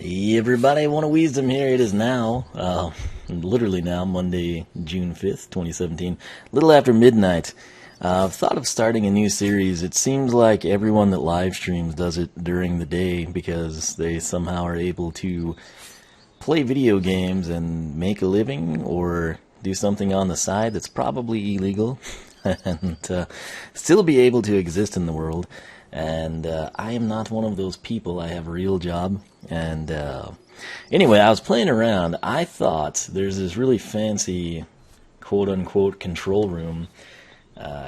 Hey everybody, want a Wiisdom here. It is now, literally now, Monday, June 5th, 2017, a little after midnight. I've thought of starting a new series. It seems like everyone that live streams does it during the day because they somehow are able to play video games and make a living or do something on the side that's probably illegal and still be able to exist in the world. And I am not one of those people. I have a real job. And anyway, I was playing around. I thought there's this really fancy quote-unquote control room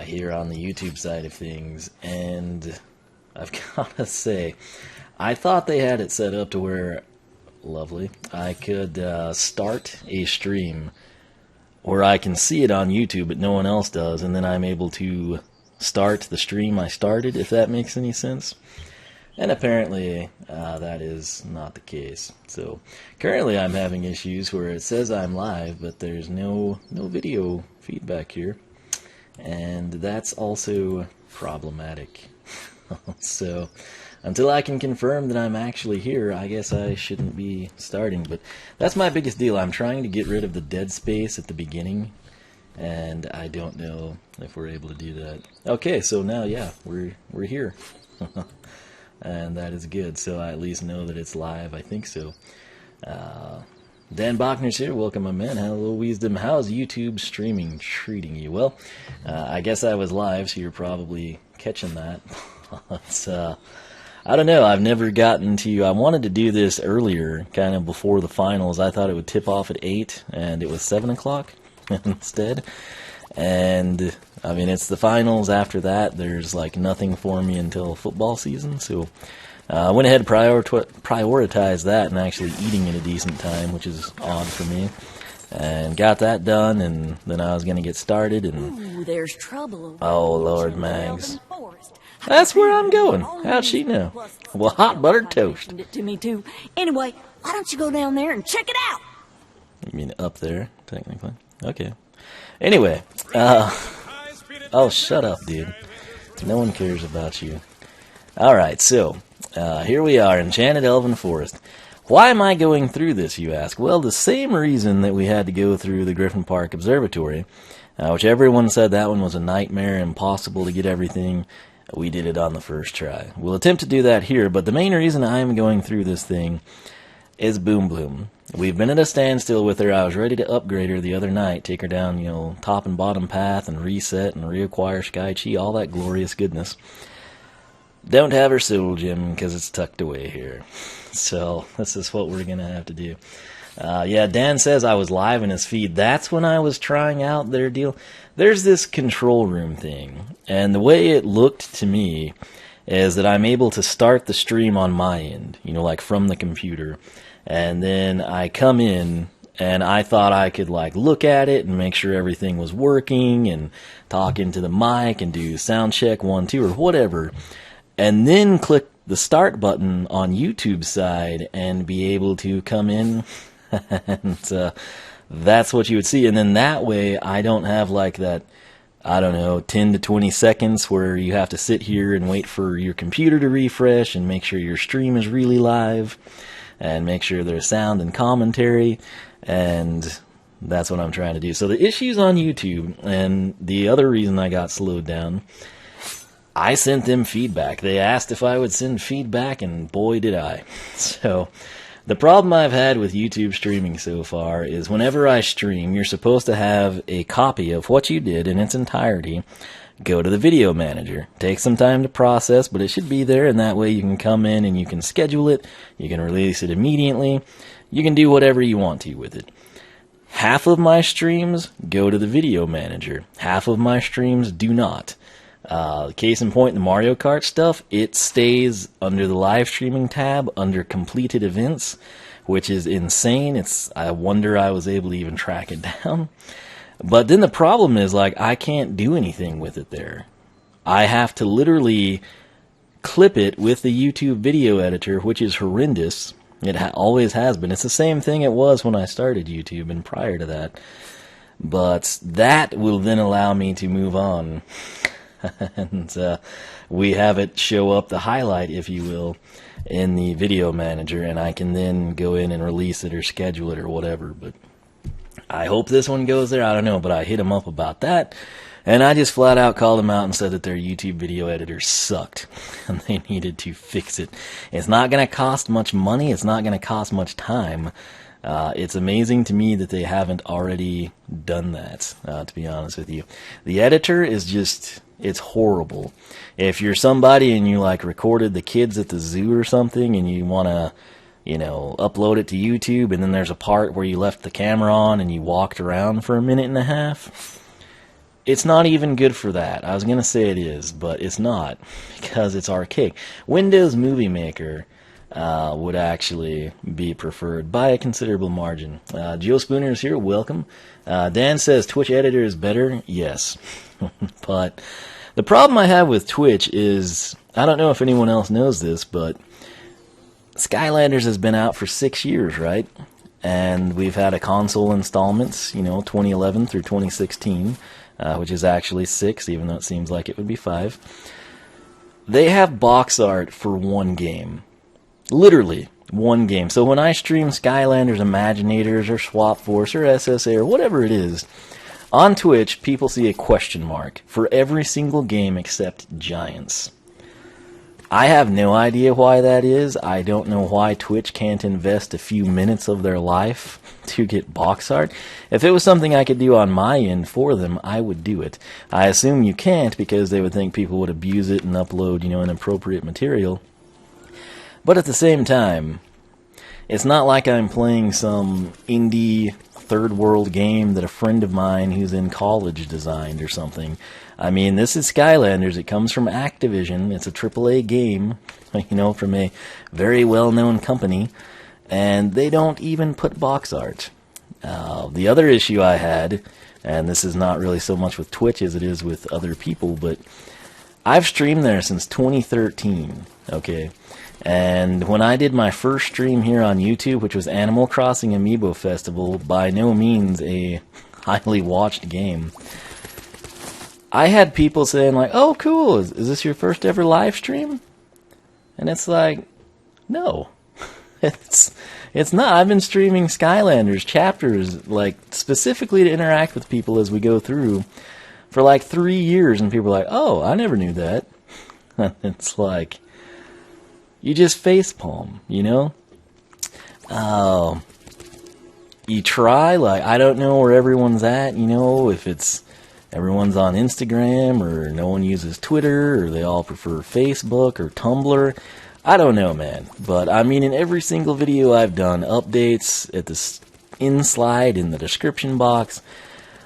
here on the YouTube side of things. And I've got to say, I thought they had it set up to where, lovely, I could start a stream where I can see it on YouTube, but no one else does. And then I'm able to start the stream I started, if that makes any sense. And apparently that is not the case. So currently I'm having issues where it says I'm live, but there's no video feedback here. And that's also problematic. So until I can confirm that I'm actually here, I guess I shouldn't be starting. But that's my biggest deal. I'm trying to get rid of the dead space at the beginning, and I don't know if we're able to do that. Okay, so now, yeah, we're here. And that is good, so I at least know that it's live. I think so. Dan Bachner's here. Welcome, my man. Hello, Wiisdom. How's YouTube streaming treating you? Well, I guess I was live, so you're probably catching that. But, I don't know. I've never gotten to... I wanted to do this earlier, kind of before the finals. I thought it would tip off at 8, and it was 7 o'clock instead. And I mean, it's the finals. After that, there's like nothing for me until football season. So I went ahead and prioritized that and actually eating at a decent time, which is odd for me. And got that done, and then I was going to get started. And ooh, there's trouble. Oh Lord, Mags, that's where I'm going. How'd she know? Well, hot buttered toast. It to me too. Anyway, why don't you go down there and check it out? You mean up there, technically? Okay. Anyway, oh, shut up, dude. No one cares about you. Alright, so, here we are, Enchanted Elven Forest. Why am I going through this, you ask? Well, the same reason that we had to go through the Griffin Park Observatory, which everyone said that one was a nightmare, impossible to get everything. We did it on the first try. We'll attempt to do that here, but the main reason I am going through this thing is Boom Bloom. We've been at a standstill with her. I was ready to upgrade her the other night, take her down, you know, top and bottom path, and reset and reacquire Sky Chi, all that glorious goodness. Don't have her soul gem because it's tucked away here. So this is what we're going to have to do. Yeah, Dan says I was live in his feed. That's when I was trying out their deal. There's this control room thing, and the way it looked to me is that I'm able to start the stream on my end, you know, like from the computer. And then I come in, and I thought I could, like, look at it and make sure everything was working and talk into the mic and do sound check 1, 2, or whatever. And then click the start button on YouTube side and be able to come in. And that's what you would see. And then that way I don't have, like, that, I don't know, 10 to 20 seconds where you have to sit here and wait for your computer to refresh and make sure your stream is really live. And make sure there's sound and commentary, and that's what I'm trying to do. So the issues on YouTube, and the other reason I got slowed down, I sent them feedback. They asked if I would send feedback, and boy did I. So the problem I've had with YouTube streaming so far is whenever I stream, you're supposed to have a copy of what you did in its entirety. Go to the video manager. Take some time to process, but it should be there, and that way you can come in and you can schedule it, you can release it immediately, you can do whatever you want to with it. Half of my streams go to the video manager. Half of my streams do not. Case in point, the Mario Kart stuff, it stays under the live streaming tab, under completed events, which is insane. I wonder I was able to even track it down. But then the problem is, like, I can't do anything with it there. I have to literally clip it with the YouTube video editor, which is horrendous. It always has been. It's the same thing it was when I started YouTube and prior to that. But that will then allow me to move on. And we have it show up, the highlight, if you will, in the video manager, and I can then go in and release it or schedule it or whatever. But I hope this one goes there. I don't know, but I hit them up about that, and I just flat out called them out and said that their YouTube video editor sucked, and they needed to fix it. It's not going to cost much money. It's not going to cost much time. It's amazing to me that they haven't already done that, to be honest with you. The editor is just, it's horrible. If you're somebody and you like recorded the kids at the zoo or something and you want to, you know, upload it to YouTube, and then there's a part where you left the camera on and you walked around for a minute and a half, it's not even good for that. I was going to say it is, but it's not, because it's archaic. Windows Movie Maker would actually be preferred by a considerable margin. Joe Spooner is here. Welcome. Dan says Twitch editor is better. Yes. But the problem I have with Twitch is, I don't know if anyone else knows this, but Skylanders has been out for 6 years, right? And we've had a console installments, you know, 2011 through 2016, which is actually 6, even though it seems like it would be 5. They have box art for one game. Literally one game. So when I stream Skylanders Imaginators or Swap Force or SSA or whatever it is, on Twitch, people see a question mark for every single game except Giants. I have no idea why that is. I don't know why Twitch can't invest a few minutes of their life to get box art. If it was something I could do on my end for them, I would do it. I assume you can't, because they would think people would abuse it and upload, you know, inappropriate material. But at the same time, it's not like I'm playing some indie third world game that a friend of mine who's in college designed or something. I mean, this is Skylanders. It comes from Activision. It's a AAA game, you know, from a very well-known company. And they don't even put box art. The other issue I had, and this is not really so much with Twitch as it is with other people, but I've streamed there since 2013, okay? And when I did my first stream here on YouTube, which was Animal Crossing Amiibo Festival, by no means a highly watched game, I had people saying like, oh cool, is this your first ever live stream? And it's like, no, it's not. I've been streaming Skylanders chapters, like, specifically to interact with people as we go through for like 3 years, and people are like, oh, I never knew that. It's like, you just facepalm, you know? You try, like, I don't know where everyone's at, you know, if it's everyone's on Instagram, or no one uses Twitter, or they all prefer Facebook or Tumblr. I don't know, man. But, I mean, in every single video I've done, updates at the in-slide, in the description box,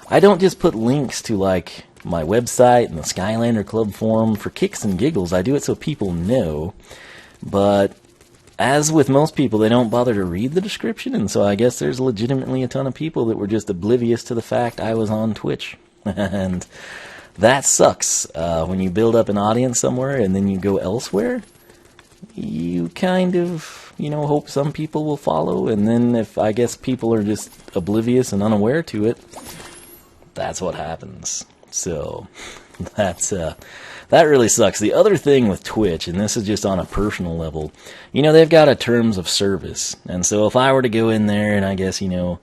I don't just put links to, like, my website and the Skylander Club forum for kicks and giggles. I do it so people know. But as with most people, they don't bother to read the description, and so I guess there's legitimately a ton of people that were just oblivious to the fact I was on Twitch. And that sucks. When you build up an audience somewhere and then you go elsewhere, you kind of, you know, hope some people will follow, and then if, I guess, people are just oblivious and unaware to it, that's what happens. So, that really sucks. The other thing with Twitch, and this is just on a personal level, you know, they've got a terms of service. And so if I were to go in there and I guess, you know,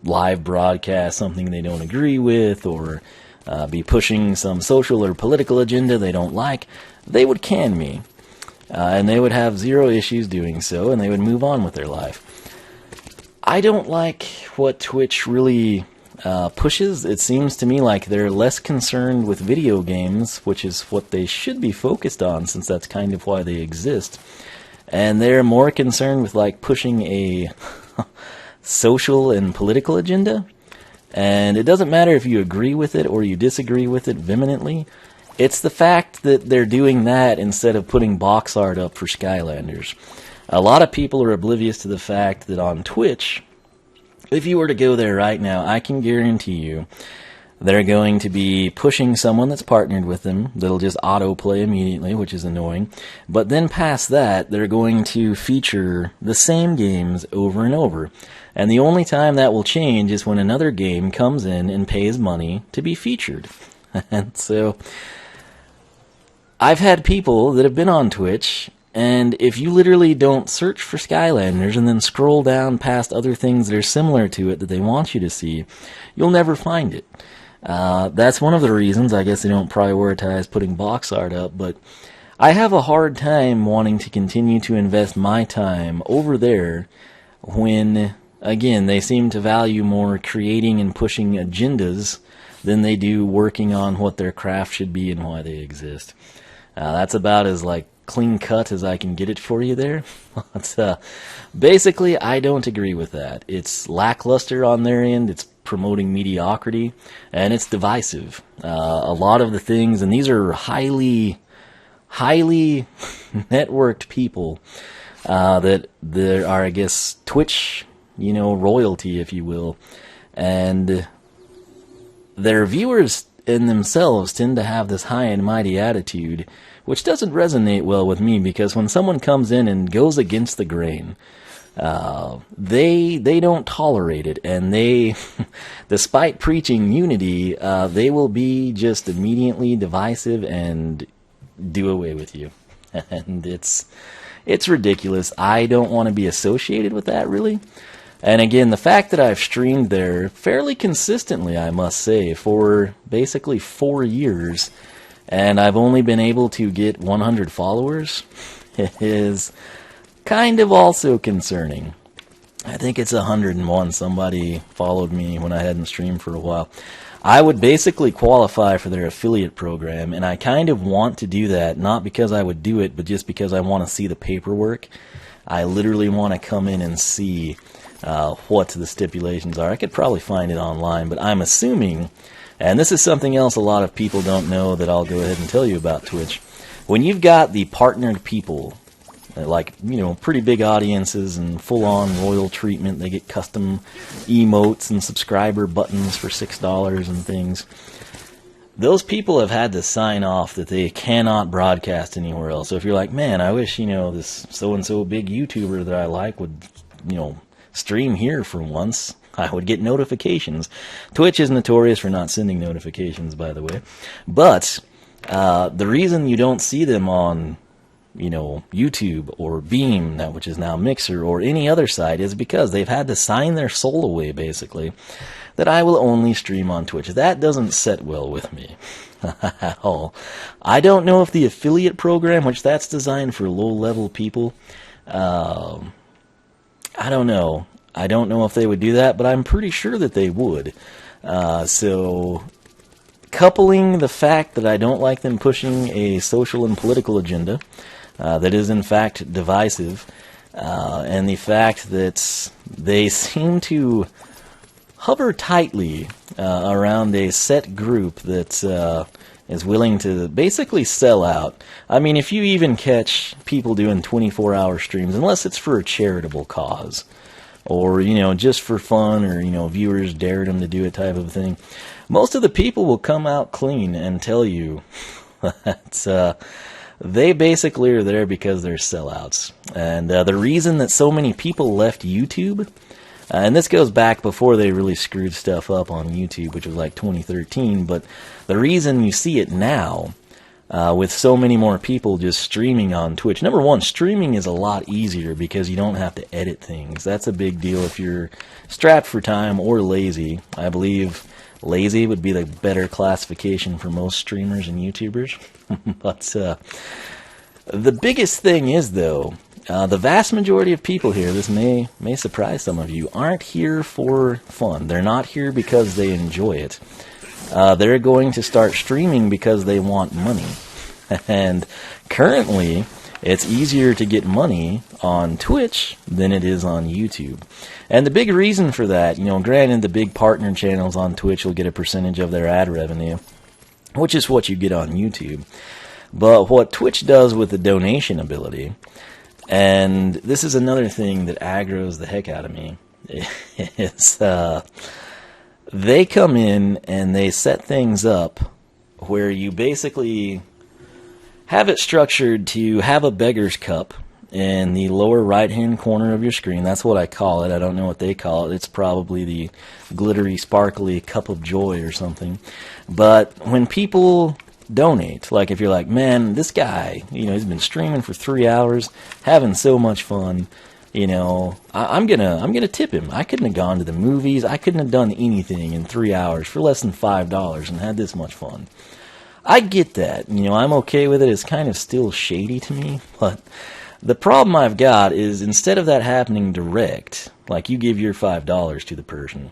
live broadcast something they don't agree with, or be pushing some social or political agenda they don't like, they would can me. And they would have zero issues doing so, and they would move on with their life. I don't like what Twitch really pushes. It seems to me like they're less concerned with video games, which is what they should be focused on, since that's kind of why they exist. And they're more concerned with, like, pushing a social and political agenda. And it doesn't matter if you agree with it or you disagree with it vehemently. It's the fact that they're doing that instead of putting box art up for Skylanders. A lot of people are oblivious to the fact that on Twitch, if you were to go there right now, I can guarantee you they're going to be pushing someone that's partnered with them that'll just autoplay immediately, which is annoying. But then past that, they're going to feature the same games over and over. And the only time that will change is when another game comes in and pays money to be featured. And so I've had people that have been on Twitch And if you literally don't search for Skylanders and then scroll down past other things that are similar to it that they want you to see, you'll never find it. That's one of the reasons I guess they don't prioritize putting box art up, but I have a hard time wanting to continue to invest my time over there when, again, they seem to value more creating and pushing agendas than they do working on what their craft should be and why they exist. That's about as clean cut as I can get it for you there. But, basically, I don't agree with that. It's lackluster on their end. It's promoting mediocrity, and it's divisive. A lot of the things, and these are highly networked people that there are, I guess, Twitch, royalty, if you will, and their viewers in themselves tend to have this high and mighty attitude, which doesn't resonate well with me, because when someone comes in and goes against the grain, they don't tolerate it, and they, despite preaching unity, they will be just immediately divisive and do away with you. And it's ridiculous. I don't want to be associated with that, really. And again, the fact that I've streamed there fairly consistently, I must say, for basically 4 years, and I've only been able to get 100 followers, is kind of also concerning. I think it's 101. Somebody followed me when I hadn't streamed for a while. I would basically qualify for their affiliate program, and I kind of want to do that, not because I would do it, but just because I want to see the paperwork. I literally want to come in and see what the stipulations are. I could probably find it online, but I'm assuming, and this is something else a lot of people don't know that I'll go ahead and tell you about Twitch. When you've got the partnered people, pretty big audiences and full-on royal treatment, they get custom emotes and subscriber buttons for $6 and things. Those people have had to sign off that they cannot broadcast anywhere else. So if you're like, man, I wish, this so-and-so big YouTuber that I like would, stream here for once, I would get notifications. Twitch is notorious for not sending notifications, by the way. But the reason you don't see them on YouTube or Beam, which is now Mixer, or any other site, is because they've had to sign their soul away, basically, that I will only stream on Twitch. That doesn't set well with me at all. I don't know if the affiliate program, which that's designed for low-level people, I don't know. I don't know if they would do that, but I'm pretty sure that they would. So, coupling the fact that I don't like them pushing a social and political agenda that is in fact divisive, and the fact that they seem to hover tightly around a set group that is willing to basically sell out. I mean, if you even catch people doing 24-hour streams, unless it's for a charitable cause, or, just for fun, or, viewers dared them to do it type of thing, most of the people will come out clean and tell you that they basically are there because they're sellouts. And the reason that so many people left YouTube, and this goes back before they really screwed stuff up on YouTube, which was 2013, but the reason you see it now, with so many more people just streaming on Twitch. Number one, streaming is a lot easier because you don't have to edit things. That's a big deal if you're strapped for time or lazy. I believe lazy would be the better classification for most streamers and YouTubers. But the biggest thing is, though, the vast majority of people here, this may surprise some of you, aren't here for fun. They're not here because they enjoy it. They're going to start streaming because they want money. And currently, it's easier to get money on Twitch than it is on YouTube. And the big reason for that, granted, the big partner channels on Twitch will get a percentage of their ad revenue, which is what you get on YouTube. But what Twitch does with the donation ability, and this is another thing that aggroes the heck out of me, is they come in and they set things up where you basically have it structured to have a beggar's cup in the lower right-hand corner of your screen. That's what I call it. I don't know what they call it. It's probably the glittery, sparkly cup of joy or something. But when people donate. Like if you're like, man, this guy, he's been streaming for 3 hours, having so much fun. I'm gonna tip him. I couldn't have gone to the movies. I couldn't have done anything in 3 hours for less than $5 and had this much fun. I get that. I'm okay with it. It's kind of still shady to me, but the problem I've got is instead of that happening direct, like you give your $5 to the person,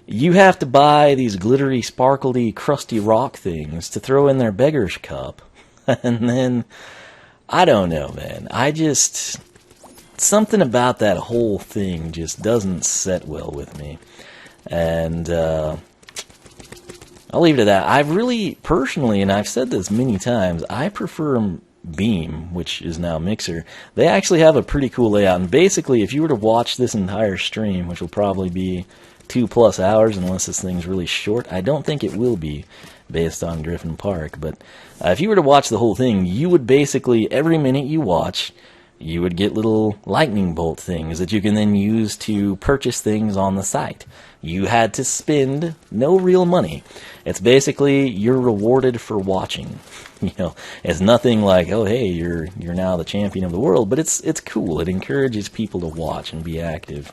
you have to buy these glittery, sparkly, crusty rock things to throw in their beggar's cup. And then, I don't know, man. Something about that whole thing just doesn't set well with me. And, I'll leave it at that. I've really, personally, and I've said this many times, I prefer Beam, which is now Mixer. They actually have a pretty cool layout. And basically, if you were to watch this entire stream, which will probably be 2+ hours, unless this thing's really short. I don't think it will be, based on Griffin Park. But if you were to watch the whole thing, you would basically, every minute you watch, you would get little lightning bolt things that you can then use to purchase things on the site. You had to spend no real money. It's basically you're rewarded for watching. It's nothing like, oh hey, you're now the champion of the world, but it's cool. It encourages people to watch and be active.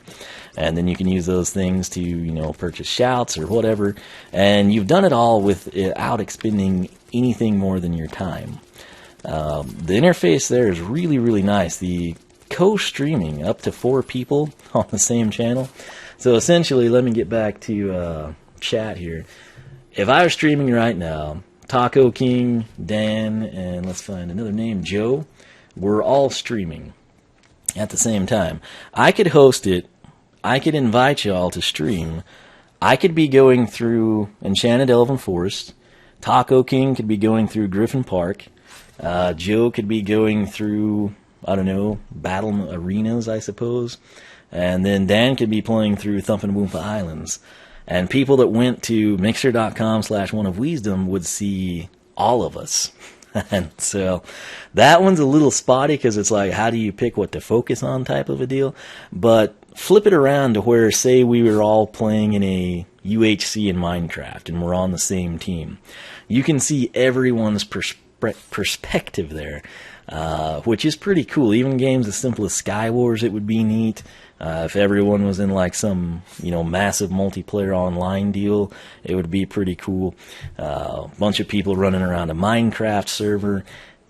And then you can use those things to, purchase shouts or whatever. And you've done it all without expending anything more than your time. The interface there is really, really nice. The co-streaming up to 4 people on the same channel. So essentially, let me get back to chat here. If I was streaming right now, Taco King, Dan, and let's find another name, Joe, we're all streaming at the same time. I could host it. I could invite y'all to stream. I could be going through Enchanted Elven Forest. Taco King could be going through Griffin Park. Joe could be going through, I don't know, Battle Arenas, I suppose. And then Dan could be playing through Thumpin' Woompa Islands. And people that went to mixer.com/oneofwiisdom would see all of us. And so that one's a little spotty because it's like, how do you pick what to focus on type of a deal? But flip it around to where, say we were all playing in a UHC in Minecraft and we're on the same team. You can see everyone's perspective there, which is pretty cool. Even games as simple as Sky Wars, it would be neat. If everyone was in like some, massive multiplayer online deal, it would be pretty cool. A bunch of people running around a Minecraft server.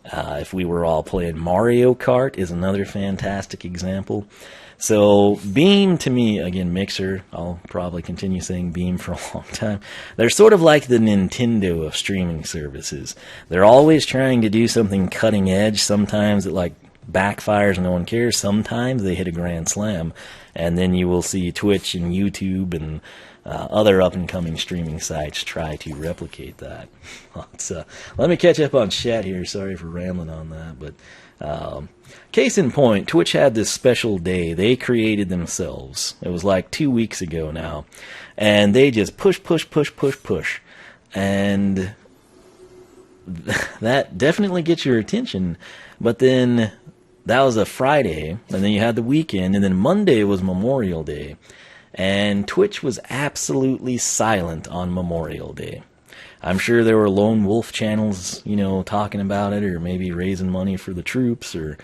If we were all playing Mario Kart is another fantastic example. So Beam, to me, again, Mixer, I'll probably continue saying Beam for a long time. They're sort of like the Nintendo of streaming services. They're always trying to do something cutting edge. Sometimes it backfires and no one cares. Sometimes they hit a grand slam. And then you will see Twitch and YouTube and other up-and-coming streaming sites try to replicate that. Let me catch up on chat here. Sorry for rambling on that, but case in point, Twitch had this special day they created themselves. It was like 2 weeks ago now, and they just push, and that definitely gets your attention. But then that was a Friday, and then you had the weekend, and then Monday was Memorial Day. And Twitch was absolutely silent on Memorial Day. I'm sure there were lone wolf channels, talking about it, or maybe raising money for the troops, or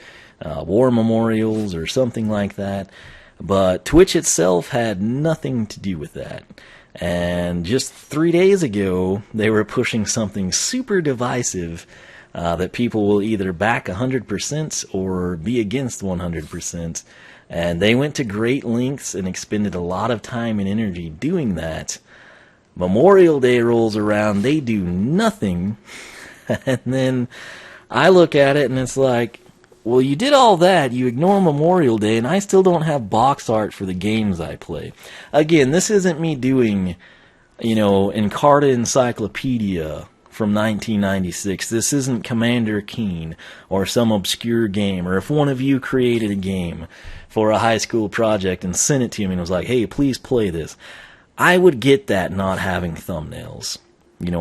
war memorials, or something like that. But Twitch itself had nothing to do with that. And just 3 days ago, they were pushing something super divisive that people will either back 100% or be against 100%. And they went to great lengths and expended a lot of time and energy doing that. Memorial Day rolls around, they do nothing. And then I look at it and it's like, well, you did all that, you ignore Memorial Day, and I still don't have box art for the games I play. Again, this isn't me doing, Encarta Encyclopedia from 1996. This isn't Commander Keen or some obscure game, or if one of you created a game for a high school project and sent it to me and was like, hey, please play this, I would get that not having thumbnails,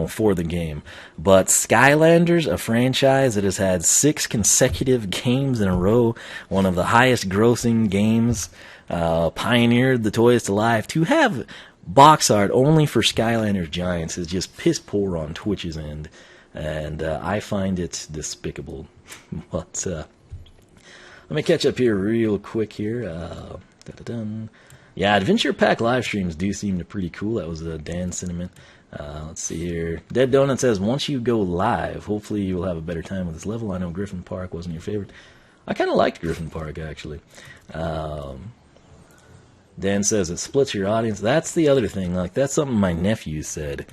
for the game. But Skylanders, a franchise that has had 6 consecutive games in a row, one of the highest grossing games, pioneered the Toys to Life, to have box art only for Skylanders Giants is just piss poor on Twitch's end. and I find it despicable. But let me catch up here real quick here. Yeah, Adventure Pack live streams do seem pretty cool. That was Dan Cinnamon. Let's see here. Dead Donut says, once you go live, hopefully you will have a better time with this level. I know Griffin Park wasn't your favorite. I kind of liked Griffin Park, actually. Dan says, it splits your audience. That's the other thing. Like, that's something my nephew said.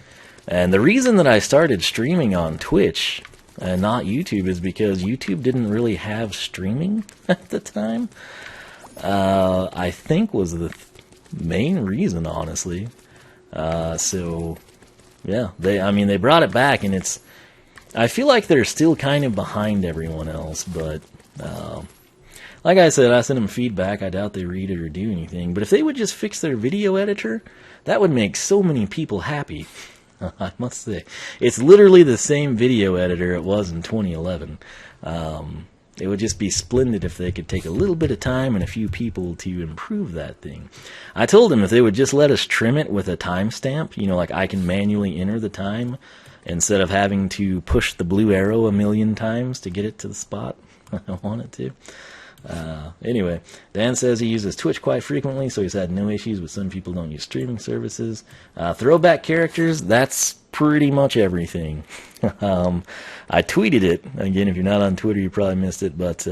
And the reason that I started streaming on Twitch and not YouTube is because YouTube didn't really have streaming at the time. I think was the main reason, honestly. So, yeah, they brought it back, and I feel like they're still kind of behind everyone else, but, like I said, I sent them feedback. I doubt they read it or do anything, but if they would just fix their video editor, that would make so many people happy. I must say, it's literally the same video editor it was in 2011. It would just be splendid if they could take a little bit of time and a few people to improve that thing. I told them if they would just let us trim it with a timestamp, like I can manually enter the time instead of having to push the blue arrow a million times to get it to the spot I want it to. Anyway, Dan says he uses Twitch quite frequently, so he's had no issues, but some people don't use streaming services. Throwback characters, that's pretty much everything. I tweeted it. Again, if you're not on Twitter, you probably missed it, but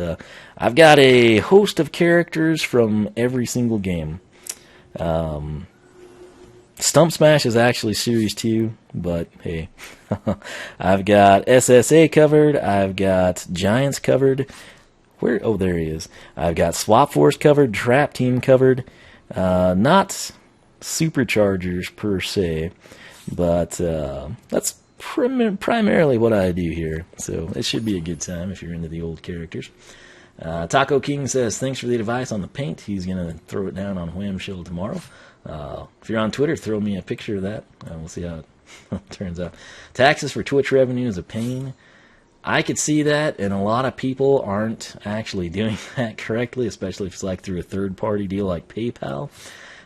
I've got a host of characters from every single game. Stump Smash is actually Series 2, but hey. I've got SSA covered, I've got Giants covered. Oh, there he is. I've got Swap Force covered, Trap Team covered. Not Superchargers per se, but that's primarily what I do here. So it should be a good time if you're into the old characters. Taco King says, thanks for the advice on the paint. He's going to throw it down on Whamshell tomorrow. If you're on Twitter, throw me a picture of that. We'll see how it turns out. Taxes for Twitch revenue is a pain. I could see that, and a lot of people aren't actually doing that correctly, especially if it's like through a third-party deal like PayPal.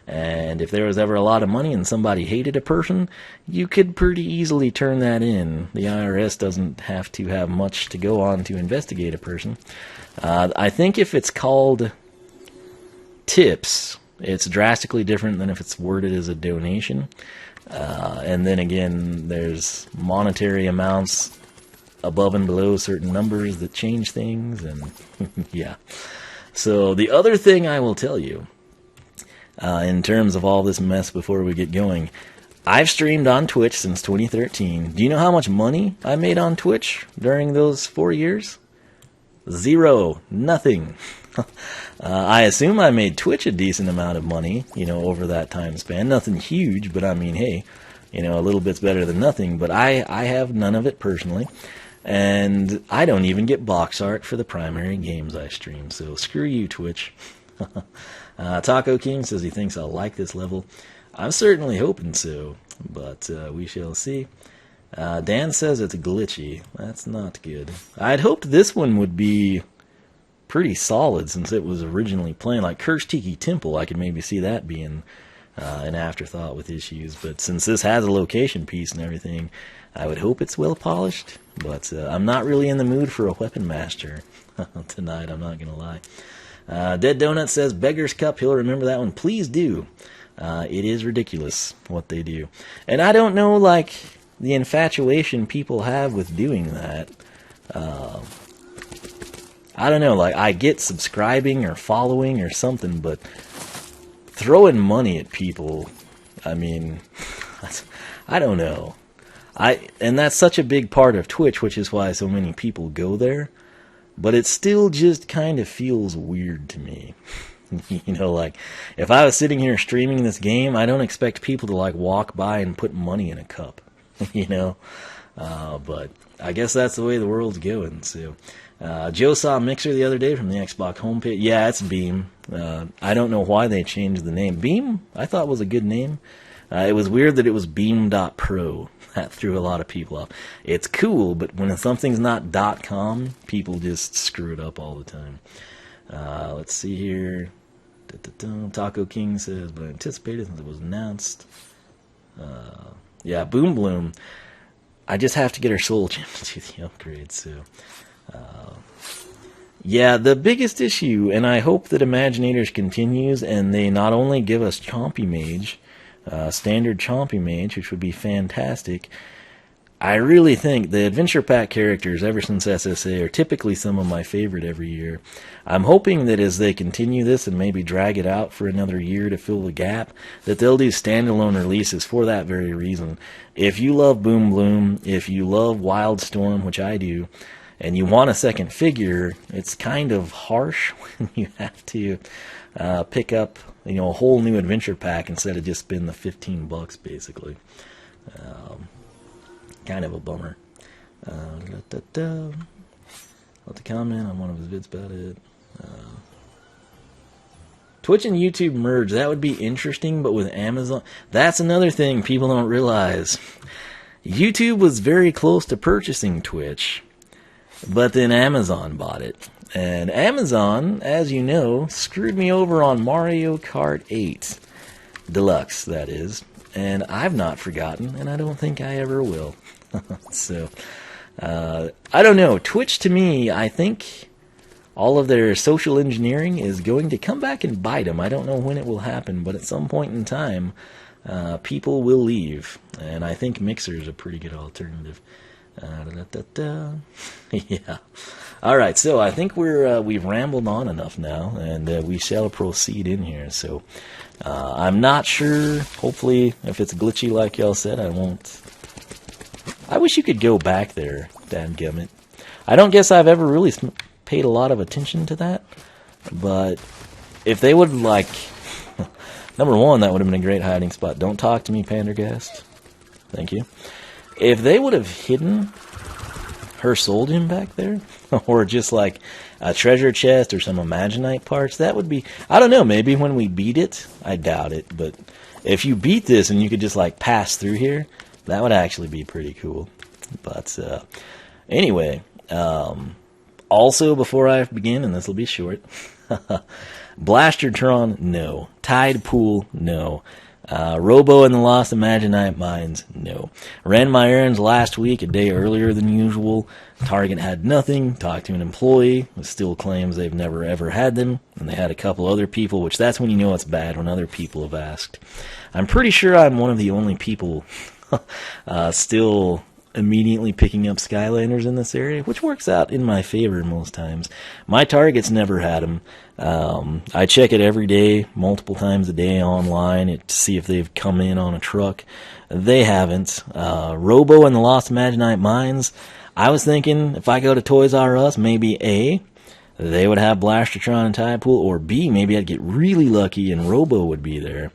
And if there was ever a lot of money and somebody hated a person, you could pretty easily turn that in. The IRS doesn't have to have much to go on to investigate a person. I think if it's called tips, it's drastically different than if it's worded as a donation. And then again, there's monetary amounts above and below certain numbers that change things, and yeah. So the other thing I will tell you, in terms of all this mess before we get going, I've streamed on Twitch since 2013. Do you know how much money I made on Twitch during those 4 years? Zero. Nothing. I assume I made Twitch a decent amount of money, over that time span. Nothing huge, but I mean, hey, a little bit's better than nothing, but I have none of it personally. And I don't even get box art for the primary games I stream, so screw you, Twitch. Taco King says he thinks I'll like this level. I'm certainly hoping so, but we shall see. Dan says it's glitchy. That's not good. I'd hoped this one would be pretty solid since it was originally playing. Like Cursed Tiki Temple, I could maybe see that being an afterthought with issues, but since this has a location piece and everything, I would hope it's well polished, but I'm not really in the mood for a Weapon Master tonight, I'm not going to lie. Dead Donut says, Beggar's Cup, he'll remember that one. Please do. It is ridiculous what they do. And I don't know, the infatuation people have with doing that. I don't know, I get subscribing or following or something, but throwing money at people, I mean, I don't know. And that's such a big part of Twitch, which is why so many people go there. But it still just kind of feels weird to me. If I was sitting here streaming this game, I don't expect people to, walk by and put money in a cup. But I guess that's the way the world's going, so. Joe saw a mixer the other day from the Xbox homepage. Yeah, it's Beam. I don't know why they changed the name. Beam, I thought was a good name. It was weird that it was Beam.pro. That threw a lot of people off. It's cool, but when something's not .com, people just screw it up all the time. Let's see here. Taco King says, but I anticipated since it was announced. Yeah, Boom Bloom. I just have to get our soul gem to do the upgrade. So, yeah, the biggest issue, and I hope that Imaginators continues, and they not only give us Chompy Mage, standard Chompy Mage, which would be fantastic. I really think the Adventure Pack characters, ever since SSA, are typically some of my favorite every year. I'm hoping that as they continue this and maybe drag it out for another year to fill the gap, that they'll do standalone releases for that very reason. If you love Boom Bloom, if you love Wildstorm, which I do, and you want a second figure, it's kind of harsh when you have to pick up, a whole new Adventure Pack instead of just spend the $15 basically. Kind of a bummer. Let the comment on one of his vids about it. Twitch and YouTube merge. That would be interesting, but with Amazon, that's another thing people don't realize. YouTube was very close to purchasing Twitch, but then Amazon bought it. And Amazon, as you know, screwed me over on Mario Kart 8 Deluxe, that is. And I've not forgotten, and I don't think I ever will. So, I don't know. Twitch, to me, I think all of their social engineering is going to come back and bite them. I don't know when it will happen, but at some point in time, people will leave. And I think Mixer is a pretty good alternative. Yeah. All right, so I think we've rambled on enough now, and we shall proceed in here. So I'm not sure. Hopefully, if it's glitchy like y'all said, I won't. I wish you could go back there, dadgummit. I don't guess I've ever really paid a lot of attention to that, but if they would, number one, that would have been a great hiding spot. Don't talk to me, Pandergast. Thank you. If they would have hidden her soul gem back there, or just like a treasure chest or some Imaginite parts, that would be, I don't know, maybe when we beat it. I doubt it, but if you beat this and you could just pass through here, that would actually be pretty cool. But anyway, also before I begin, and this will be short, Blastertron, no. Tide Pool, no. Robo and the Lost Imaginite Mines, no. Ran my errands last week, a day earlier than usual. Target had nothing. Talked to an employee who still claims they've never ever had them. And they had a couple other people, which that's when you know it's bad, when other people have asked. I'm pretty sure I'm one of the only people still immediately picking up Skylanders in this area, which works out in my favor most times. My targets never had them. I check it every day, multiple times a day online to see if they've come in on a truck. They haven't. Robo and the Lost Imaginite Mines, I was thinking if I go to Toys R Us, maybe A, they would have Blastertron and Tide Pool, or B, maybe I'd get really lucky and Robo would be there.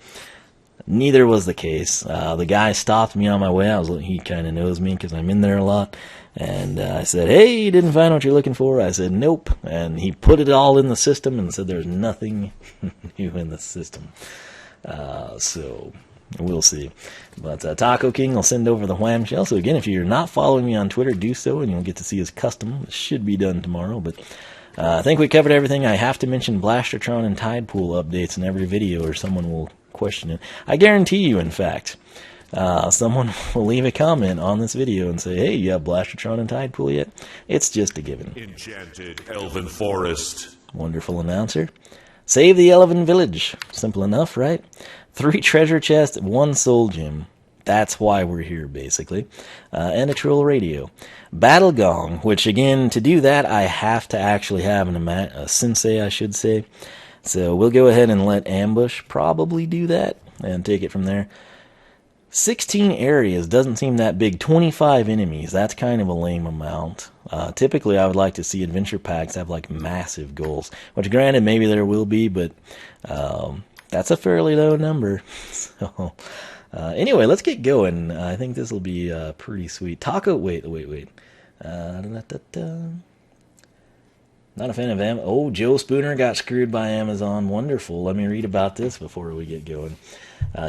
Neither was the case. The guy stopped me on my way. He kind of knows me because I'm in there a lot. And I said, hey, you didn't find what you're looking for? I said, nope. And he put it all in the system and said there's nothing new in the system. So we'll see. But Taco King will send over the wham shell. So again, if you're not following me on Twitter, do so, and you'll get to see his custom. It should be done tomorrow. But I think we covered everything. I have to mention Blastertron and Tide Pool updates in every video, or someone will question it. I guarantee you, in fact, someone will leave a comment on this video and say, hey, you have Blastertron and Tide Pool yet? It's just a given. Enchanted Elven Forest. Wonderful announcer. Save the Elven Village. Simple enough, right? 3 treasure chests, 1 soul gem. That's why we're here, basically. And a troll radio. Battle Gong, which, again, to do that, I have to actually have a sensei, I should say. So we'll go ahead and let Ambush probably do that and take it from there. 16 areas doesn't seem that big. 25 enemies, that's kind of a lame amount. Typically, I would like to see adventure packs have massive goals, which granted, maybe there will be, but that's a fairly low number. So anyway, let's get going. I think this will be pretty sweet. Taco, wait. Not a fan of Amazon. Oh, Joe Spooner got screwed by Amazon. Wonderful. Let me read about this before we get going.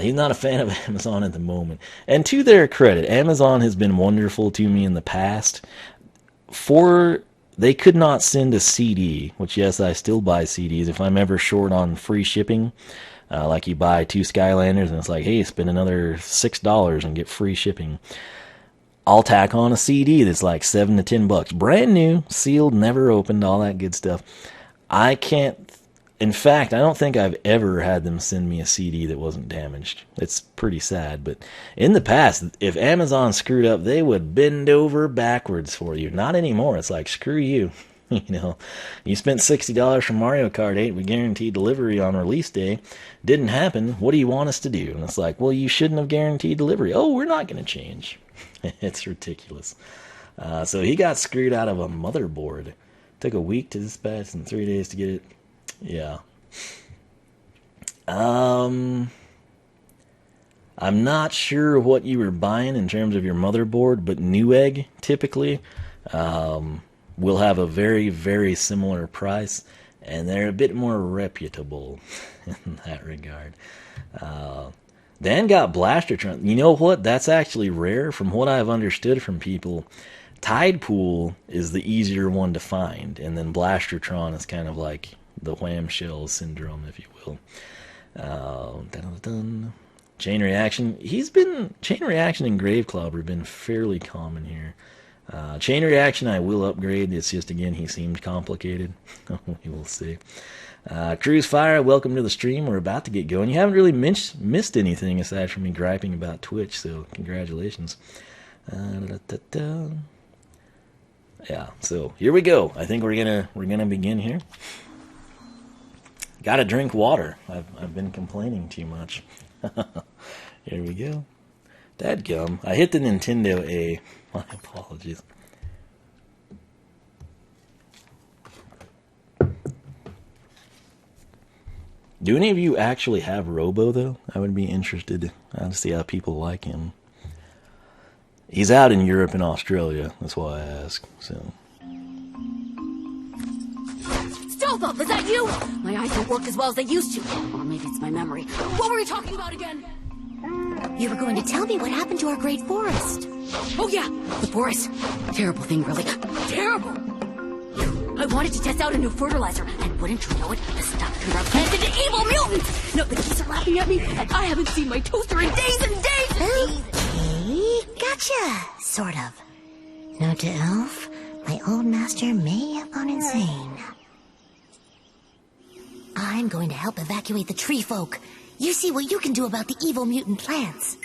He's not a fan of Amazon at the moment. And to their credit, Amazon has been wonderful to me in the past. They could not send a CD, which, yes, I still buy CDs. If I'm ever short on free shipping, like you buy 2 Skylanders and it's like, hey, spend another $6 and get free shipping. I'll tack on a CD that's like $7 to $10, brand new, sealed, never opened, all that good stuff. I can't. In fact, I don't think I've ever had them send me a CD that wasn't damaged. It's pretty sad, but in the past, if Amazon screwed up, they would bend over backwards for you. Not anymore. It's like, screw you. You know, you spent $60 for Mario Kart 8 with guaranteed delivery on release day. Didn't happen. What do you want us to do? And it's like, well, you shouldn't have guaranteed delivery. Oh, we're not going to change. It's ridiculous. So he got screwed out of a motherboard. Took a week to dispatch and 3 days to get it. Yeah. I'm not sure what you were buying in terms of your motherboard, but Newegg typically will have a very, very similar price, and they're a bit more reputable in that regard. Dan got Blastertron. You know what? That's actually rare. From what I've understood from people, Tidepool is the easier one to find, and then Blastertron is kind of like the whamshell syndrome, if you will. Chain reaction. Chain reaction and Grave Clobber have been fairly common here. Chain reaction I will upgrade. It's just, again, he seemed complicated. We will see. Cruise Fire, welcome to the stream. We're about to get going. You haven't really missed anything aside from me griping about Twitch, so congratulations. Yeah, so here we go. I think we're gonna begin here. Gotta drink water. I've been complaining too much. Here we go. Dadgum. I hit the Nintendo A. My apologies. Do any of you actually have Robo, though? I would be interested to see how people like him. He's out in Europe and Australia. That's why I ask. So. Stealth, is that you? My eyes don't work as well as they used to. Or maybe it's my memory. What were we talking about again? You were going to tell me what happened to our great forest. Oh yeah, the forest. Terrible thing, really. Terrible. I wanted to test out a new fertilizer, and wouldn't you know it, the stuff turned our plants into evil mutants! No, the geese are laughing at me, and I haven't seen my toaster in days and days! Okay, gotcha, sort of. Note to Elf, my old master may have gone insane. I'm going to help evacuate the tree folk. You see what you can do about the evil mutant plants.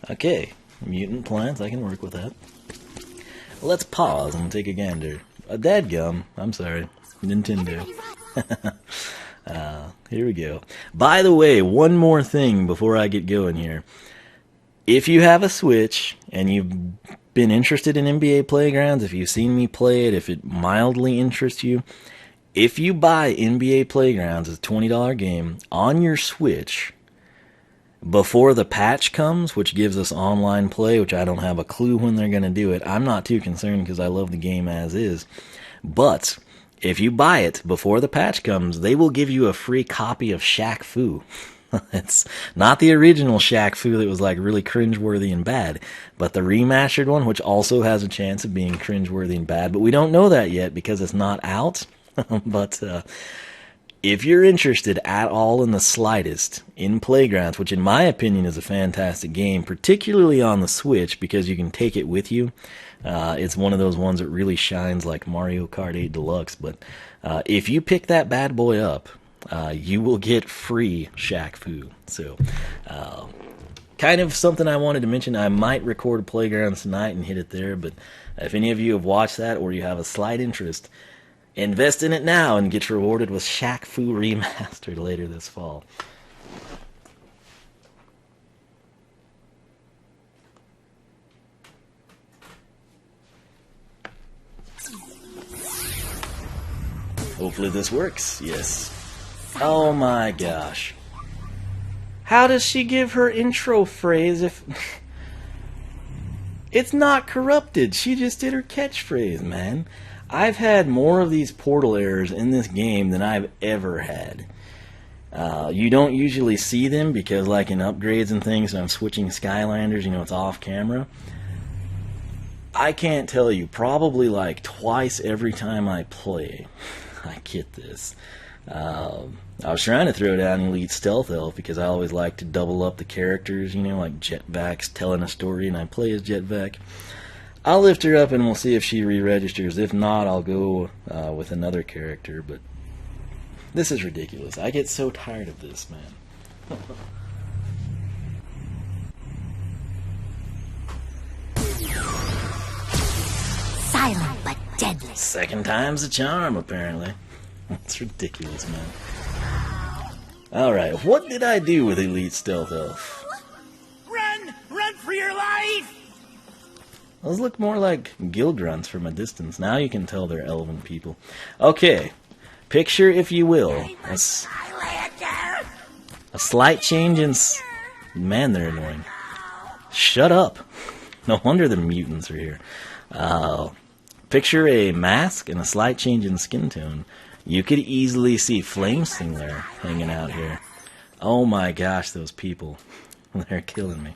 Okay, mutant plants, I can work with that. Let's pause and take a gander. A dadgum, I'm sorry, Nintendo. Here we go. By the way, one more thing before I get going here. If you have a Switch and you've been interested in NBA Playgrounds, if you've seen me play it, if it mildly interests you, if you buy NBA Playgrounds, it's a $20 game, on your Switch, before the patch comes, which gives us online play, which I don't have a clue when they're going to do it. I'm not too concerned because I love the game as is. But if you buy it before the patch comes, they will give you a free copy of Shaq Fu. It's not the original Shaq Fu that was like really cringeworthy and bad, but the remastered one, which also has a chance of being cringeworthy and bad. But we don't know that yet because it's not out. But if you're interested at all in the slightest in Playgrounds, which in my opinion is a fantastic game, particularly on the Switch because you can take it with you, it's one of those ones that really shines like Mario Kart 8 Deluxe. But if you pick that bad boy up, you will get free Shaq Fu. So, kind of something I wanted to mention. I might record a Playgrounds tonight and hit it there, but if any of you have watched that or you have a slight interest, invest in it now and get rewarded with Shaq Fu Remastered later this fall. Hopefully this works. Yes. Oh my gosh. How does she give her intro phrase if... It's not corrupted. She just did her catchphrase, man. I've had more of these portal errors in this game than I've ever had. You don't usually see them because, like in upgrades and things, when I'm switching Skylanders, it's off camera. I can't tell you, probably like twice every time I play, I get this. I was trying to throw down Elite Stealth Elf because I always like to double up the characters, you know, like Jetvack's telling a story and I play as Jetvack. I'll lift her up and we'll see if she re-registers. If not, I'll go with another character, but this is ridiculous. I get so tired of this, man. Silent but deadly. Second time's a charm, apparently. It's ridiculous, man. Alright, what did I do with Elite Stealth Elf? Run! Run for your life! Those look more like guild grunts from a distance. Now you can tell they're elven people. Okay, picture, if you will, a slight change in... Man, they're annoying. Shut up. No wonder the mutants are here. Picture a mask and a slight change in skin tone. You could easily see Flameslinger hanging out here. Oh my gosh, those people. They're killing me.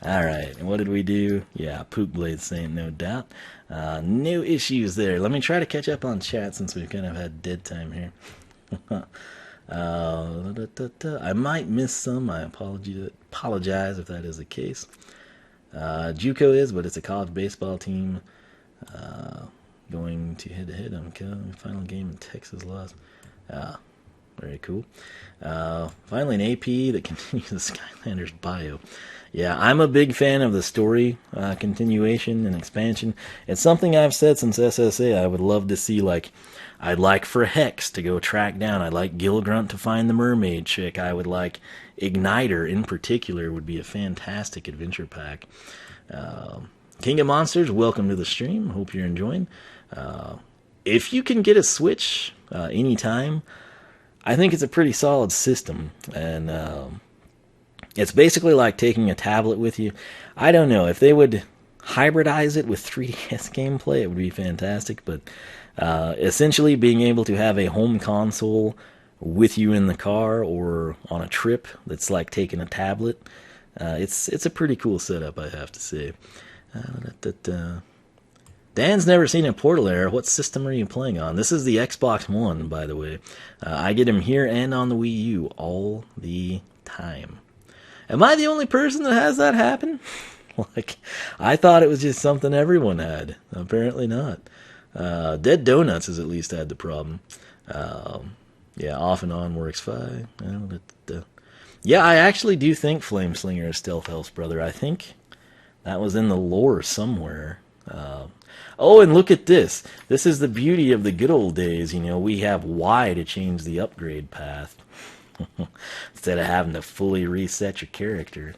Alright, and what did we do? Yeah, Poop Blade saying no doubt. No issues there. Let me try to catch up on chat since we've kind of had dead time here. I might miss some. I apologize if that is the case. JUCO is, but it's a college baseball team. Going to head-to-head on final game in Texas loss. Very cool. Finally, an AP that continues the Skylanders bio. Yeah, I'm a big fan of the story continuation and expansion. It's something I've said since SSA. I would love to see, like, I'd like for Hex to go track down. I'd like Gilgrunt to find the mermaid chick. I would like Igniter in particular would be a fantastic adventure pack. King of Monsters, welcome to the stream. Hope you're enjoying. If you can get a Switch anytime, I think it's a pretty solid system. And it's basically like taking a tablet with you. I don't know. If they would hybridize it with 3DS gameplay, it would be fantastic. But essentially being able to have a home console with you in the car or on a trip that's like taking a tablet, it's a pretty cool setup, I have to say. Dan's never seen a Portal error. What system are you playing on? This is the Xbox One, by the way. I get him here and on the Wii U all the time. Am I the only person that has that happen? Like, I thought it was just something everyone had. Apparently not. Dead Donuts has at least had the problem. Yeah, off and on works fine. Yeah, I actually do think Flameslinger is Stealth Elf's brother. I think that was in the lore somewhere. Oh, and look at this. This is the beauty of the good old days. You know, we have Y to change the upgrade path. Instead of having to fully reset your character.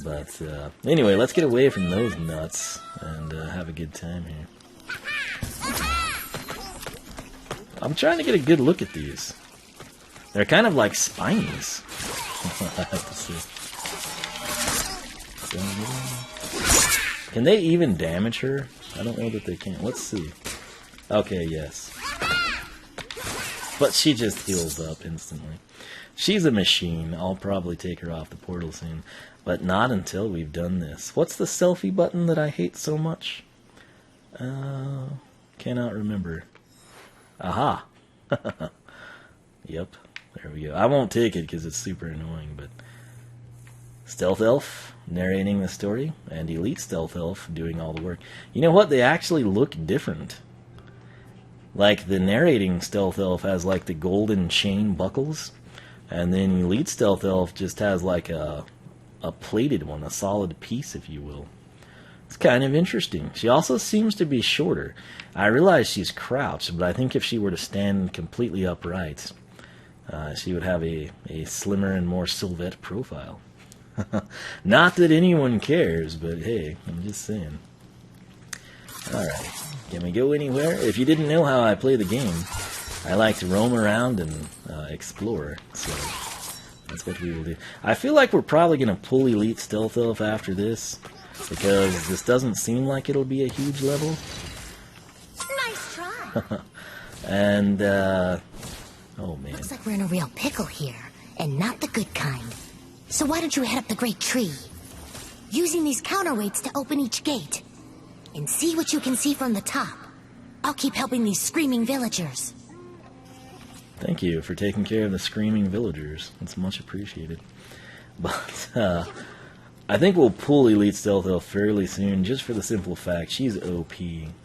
But anyway, let's get away from those nuts and have a good time here. I'm trying to get a good look at these. They're kind of like spinies. I have to see. Can they even damage her? I don't know that they can. Let's see. Okay, yes. But she just heals up instantly. She's a machine. I'll probably take her off the portal soon. But not until we've done this. What's the selfie button that I hate so much? Cannot remember. Aha. Yep. There we go. I won't take it because it's super annoying, but... Stealth Elf narrating the story, and Elite Stealth Elf doing all the work. You know what? They actually look different. Like, the narrating Stealth Elf has, like, the golden chain buckles, and then Elite Stealth Elf just has, like, a plated one, a solid piece, if you will. It's kind of interesting. She also seems to be shorter. I realize she's crouched, but I think if she were to stand completely upright, she would have a slimmer and more silhouette profile. Not that anyone cares, but hey, I'm just saying. Alright, can we go anywhere? If you didn't know how I play the game, I like to roam around and explore, so that's what we will do. I feel like we're probably going to pull Elite Stealth Elf after this, because this doesn't seem like it'll be a huge level. Nice try. And, oh man. Looks like we're in a real pickle here, and not the good kind. So why don't you head up the great tree, using these counterweights to open each gate, and see what you can see from the top. I'll keep helping these screaming villagers. Thank you for taking care of the screaming villagers. It's much appreciated. But I think we'll pull Elite Stealth Elf fairly soon, just for the simple fact she's OP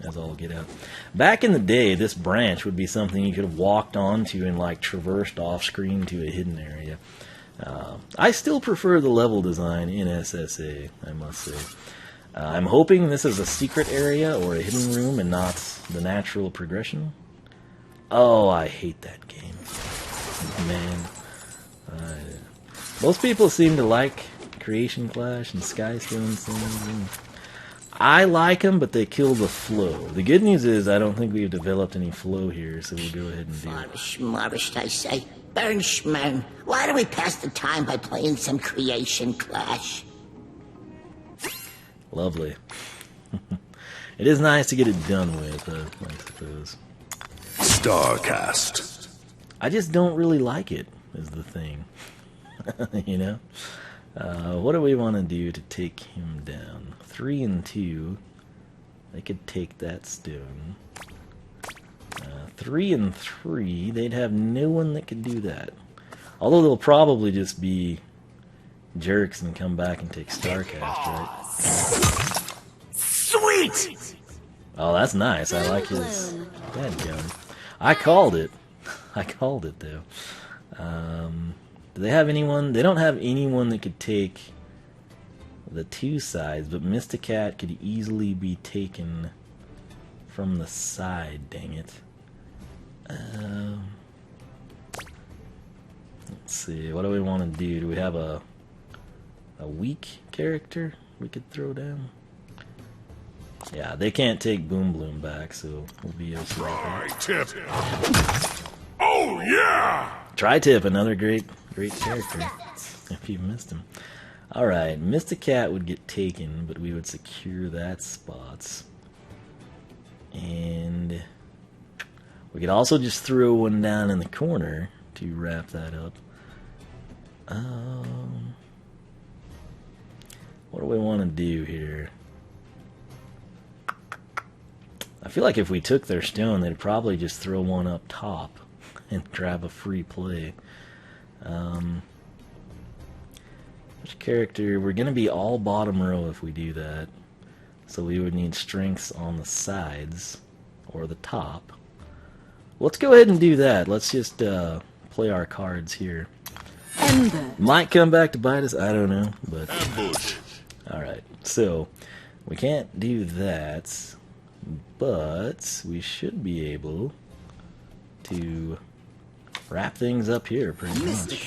as all get out. Back in the day, this branch would be something you could have walked onto and like traversed off screen to a hidden area. I still prefer the level design in SSA, I must say. I'm hoping this is a secret area or a hidden room and not the natural progression. Oh, I hate that game. Man. Most people seem to like Creation Clash and Skystone things. I like them, but they kill the flow. The good news is I don't think we've developed any flow here, so we'll go ahead and do it. Schmarish, I say. Burn schmern. Why don't we pass the time by playing some Creation Clash? Lovely. It is nice to get it done with, I suppose. Starcast. I just don't really like it, is the thing. You know? What do we want to do to take him down? 3 and 2. They could take that stone. 3 and 3. They'd have no one that could do that. Although they'll probably just be jerks and come back and take Starcast, right? Sweet! Oh, that's nice. I like his dadgum. I called it. I called it, though. Do they have anyone? They don't have anyone that could take the 2 sides, but Mysticat could easily be taken from the side, dang it. Let's see, what do we want to do? Do we have a weak character we could throw down? Yeah, they can't take Boom Bloom back, so we'll be okay. Tri-tip. Oh, yeah! Tri-tip, another great character, if you missed him. Alright, Mysticat would get taken, but we would secure that spot. And we could also just throw one down in the corner to wrap that up. What do we want to do here? I feel like if we took their stone, they'd probably just throw one up top and grab a free play. Which character? We're going to be all bottom row if we do that. So we would need strengths on the sides or the top. Let's go ahead and do that. Let's just play our cards here. Ember. Might come back to bite us, I don't know. But Ambush. alright, so we can't do that, but we should be able to wrap things up here pretty much.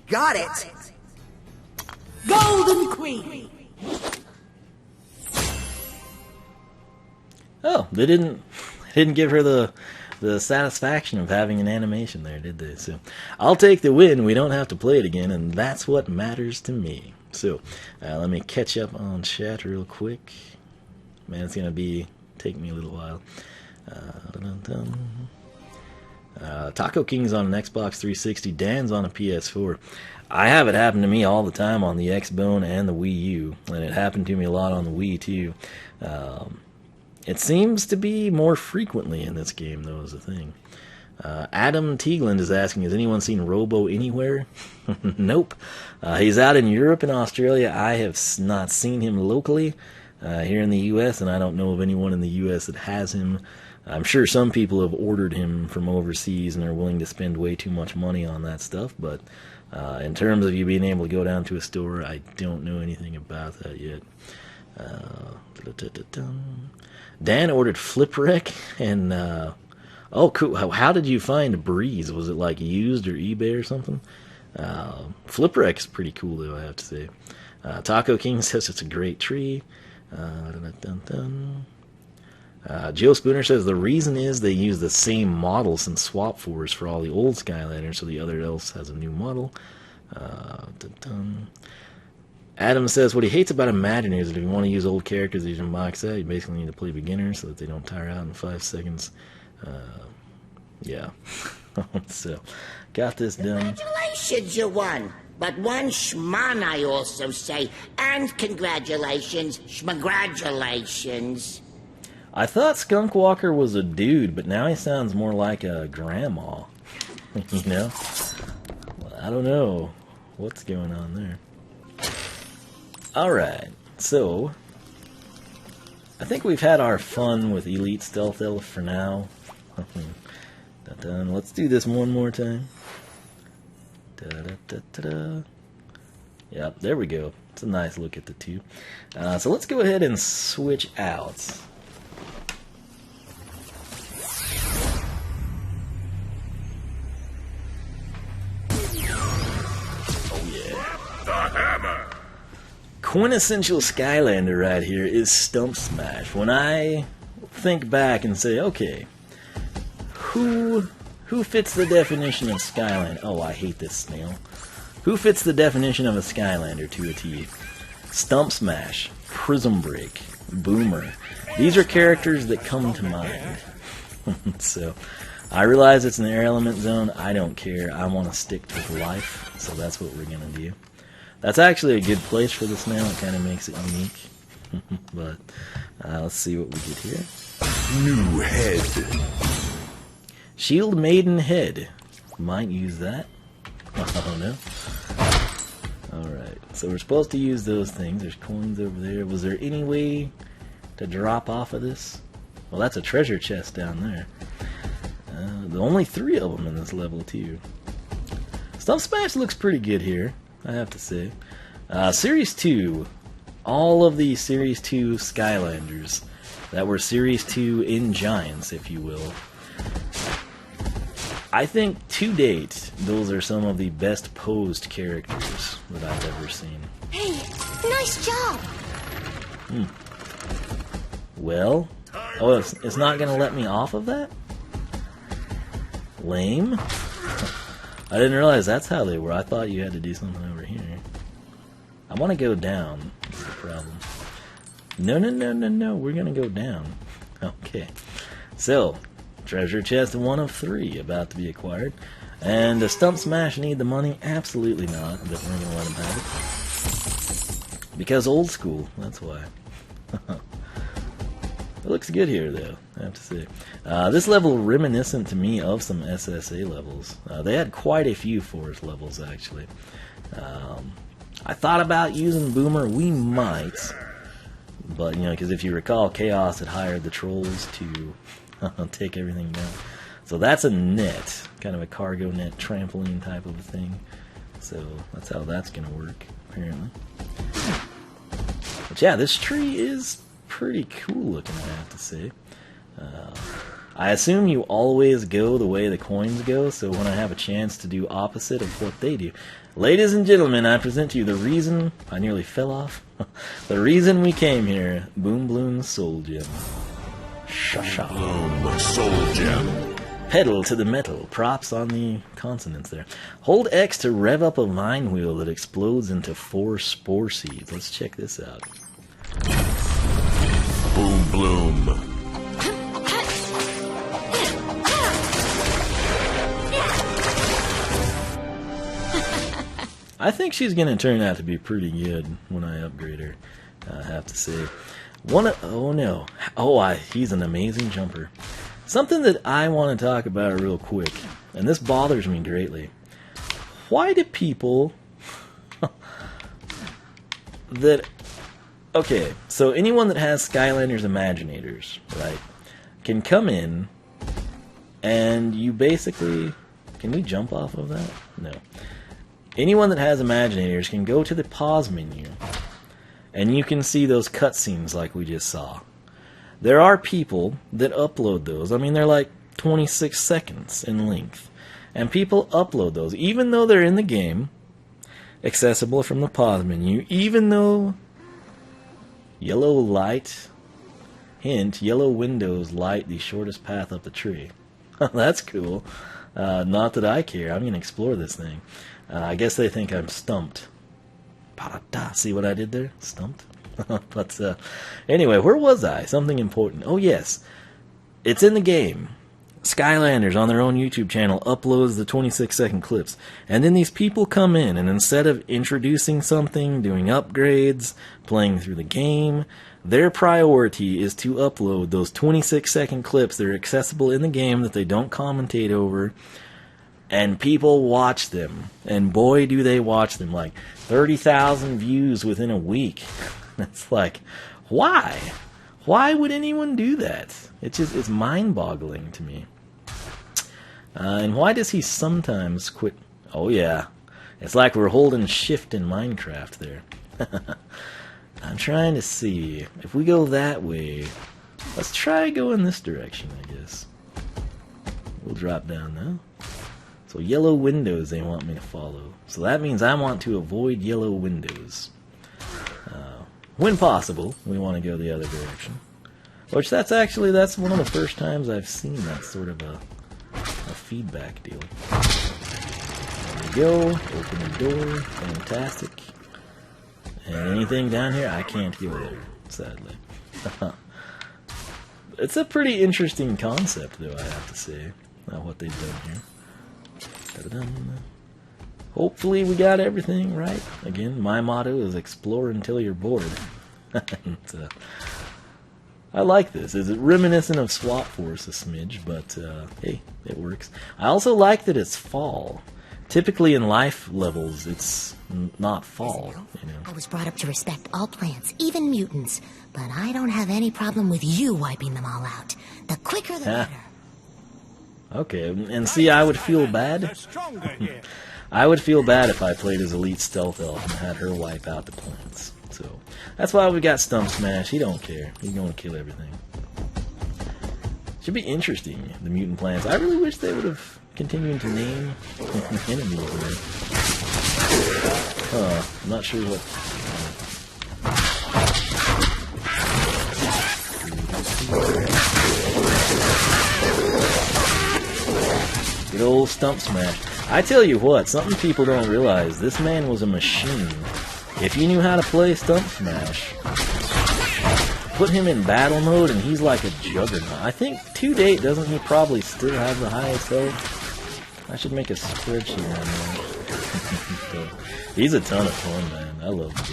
Got it! Golden Queen. Oh, they didn't give her the satisfaction of having an animation there, did they? So I'll take the win. We don't have to play it again, and that's what matters to me. So let me catch up on chat real quick. Man, it's gonna take me a little while. Taco King's on an Xbox 360. Dan's on a PS4. I have it happen to me all the time on the Xbone and the Wii U, and it happened to me a lot on the Wii too. It seems to be more frequently in this game, though, is the thing. Adam Teagland is asking, has anyone seen Robo anywhere? Nope. He's out in Europe and Australia. I have not seen him locally here in the U.S., and I don't know of anyone in the U.S. that has him. I'm sure some people have ordered him from overseas and are willing to spend way too much money on that stuff, but in terms of you being able to go down to a store, I don't know anything about that yet. Dan ordered Flipwreck, and oh, cool. How did you find Breeze? Was it like used or eBay or something? Flipwreck is pretty cool, though, I have to say. Taco King says it's a great tree. Joe Spooner says the reason is they use the same model since Swap Force for all the old Skylanders, so the other else has a new model. Adam says what he hates about Imaginators is if you want to use old characters that you can box out, you basically need to play beginners so that they don't tire out in 5 seconds. Yeah. So, got this done. Congratulations, you won. But one schman, I also say. And congratulations, schmagratulations. I thought Skunk Walker was a dude, but now he sounds more like a grandma. You know? I don't know what's going on there. Alright, so I think we've had our fun with Elite Stealth Elf for now. Dun-dun. Let's do this one more time. Da-da-da-da-da. Yep, there we go. It's a nice look at the two. So let's go ahead and switch out. Oh yeah. The hammer. Quintessential Skylander right here is Stump Smash. When I think back and say, okay, who fits the definition of Skylander? Oh, I hate this snail. Who fits the definition of a Skylander to a T? Stump Smash, Prism Break, Boomer. These are characters that come to mind. So, I realize it's an air element zone. I don't care. I want to stick to life, so that's what we're going to do. That's actually a good place for the snail. It kind of makes it unique. But, let's see what we get here. New head. Shield Maiden Head. Might use that. Oh no. Alright, so we're supposed to use those things. There's coins over there. Was there any way to drop off of this? Well, that's a treasure chest down there. The only 3 of them in this level, too. Stump Smash looks pretty good here, I have to say. Series 2. All of the Series 2 Skylanders that were Series 2 in Giants, if you will. I think, to date, those are some of the best posed characters that I've ever seen. Hey, nice job! Well, oh, it's not going to let me off of that? Lame? I didn't realize that's how they were. I thought you had to do something over here. I want to go down. That's the problem. No. We're going to go down. Okay. So, treasure chest 1 of 3 about to be acquired. And does Stump Smash need the money? Absolutely not, but we're going to let him have it. Because old school, that's why. It looks good here, though, I have to say. This level reminiscent to me of some SSA levels. They had quite a few Forest levels, actually. I thought about using Boomer. We might. But, because if you recall, Chaos had hired the trolls to take everything down. So that's a net, kind of a cargo net trampoline type of a thing. So that's how that's going to work, apparently. But yeah, this tree is pretty cool looking, I have to say. I assume you always go the way the coins go, so when I have a chance to do opposite of what they do. Ladies and gentlemen, I present to you the reason I nearly fell off. The reason we came here, Boom Bloom Soul Gem. Shasha. Bloom Soul Gem. Pedal to the metal. Props on the consonants there. Hold X to rev up a vine wheel that explodes into 4 spore seeds. Let's check this out. Boom Bloom. I think she's going to turn out to be pretty good when I upgrade her, I have to say. Oh no. He's an amazing jumper. Something that I want to talk about real quick, and this bothers me greatly. Why do people that... Okay, so anyone that has Skylanders Imaginators, right, can come in and you basically... Can we jump off of that? No. Anyone that has Imaginators can go to the pause menu and you can see those cutscenes like we just saw. There are people that upload those. I mean, they're like 26 seconds in length. And people upload those, even though they're in the game, accessible from the pause menu, even though yellow light, hint, yellow windows light the shortest path up the tree. That's cool. Not that I care. I'm going to explore this thing. I guess they think I'm stumped. See what I did there? Stumped? But anyway, where was I? Something important. Oh, yes. It's in the game. Skylanders on their own YouTube channel uploads the 26-second clips. And then these people come in, and instead of introducing something, doing upgrades, playing through the game, their priority is to upload those 26-second clips that are accessible in the game that they don't commentate over. And people watch them. And boy, do they watch them. Like 30,000 views within a week. It's like, why? Why would anyone do that? It's mind-boggling to me. And why does he sometimes quit? Oh yeah, it's like we're holding shift in Minecraft there. I'm trying to see if we go that way. Let's try going this direction, I guess. We'll drop down now. So yellow windows they want me to follow. So that means I want to avoid yellow windows. When possible, we want to go the other direction. Which that's one of the first times I've seen that sort of a feedback deal. There we go. Open the door. Fantastic. And anything down here, I can't go there, sadly. It's a pretty interesting concept, though, I have to say. What they've done here. Da-da-dum. Hopefully we got everything right. Again, my motto is explore until you're bored. And, I like this. Is it reminiscent of Swap Force a smidge, but hey, it works. I also like that it's fall. Typically in life levels, it's not fall. You know. I was brought up to respect all plants, even mutants, but I don't have any problem with you wiping them all out. The quicker the better. Okay, and see, I would feel bad. I would feel bad if I played as Elite Stealth Elf and had her wipe out the plants. So that's why we got Stump Smash. He don't care. He's going to kill everything. Should be interesting, the mutant plants. I really wish they would have continued to name enemies. I'm not sure what. Good old Stump Smash. I tell you what, something people don't realize, this man was a machine. If you knew how to play Stump Smash, put him in battle mode and he's like a juggernaut. I think to date, doesn't he probably still have the highest health? I should make a spreadsheet on that. He's a ton of fun, man. I love the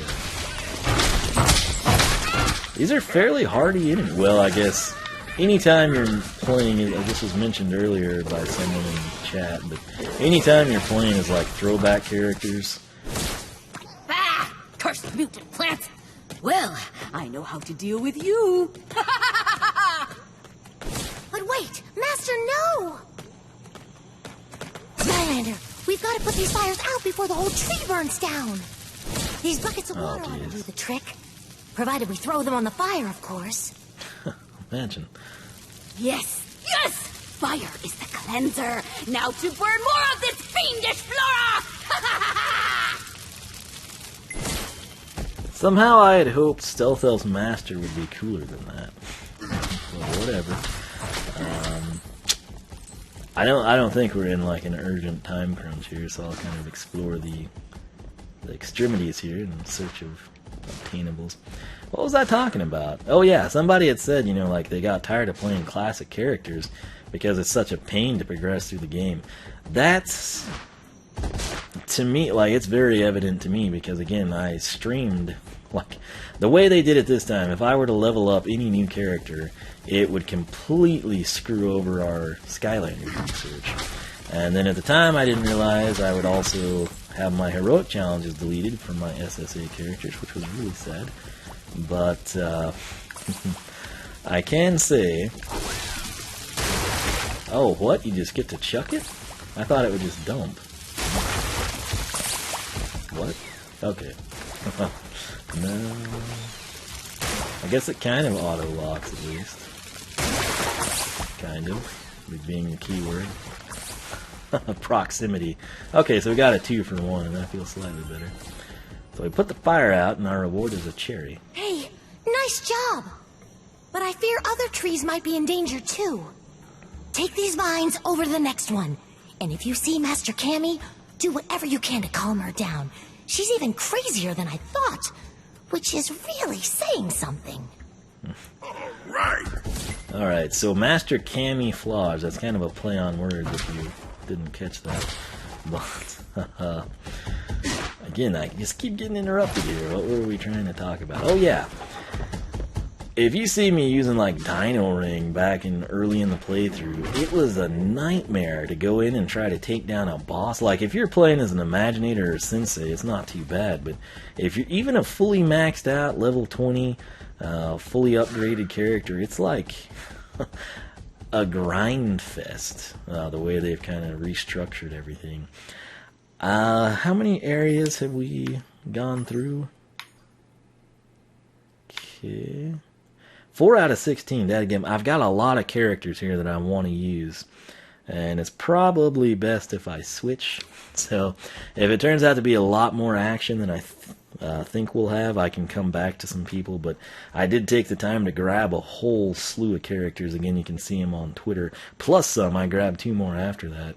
guy. These are fairly hardy enemies. Well, I guess anytime you're playing, this was mentioned earlier by someone in chat, but anytime you're playing as like throwback characters. Ah! Cursed mutant plants! Well, I know how to deal with you. But wait, Master, no! Skylander, we've got to put these fires out before the whole tree burns down. These buckets of water ought to do the trick. Provided we throw them on the fire, of course. Imagine. Yes, yes! Fire is the cleanser. Now to burn more of this fiendish flora! Somehow I had hoped Stealth Elf's Master would be cooler than that. Well, whatever. I don't think we're in like an urgent time crunch here, so I'll kind of explore the extremities here in search of obtainables. What was I talking about? Oh yeah, somebody had said, you know, like they got tired of playing classic characters because it's such a pain to progress through the game. That's, to me, like, it's very evident to me because, again, I streamed, like, the way they did it this time, if I were to level up any new character, it would completely screw over our Skylanders research. And then at the time, I didn't realize I would also have my heroic challenges deleted from my SSA characters, which was really sad. But, I can say... Oh, what? You just get to chuck it? I thought it would just dump. What? Okay. No. I guess it kind of auto-locks at least. Kind of. With being the keyword. Proximity. Okay, so we got a 2 for 1, and that feels slightly better. So we put the fire out, and our reward is a cherry. Hey, nice job! But I fear other trees might be in danger too. Take these vines over to the next one. And if you see Master Cammy, do whatever you can to calm her down. She's even crazier than I thought. Which is really saying something. All right. Alright, so Master Camouflage. That's kind of a play on words if you didn't catch that. But, again, I just keep getting interrupted here. What were we trying to talk about? Oh, yeah. If you see me using, like, Dino Ring back in early in the playthrough, it was a nightmare to go in and try to take down a boss. Like, if you're playing as an Imaginator or Sensei, it's not too bad. But if you're even a fully maxed out, level 20... fully upgraded character, it's like a grind fest, the way they've kind of restructured everything. How many areas have we gone through? Okay. 4 out of 16. That again, I've got a lot of characters here that I want to use, and it's probably best if I switch. So if it turns out to be a lot more action than I think we'll have, I can come back to some people, but I did take the time to grab a whole slew of characters. Again, you can see them on Twitter, plus some. I grabbed 2 more after that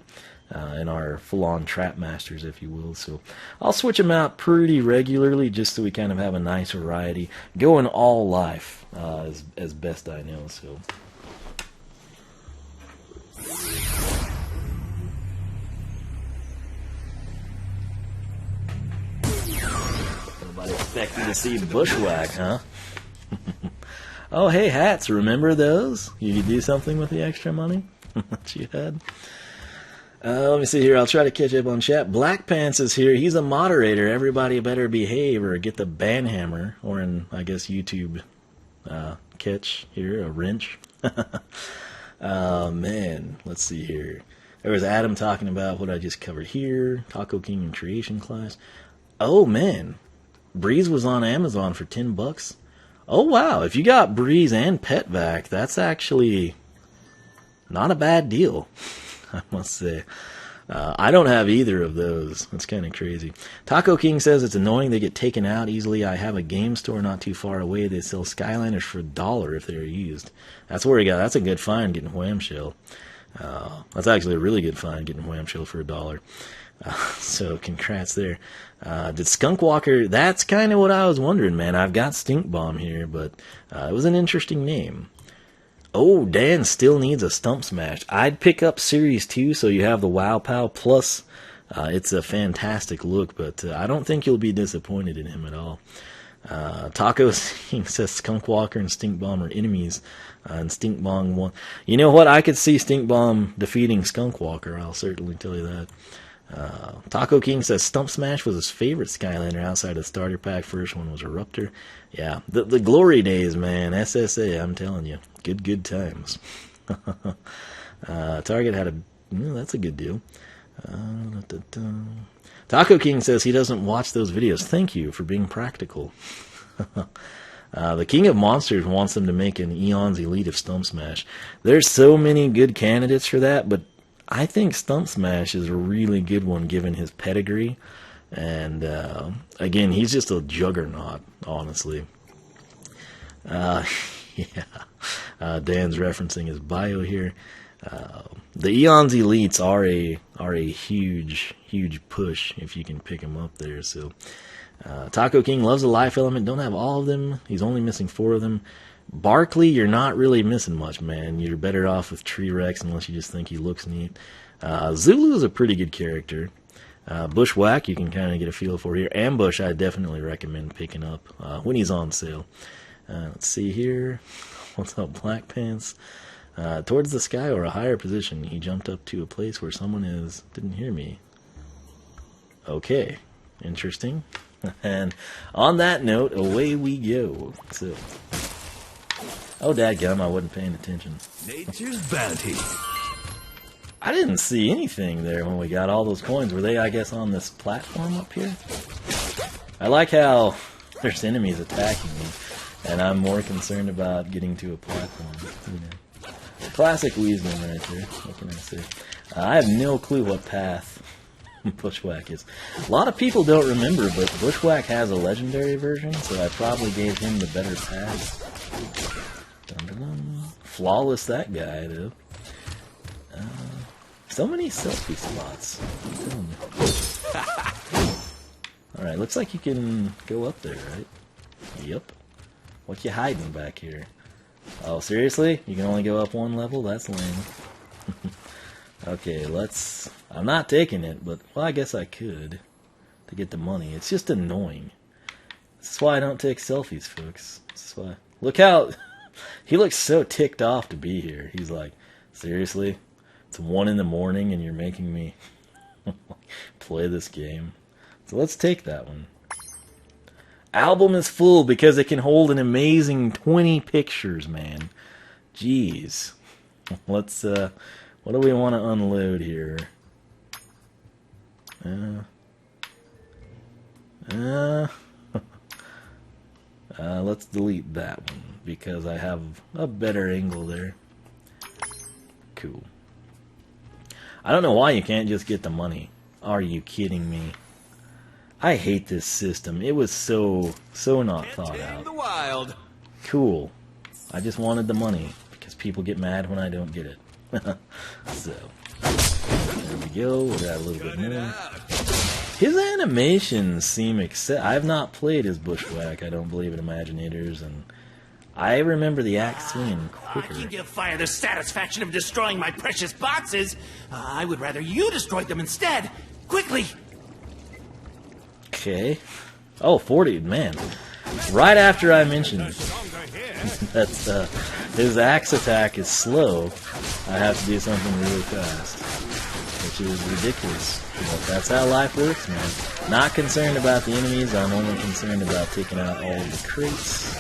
in our full-on Trap Masters, if you will, so I'll switch them out pretty regularly just so we kind of have a nice variety, going all life as best I know. So expecting to see Bushwhack, huh? Oh, hey, hats. Remember those? You could do something with the extra money that you had. Let me see here. I'll try to catch up on chat. Black Pants is here. He's a moderator. Everybody better behave or get the ban hammer. Or in, I guess, YouTube catch here, a wrench. Man. Let's see here. There was Adam talking about what I just covered here. Taco King and Creation Class. Oh, man. Breeze was on Amazon for $10. Oh wow, if you got Breeze and Petvac, that's actually not a bad deal, I must say. I don't have either of those. That's kind of crazy. Taco King says it's annoying they get taken out easily. I have a game store not too far away. They sell Skylanders for $1 if they're used. That's where he got. That's a good find getting Whamshell. That's actually a really good find getting Whamshell for $1. So congrats there. Did Skunkwalker? That's kind of what I was wondering, man. I've got Stink Bomb here, but it was an interesting name. Oh, Dan still needs a Stump Smash. I'd pick up Series 2, so you have the Wow Pow, plus it's a fantastic look, but I don't think you'll be disappointed in him at all. Taco says Skunkwalker and Stink Bomb are enemies, and Stink Bomb won. You know what? I could see Stink Bomb defeating Skunkwalker, I'll certainly tell you that. Taco King says Stump Smash was his favorite Skylander outside of Starter Pack. First one was Eruptor. Yeah, the glory days, man. SSA, I'm telling you. Good times. Target had a... that's a good deal. Taco King says he doesn't watch those videos. Thank you for being practical. The King of Monsters wants them to make an Eon's Elite of Stump Smash. There's so many good candidates for that, but I think Stump Smash is a really good one given his pedigree. And, again, he's just a juggernaut, honestly. Yeah. Dan's referencing his bio here. The Eon's Elites are a huge push if you can pick them up there. So, Taco King loves the Life Element. Don't have all of them. He's only missing 4 of them. Barkley, you're not really missing much, man. You're better off with Tree Rex unless you just think he looks neat. Zulu is a pretty good character. Bushwhack, you can kind of get a feel for here. Ambush, I definitely recommend picking up when he's on sale. Let's see here. What's up, Black Pants? Towards the sky or a higher position. He jumped up to a place where someone is. Didn't hear me. Okay. Interesting. And on that note, away we go. So... oh, dadgum, I wasn't paying attention. Nature's bounty. I didn't see anything there when we got all those coins. Were they, I guess, on this platform up here? I like how there's enemies attacking me, and I'm more concerned about getting to a platform. You know. Classic Wiisdom right there. What can I say? I have no clue what path Bushwhack is. A lot of people don't remember, but Bushwhack has a legendary version, so I probably gave him the better path. Dun, dun, dun. Flawless, that guy, though. So many selfie spots. Alright, looks like you can go up there, right? Yep. What you hiding back here? Oh, seriously? You can only go up one level? That's lame. Okay, let's... I'm not taking it, but... Well, I guess I could. To get the money. It's just annoying. This is why I don't take selfies, folks. This is why... Look how... He looks so ticked off to be here. He's like, seriously? It's 1 in the morning and you're making me play this game? So let's take that one. Album is full because it can hold an amazing 20 pictures, man. Jeez. Let's, what do we want to unload here? Let's delete that one because I have a better angle there. Cool. I don't know why you can't just get the money. Are you kidding me? I hate this system. It was so not thought out. The wild. Cool. I just wanted the money because people get mad when I don't get it. So, there we go. We'll add a little bit more. His animations seem I have not played as Bushwhack, I don't believe, in Imaginators, and I remember the axe swinging quicker. You give Fire the satisfaction of destroying my precious boxes. I would rather you destroyed them instead. Quickly. Okay. Oh, 40, man. Right after I mentioned that his axe attack is slow, I have to do something really fast, which is ridiculous. But that's how life works, man. Not concerned about the enemies, I'm only concerned about taking out all the crates.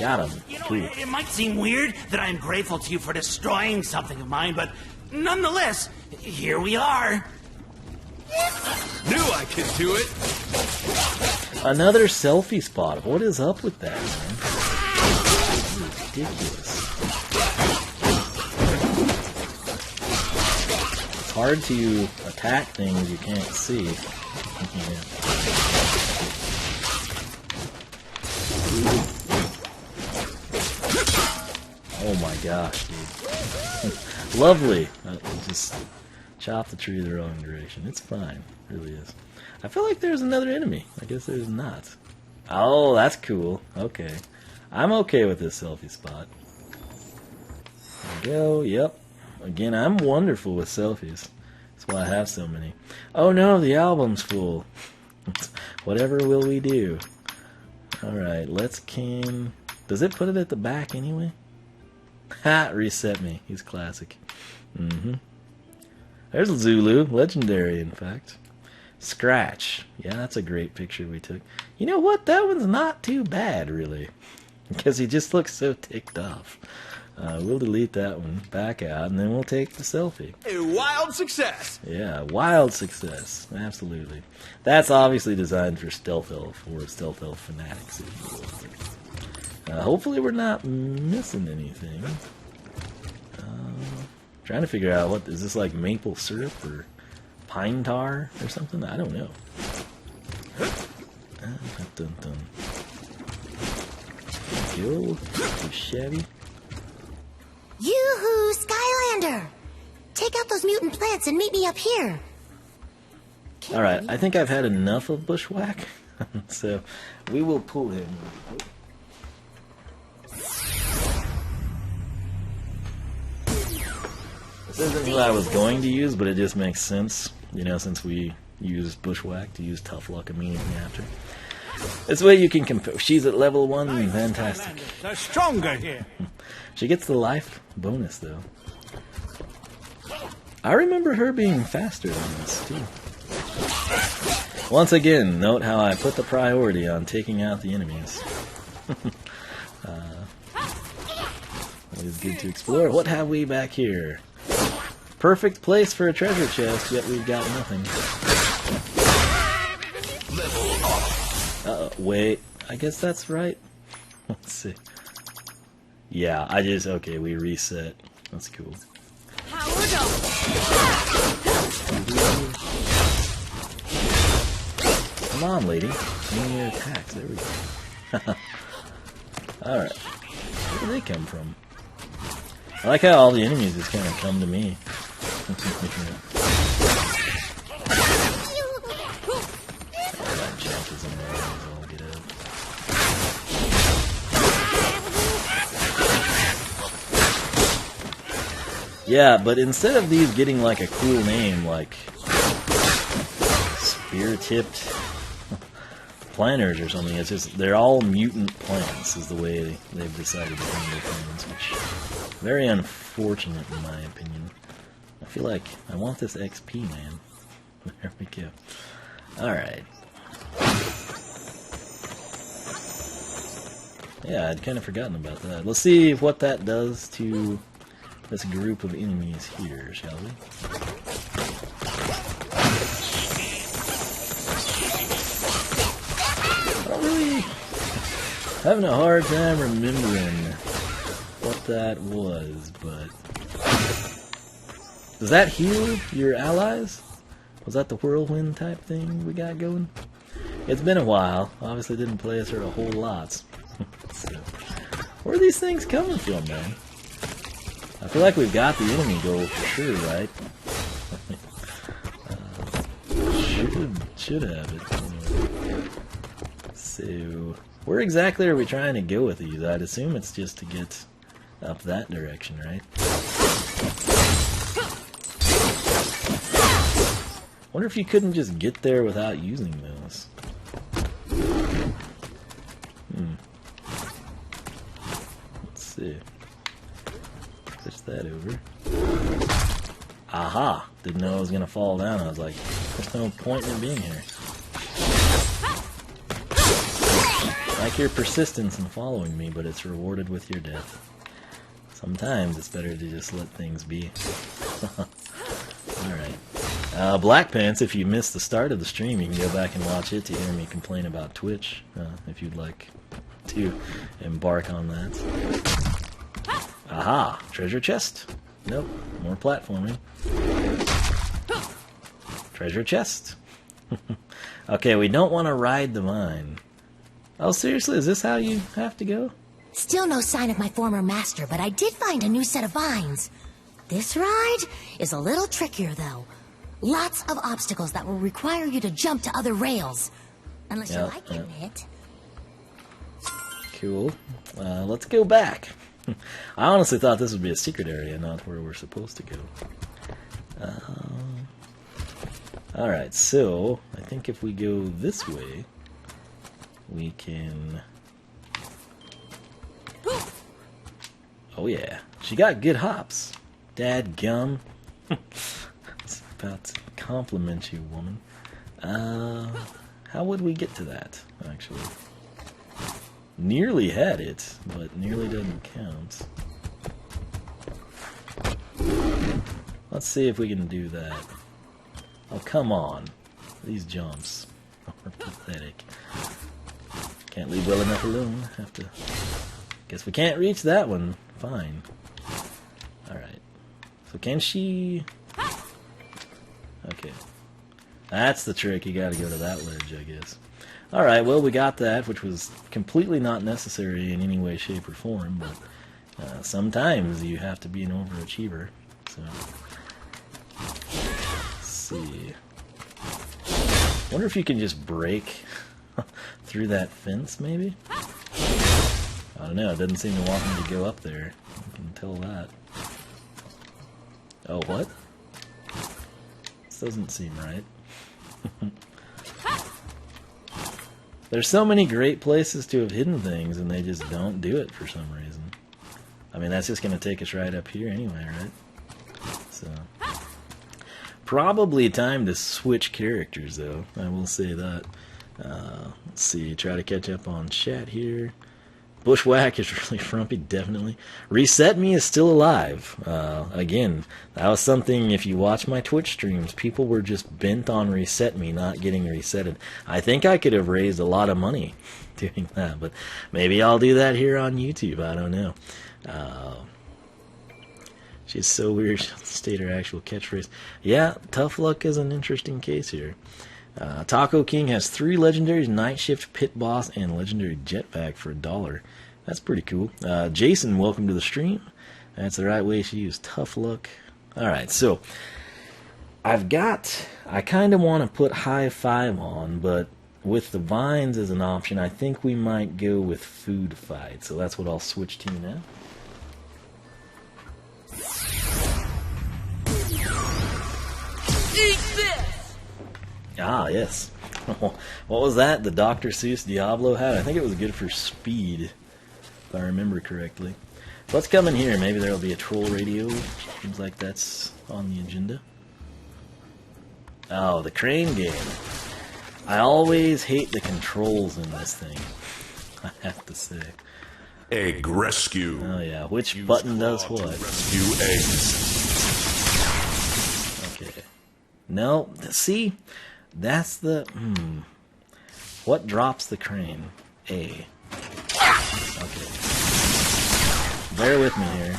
Got him. You know, Cool. it might seem weird that I'm grateful to you for destroying something of mine, but nonetheless, here we are. Knew I could do it. Another selfie spot. What is up with that, man? This is ridiculous. It's hard to attack things you can't see. Oh my gosh, dude. Lovely. Just chop the tree the wrong direction. It's fine. It really is. I feel like there's another enemy. I guess there's not. Oh, that's cool. Okay. I'm okay with this selfie spot. There we go. Yep. Again, I'm wonderful with selfies. That's why I have so many. Oh no, the album's full. Whatever will we do? Alright, let's can... Does it put it at the back anyway? Ha! Reset me. He's classic. There's Zulu. Legendary, in fact. Scratch. Yeah, that's a great picture we took. You know what? That one's not too bad, really. Because he just looks so ticked off. We'll delete that one. Back out, and then we'll take the selfie. A wild success. Yeah, wild success. Absolutely. That's obviously designed for Stealth Elf, or Stealth Elf fanatics, if you will. Hopefully we're not missing anything. Trying to figure out what is this, like maple syrup or pine tar or something? I don't know. Dun, dun. Go to Chevy. Yoo-hoo, Skylander! Take out those mutant plants and meet me up here. Alright, I think I've had enough of Bushwhack, so we will pull him. This isn't who I was going to use, but it just makes sense, you know, since we used Bushwhack to use Tough Luck immediately after. This way you can compare. She's at level 1, fantastic. They're stronger here. She gets the life bonus, though. I remember her being faster than this, too. Once again, note how I put the priority on taking out the enemies. Always good to explore. What have we back here? Perfect place for a treasure chest, yet we've got nothing. Uh-oh, wait. I guess that's right. Let's see. Yeah, okay, we reset. That's cool. Come on, lady. Give me your attacks. There we go. Alright. Where do they come from? I like how all the enemies just kind of come to me. That jump is annoying as all get out. Yeah, but instead of these getting like a cool name, like spear-tipped planters or something, it's just they're all mutant plants is the way they've decided to name their plants, which is very unfortunate in my opinion. I feel like I want this XP, man. There we go. Alright. Yeah, I'd kind of forgotten about that. Let's see what that does to this group of enemies here, shall we? I'm really having a hard time remembering what that was, but... Does that heal your allies? Was that the whirlwind type thing we got going? It's been a while. Obviously didn't play as her a whole lot. So, where are these things coming from, man? I feel like we've got the enemy goal for sure, right? Should have it. So, where exactly are we trying to go with these? I'd assume it's just to get up that direction, right? Wonder if you couldn't just get there without using those. Let's see. Push that over. Aha! Didn't know I was gonna fall down. I was like, there's no point in being here. Like your persistence in following me, but it's rewarded with your death. Sometimes it's better to just let things be. Alright. Black Pants, if you missed the start of the stream, you can go back and watch it to hear me complain about Twitch, if you'd like to embark on that. Aha! Treasure chest. Nope. More platforming. Treasure chest. Okay, we don't want to ride the vine. Oh, seriously? Is this how you have to go? Still no sign of my former master, but I did find a new set of vines. This ride is a little trickier, though. Lots of obstacles that will require you to jump to other rails. Unless you like getting hit. Cool. Let's go back. I honestly thought this would be a secret area, not where we're supposed to go. Alright, so I think if we go this way, we can... Oh yeah, she got good hops. Dadgum. I was about to compliment you, woman. How would we get to that, actually? Nearly had it, but nearly doesn't count. Let's see if we can do that. Oh, come on. These jumps are pathetic. Can't leave well enough alone. Have to... Guess we can't reach that one. Fine. Alright. So can she... Okay. That's the trick. You gotta go to that ledge, I guess. Alright, well, we got that, which was completely not necessary in any way, shape, or form, but sometimes you have to be an overachiever. So, let's see. Wonder if you can just break through that fence, maybe? I don't know, it doesn't seem to want me to go up there. I can tell that. Oh, what? This doesn't seem right. There's so many great places to have hidden things, and they just don't do it for some reason. I mean, that's just going to take us right up here anyway, right? So, probably time to switch characters, though. I will say that. Let's see, try to catch up on chat here. Bushwhack is really frumpy, definitely. Reset Me is still alive. Again, that was something, if you watch my Twitch streams, people were just bent on Reset Me, not getting resetted. I think I could have raised a lot of money doing that, but maybe I'll do that here on YouTube. I don't know. She's so weird, she'll state her actual catchphrase. Yeah, Tough Luck is an interesting case here. Taco King has 3 legendaries, Night Shift, Pit Boss, and Legendary Jetpack for $1. That's pretty cool. Jason, welcome to the stream. That's the right way to use Tough Luck. Alright, so I kind of want to put High 5 on, but with the vines as an option, I think we might go with Food Fight. So that's what I'll switch to now. Eat this! Ah, yes. What was that? The Dr. Seuss Diablo hat? I think it was good for speed, if I remember correctly. Let's come in here. Maybe there'll be a troll radio. Seems like that's on the agenda. Oh, the crane game. I always hate the controls in this thing, I have to say. Egg rescue. Oh yeah, which button does what? Rescue eggs. Okay. No, see? That's the... What drops the crane? A. Okay. Bear with me here.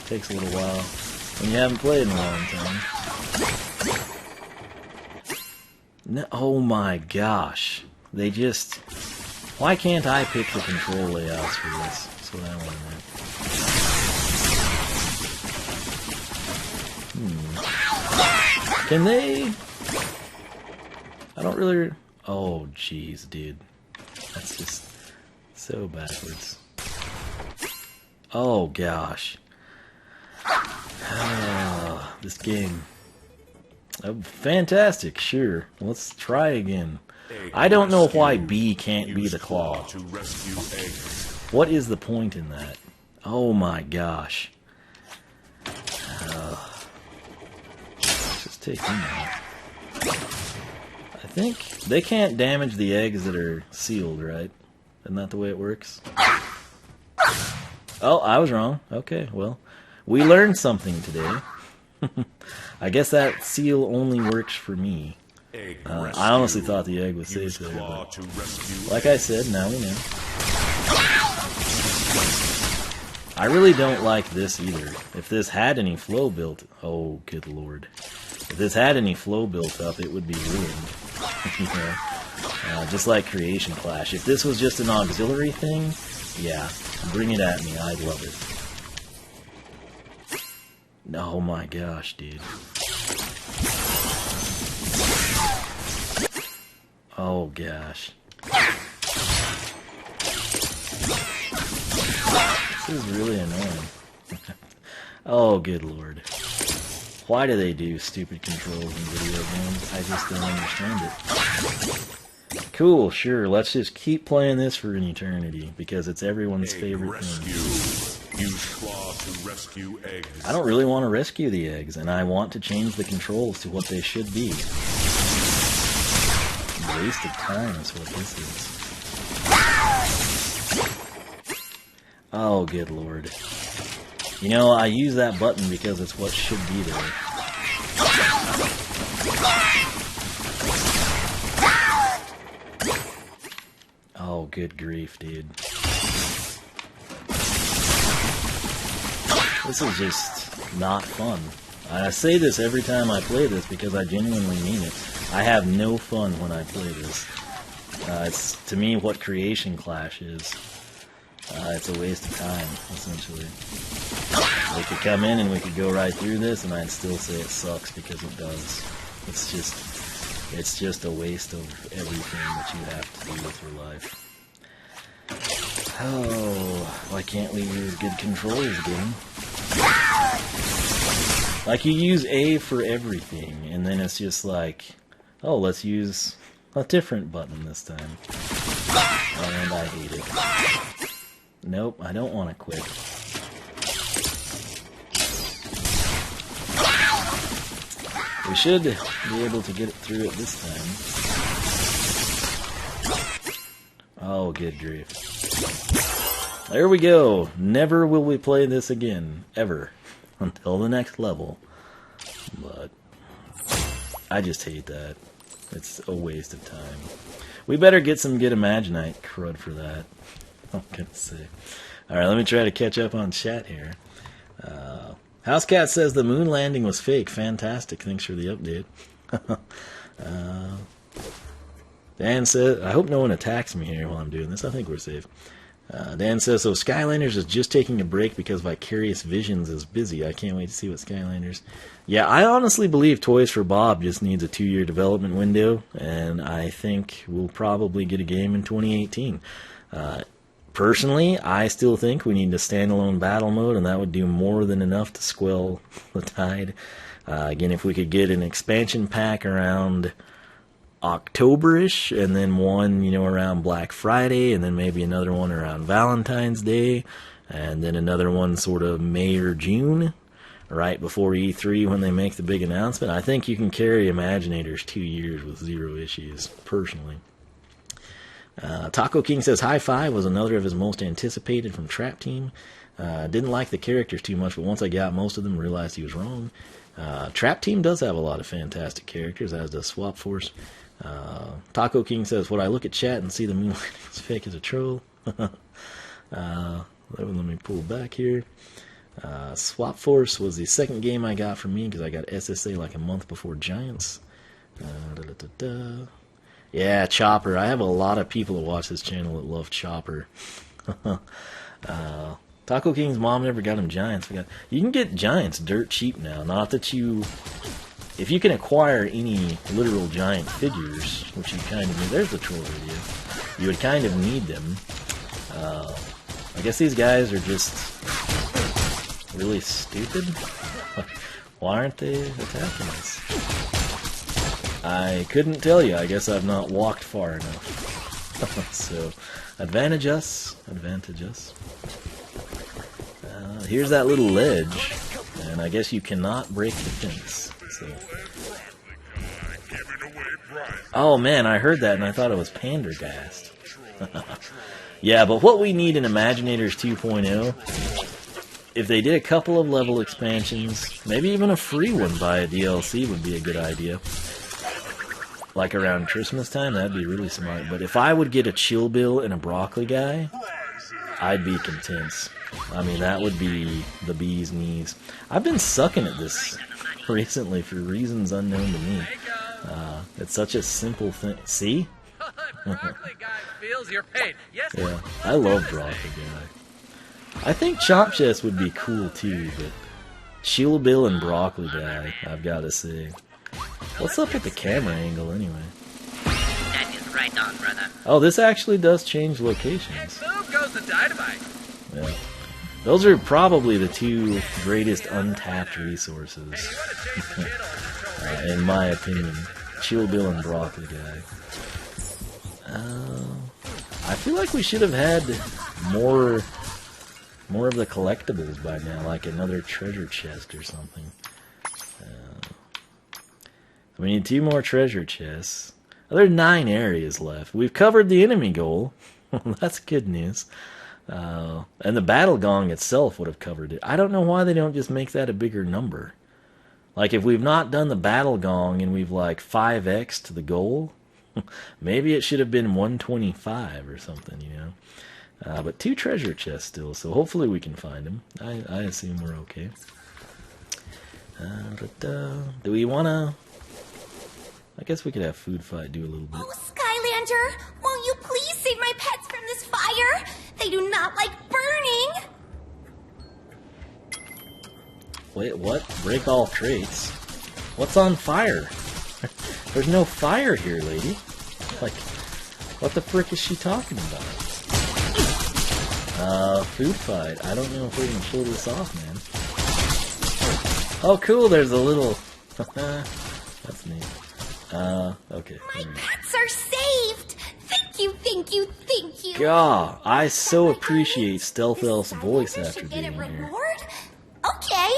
Takes a little while. When you haven't played in a long time. No, oh my gosh. They just... Why can't I pick the control layouts for this? That's what I want to know. Can they... I don't really... Oh, jeez, dude. That's just so backwards. Oh, gosh. This game. Fantastic, sure. Let's try again. I don't know why B can't be the claw. What is the point in that? Oh my gosh. Just take them out. I think they can't damage the eggs that are sealed, right? Isn't that the way it works? Oh, I was wrong. Okay, well, we learned something today. I guess that seal only works for me. I honestly thought the egg was safe there, but like I said, now we know. I really don't like this either. If this had any flow built... Oh, good lord. If this had any flow built up, it would be ruined. You know? Just like Creation Clash. If this was just an auxiliary thing, yeah, bring it at me. I'd love it. Oh my gosh, dude. Oh gosh. This is really annoying. Oh good lord. Why do they do stupid controls in video games? I just don't understand it. Cool, sure, let's just keep playing this for an eternity, because it's everyone's favorite thing. Use claw to rescue eggs. I don't really want to rescue the eggs, and I want to change the controls to what they should be. Waste of time is what this is. Oh, good lord. You know, I use that button because it's what should be there. Oh, good grief, dude. This is just not fun. I say this every time I play this because I genuinely mean it. I have no fun when I play this. It's, to me, what Creation Clash is. It's a waste of time, essentially. We could come in and we could go right through this, and I'd still say it sucks because it does. It's just a waste of everything that you have to do with your life. Oh, why can't we use good controls again? Like, you use A for everything, and then it's just like, oh, let's use a different button this time. And I hate it. Nope, I don't want to quit. We should be able to get it through it this time. Oh, good grief. There we go. Never will we play this again. Ever. Until the next level. But I just hate that. It's a waste of time. We better get some good Imaginite crud for that. I'm gonna say. Alright, let me try to catch up on chat here. Housecat says the moon landing was fake. Fantastic. Thanks for the update. Dan says, I hope no one attacks me here while I'm doing this. I think we're safe. Dan says, so Skylanders is just taking a break because Vicarious Visions is busy. I can't wait to see what Skylanders... Yeah, I honestly believe Toys for Bob just needs a 2-year development window, and I think we'll probably get a game in 2018. Personally, I still think we need a standalone battle mode, and that would do more than enough to squell the tide. Again, if we could get an expansion pack around October-ish, and then one, you know, around Black Friday, and then maybe another one around Valentine's Day, and then another one sort of May or June, right before E3 when they make the big announcement, I think you can carry Imaginators 2 years with 0 issues, personally. Taco King says High Five was another of his most anticipated from Trap Team. Didn't like the characters too much, but once I got most of them, realized he was wrong. Trap Team does have a lot of fantastic characters, as does Swap Force. Taco King says, would I look at chat and see the moonlighting is fake as a troll? Let me pull back here. Swap Force was the second game I got for me because I got SSA like a month before Giants. Yeah, Chopper. I have a lot of people that watch this channel that love Chopper. Taco King's mom never got him Giants. You can get Giants dirt cheap now. Not that you... If you can acquire any literal giant figures, which you kind of need... There's the troll video. You would kind of need them. I guess these guys are just really stupid. Why aren't they attacking us? I couldn't tell you. I guess I've not walked far enough. So, advantage us. Advantage us. Here's that little ledge, and I guess you cannot break the fence. So. Oh man, I heard that and I thought it was Pandergast. Yeah, but what we need in Imaginators 2.0, if they did a couple of level expansions, maybe even a free one by a DLC would be a good idea. Like around Christmas time, that'd be really smart. But if I would get a Chill Bill and a Broccoli guy, I'd be content. I mean, that would be the bee's knees. I've been sucking at this recently for reasons unknown to me. It's such a simple thing. See? Broccoli guy feels your pain. Yes. Yeah, I love Broccoli guy. I think Chop Chest would be cool too, but Chill Bill and Broccoli guy, I've got to say. What's up with the camera angle anyway? That is right on, brother. Oh, this actually does change locations. And so goes the dynamite. Yeah. Those are probably the two greatest untapped resources, in my opinion. Chill Bill and Broccoli guy. I feel like we should have had more of the collectibles by now, like another treasure chest or something. We need 2 more treasure chests. There are 9 areas left. We've covered the enemy goal. That's good news. And the battle gong itself would have covered it. I don't know why they don't just make that a bigger number. Like, if we've not done the battle gong and we've, like, 5x to the goal, maybe it should have been 125 or something, you know? But 2 treasure chests still, so hopefully we can find them. I assume we're okay. Do we want to... I guess we could have food fight do a little bit. Oh, Skylander, won't you please save my pets from this fire? They do not like burning. Wait, what? Break all traits? What's on fire? There's no fire here, lady. Like, what the frick is she talking about? Food fight. I don't know if we're gonna pull this off, man. Oh, cool, there's a little... That's neat. Okay. My pets are saved! Thank you, thank you, thank you! God, I so appreciate Stealth Elf's voice after being here. Reward? Okay.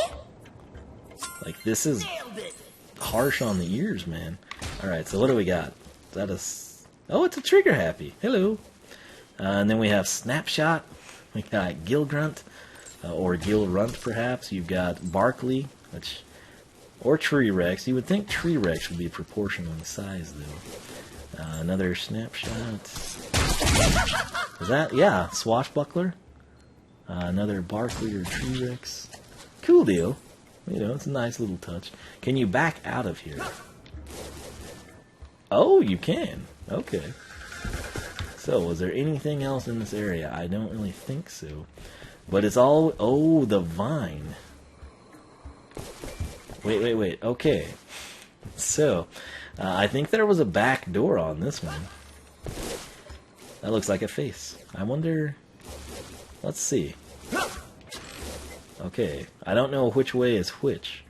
Like, this is harsh on the ears, man. Alright, so what do we got? Is that a... Oh, it's a Trigger Happy. Hello. And then we have Snapshot. We got Gilgrunt. Or Gilrunt, perhaps. You've got Barkley, which... Or Tree Rex. You would think Tree Rex would be proportional in size, though. Another Snapshot. Is that... Yeah, Swashbuckler. Another Barkley or Tree Rex. Cool deal. You know, it's a nice little touch. Can you back out of here? Oh, you can. Okay. So, was there anything else in this area? I don't really think so. But it's all... Oh, the vine. Wait. Okay. So, I think there was a back door on this one. That looks like a face. I wonder... Let's see. Okay. I don't know which way is which.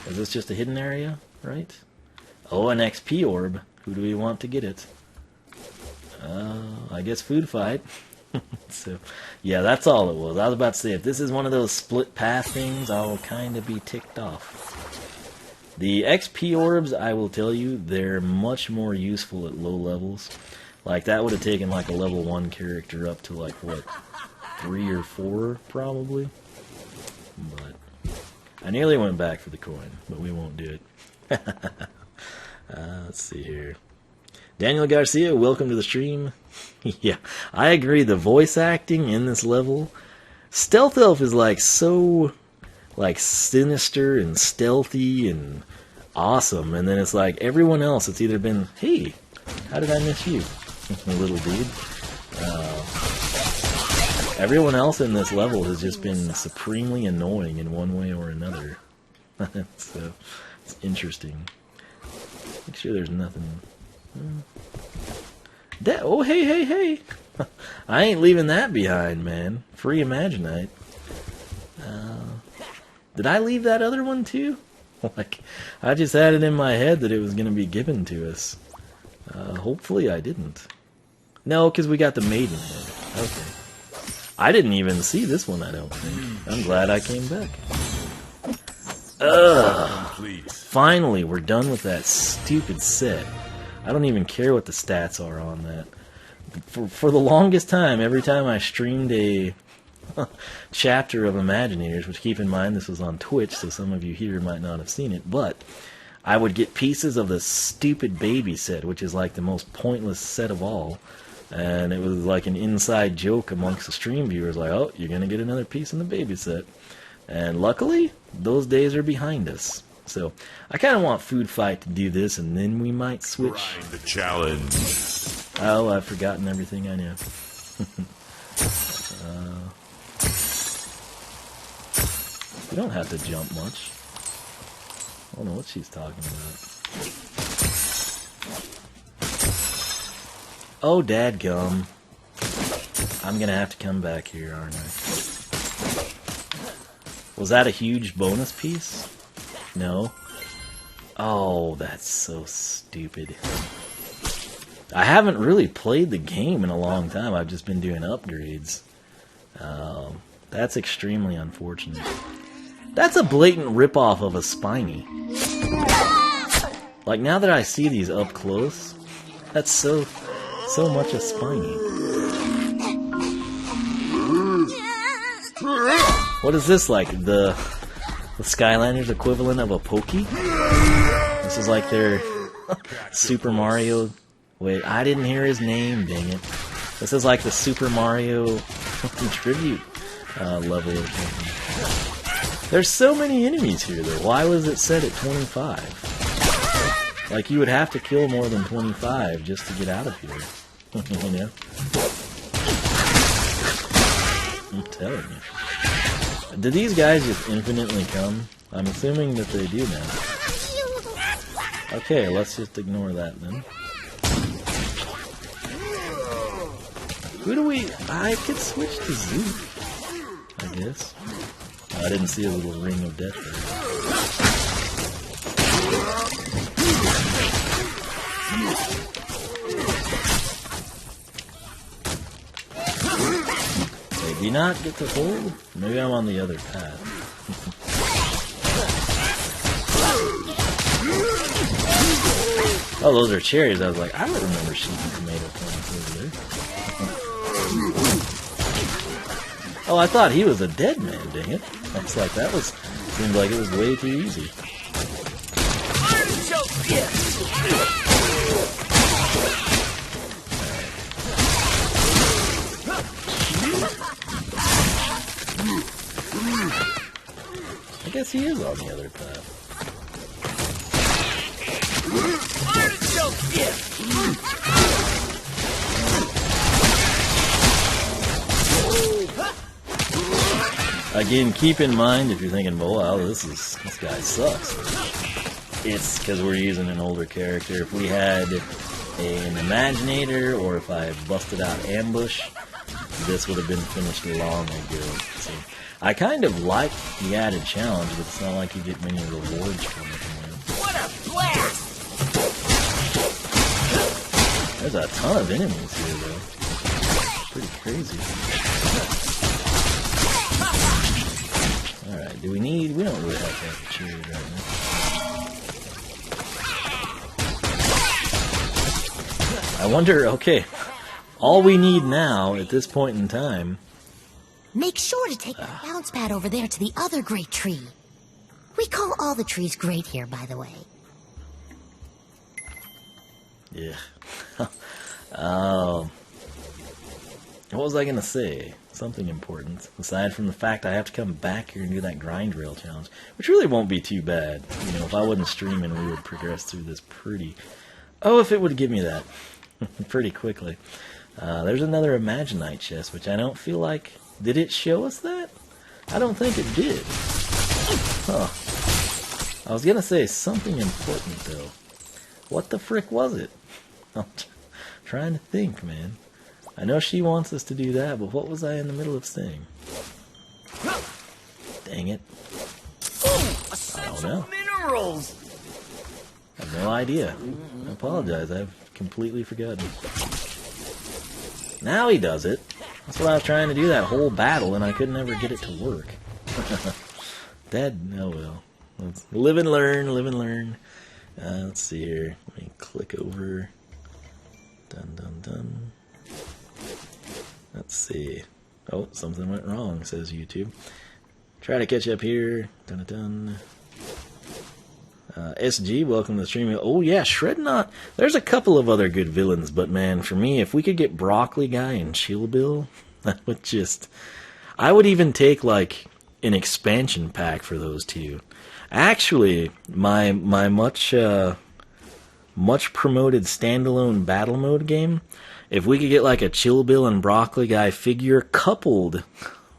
Is this just a hidden area, right? Oh, an XP orb. Who do we want to get it? I guess food fight. So, yeah, that's all it was. I was about to say, if this is one of those split path things, I'll kind of be ticked off. The XP orbs, I will tell you, they're much more useful at low levels. Like, that would have taken, like, a level 1 character up to, like, what, 3 or 4, probably? But I nearly went back for the coin, but we won't do it. Let's see here. Daniel Garcia, welcome to the stream. Yeah, I agree. The voice acting in this level, Stealth Elf is like so like sinister and stealthy and awesome, and then it's like everyone else. It's either been, hey, how did I miss you, little dude? Everyone else in this level has just been supremely annoying in one way or another. So it's interesting. Make sure there's nothing. Oh, hey. I ain't leaving that behind, man. Free Imaginite. Did I leave that other one too? Like, I just had it in my head that it was going to be given to us. Hopefully I didn't. No, because we got the Maidenhead. Okay. I didn't even see this one, I don't think. I'm glad I came back. Finally, we're done with that stupid set. I don't even care what the stats are on that. For the longest time, every time I streamed a chapter of Imaginators, which keep in mind this was on Twitch, so some of you here might not have seen it, but I would get pieces of the stupid baby set, which is like the most pointless set of all, and it was like an inside joke amongst the stream viewers, like, oh, you're going to get another piece in the baby set. And luckily, those days are behind us. So, I kind of want Food Fight to do this, and then we might switch. Try the challenge. Oh, I've forgotten everything I know. You don't have to jump much. I don't know what she's talking about. Oh, dadgum. I'm going to have to come back here, aren't I? Was that a huge bonus piece? No? Oh, that's so stupid. I haven't really played the game in a long time. I've just been doing upgrades. That's extremely unfortunate. That's a blatant ripoff of a Spiny. Like, now that I see these up close, that's so much a Spiny. What is this like? The Skylanders equivalent of a Pokey? This is like their Super Mario. Wait, I didn't hear his name, dang it. This is like the Super Mario tribute level or something. There's so many enemies here, though. Why was it set at 25? Like, you would have to kill more than 25 just to get out of here. You know? I'm telling you. Do these guys just infinitely come? I'm assuming that they do now. Okay, let's just ignore that then. Who do we... I could switch to Zook, I guess. Oh, I didn't see a little ring of death there. Hey, do you not get to hold? Maybe I'm on the other path. Oh, those are cherries. I was like, I don't remember shooting tomato plants over there. Oh, I thought he was a dead man, dang it. That's like, that was, seemed like it was way too easy. I guess he is on the other path. Again, keep in mind if you're thinking, well, wow, this guy sucks. It's because we're using an older character. If we had an Imaginator, or if I busted out Ambush, this would have been finished long ago. So I kind of like the added challenge, but it's not like you get many rewards from it. What a blast! There's a ton of enemies here, though. Pretty crazy. Alright, do we need... We don't really have to have a chariot right now. I wonder, okay, all we need now, at this point in time... Make sure to take that bounce pad over there to the other great tree. We call all the trees great here, by the way. Yeah. What was I gonna say? Something important. Aside from the fact I have to come back here and do that grind rail challenge, which really won't be too bad. You know, if I wasn't streaming, we would progress through this pretty... Oh, if it would give me that pretty quickly. There's another Imaginite chest, which I don't feel like... Did it show us that? I don't think it did. Huh. I was gonna say something important, though. What the frick was it? I'm trying to think, man. I know she wants us to do that, but what was I in the middle of saying? Dang it. I don't know. Minerals! I have no idea. I apologize, I've completely forgotten. Now he does it. That's what I was trying to do that whole battle, and I could never get it to work. Dead? Oh well. Let's live and learn, live and learn. Let's see here. Let me click over. Dun dun dun. Let's see. Oh, something went wrong, says YouTube. Try to catch up here. Dun dun dun. SG, welcome to the stream. Oh yeah, Shrednot. There's a couple of other good villains, but man, for me, if we could get Broccoli Guy and Chill Bill, that would just... I would even take, like, an expansion pack for those two. Actually, my much promoted standalone battle mode game, if we could get like a Chill Bill and Broccoli Guy figure coupled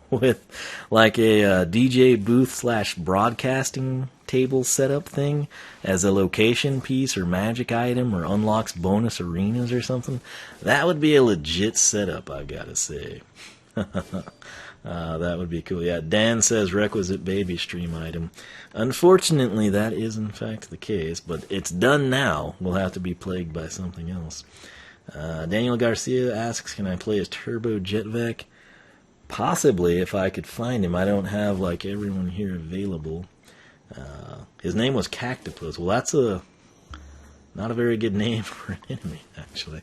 with like a DJ booth / broadcasting table setup thing as a location piece or magic item or unlocks bonus arenas or something, that would be a legit setup, I've got to say. That would be cool. Yeah, Dan says requisite baby stream item. Unfortunately, that is in fact the case, but it's done now. We'll have to be plagued by something else. Daniel Garcia asks, can I play as Turbo Jetvac? Possibly, if I could find him. I don't have, like, everyone here available. His name was Cactopus. Well, that's not a very good name for an enemy, actually.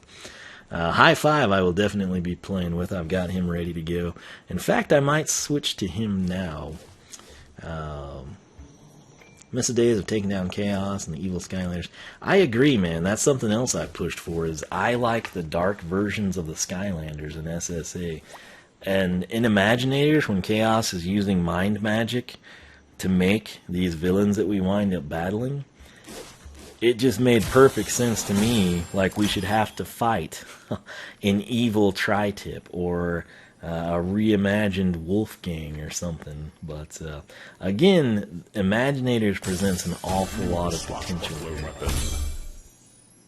High Five I will definitely be playing with. I've got him ready to go. In fact, I might switch to him now. Miss the days of taking down Chaos and the evil Skylanders. I agree, man. That's something else I pushed for, is I like the dark versions of the Skylanders in SSA. And in Imaginators, when Chaos is using mind magic to make these villains that we wind up battling, it just made perfect sense to me, like we should have to fight an evil Tri-Tip or a reimagined Wolfgang or something. But again, Imaginators presents an awful lot of potential.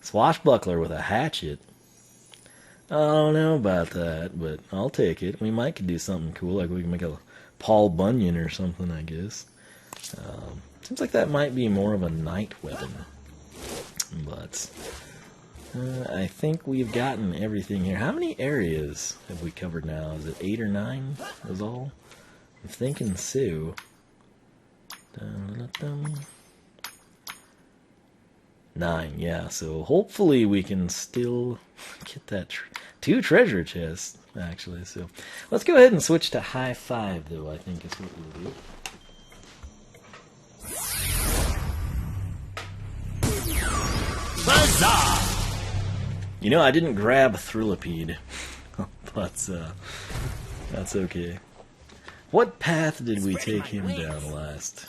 Swashbuckler with a hatchet? I don't know about that, but I'll take it. We might could do something cool, like we can make a Paul Bunyan or something, I guess. Seems like that might be more of a night weapon. But I think we've gotten everything here. How many areas have we covered now? Is it 8 or 9 is all? I'm thinking so. Dun. 9, yeah. So hopefully we can still get that 2 treasure chests, actually. So let's go ahead and switch to High Five, though, I think is what we'll do. Huzzah! You know, I didn't grab Thrillipede, but that's okay. What path did we take him down last?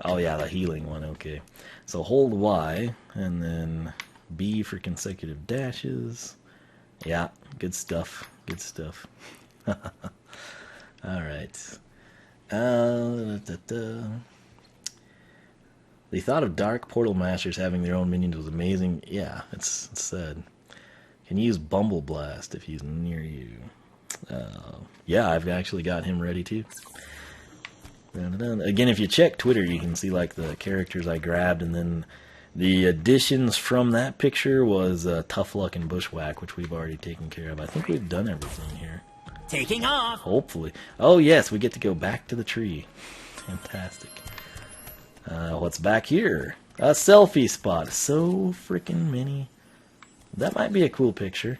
Oh yeah, the healing one, okay. So hold Y, and then B for consecutive dashes. Yeah, good stuff, good stuff. Alright. The thought of Dark Portal Masters having their own minions was amazing. Yeah, it's sad. Can use Bumble Blast if he's near you. Yeah, I've actually got him ready too. Again, if you check Twitter, you can see like the characters I grabbed, and then the additions from that picture was Tough Luck and Bushwhack, which we've already taken care of. I think we've done everything here. Taking off. Hopefully. Oh yes, we get to go back to the tree. Fantastic. What's back here? A selfie spot. So freaking many. That might be a cool picture.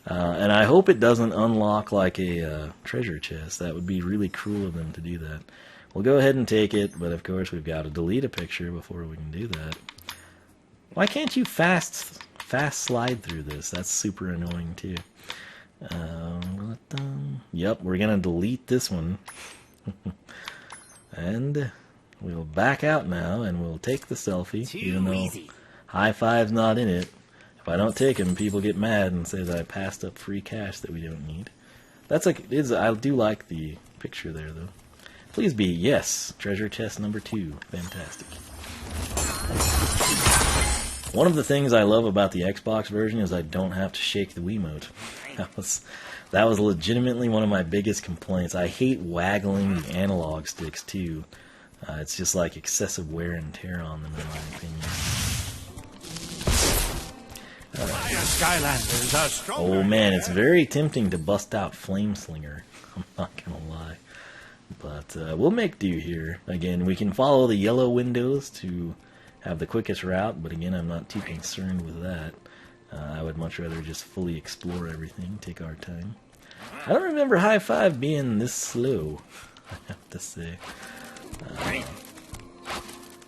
And I hope it doesn't unlock like a treasure chest. That would be really cruel of them to do that. We'll go ahead and take it, but of course we've got to delete a picture before we can do that. Why can't you fast slide through this? That's super annoying too. Yep, we're gonna delete this one. And we'll back out now, and we'll take the selfie, even though High Five's not in it. If I don't take him, people get mad and say that I passed up free cash that we don't need. That's like, I do like the picture there, though. Please be, yes, treasure chest number 2. Fantastic. One of the things I love about the Xbox version is I don't have to shake the Wiimote. That was legitimately one of my biggest complaints. I hate waggling the analog sticks, too. It's just like excessive wear and tear on them, in my opinion. Skylanders are stronger. Oh man, it's very tempting to bust out Flame Slinger. I'm not gonna lie. But we'll make do here. Again, we can follow the yellow windows to have the quickest route, but again, I'm not too concerned with that. I would much rather just fully explore everything, take our time. I don't remember High Five being this slow, I have to say.